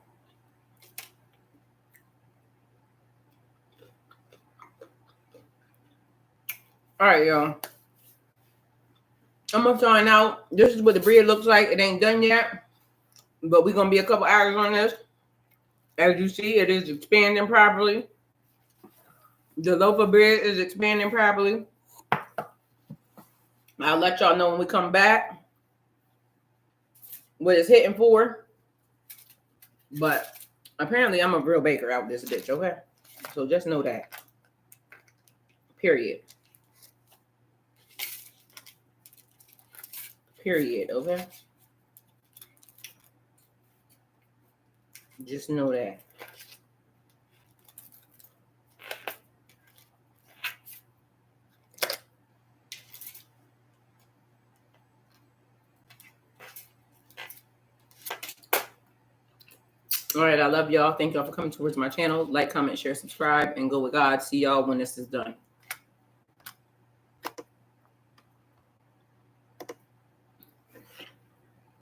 All right, y'all. I'm going to find out. This is what the bread looks like. It ain't done yet. But we're going to be a couple hours on this. As you see, it is expanding properly. The loaf of bread is expanding properly. I'll let y'all know when we come back what it's hitting for. But apparently I'm a real baker out this bitch, okay? So just know that. Period. Period, okay? Just know that. All right, I love y'all. Thank y'all for coming towards my channel. Like, comment, share, subscribe, and go with God. See y'all when this is done.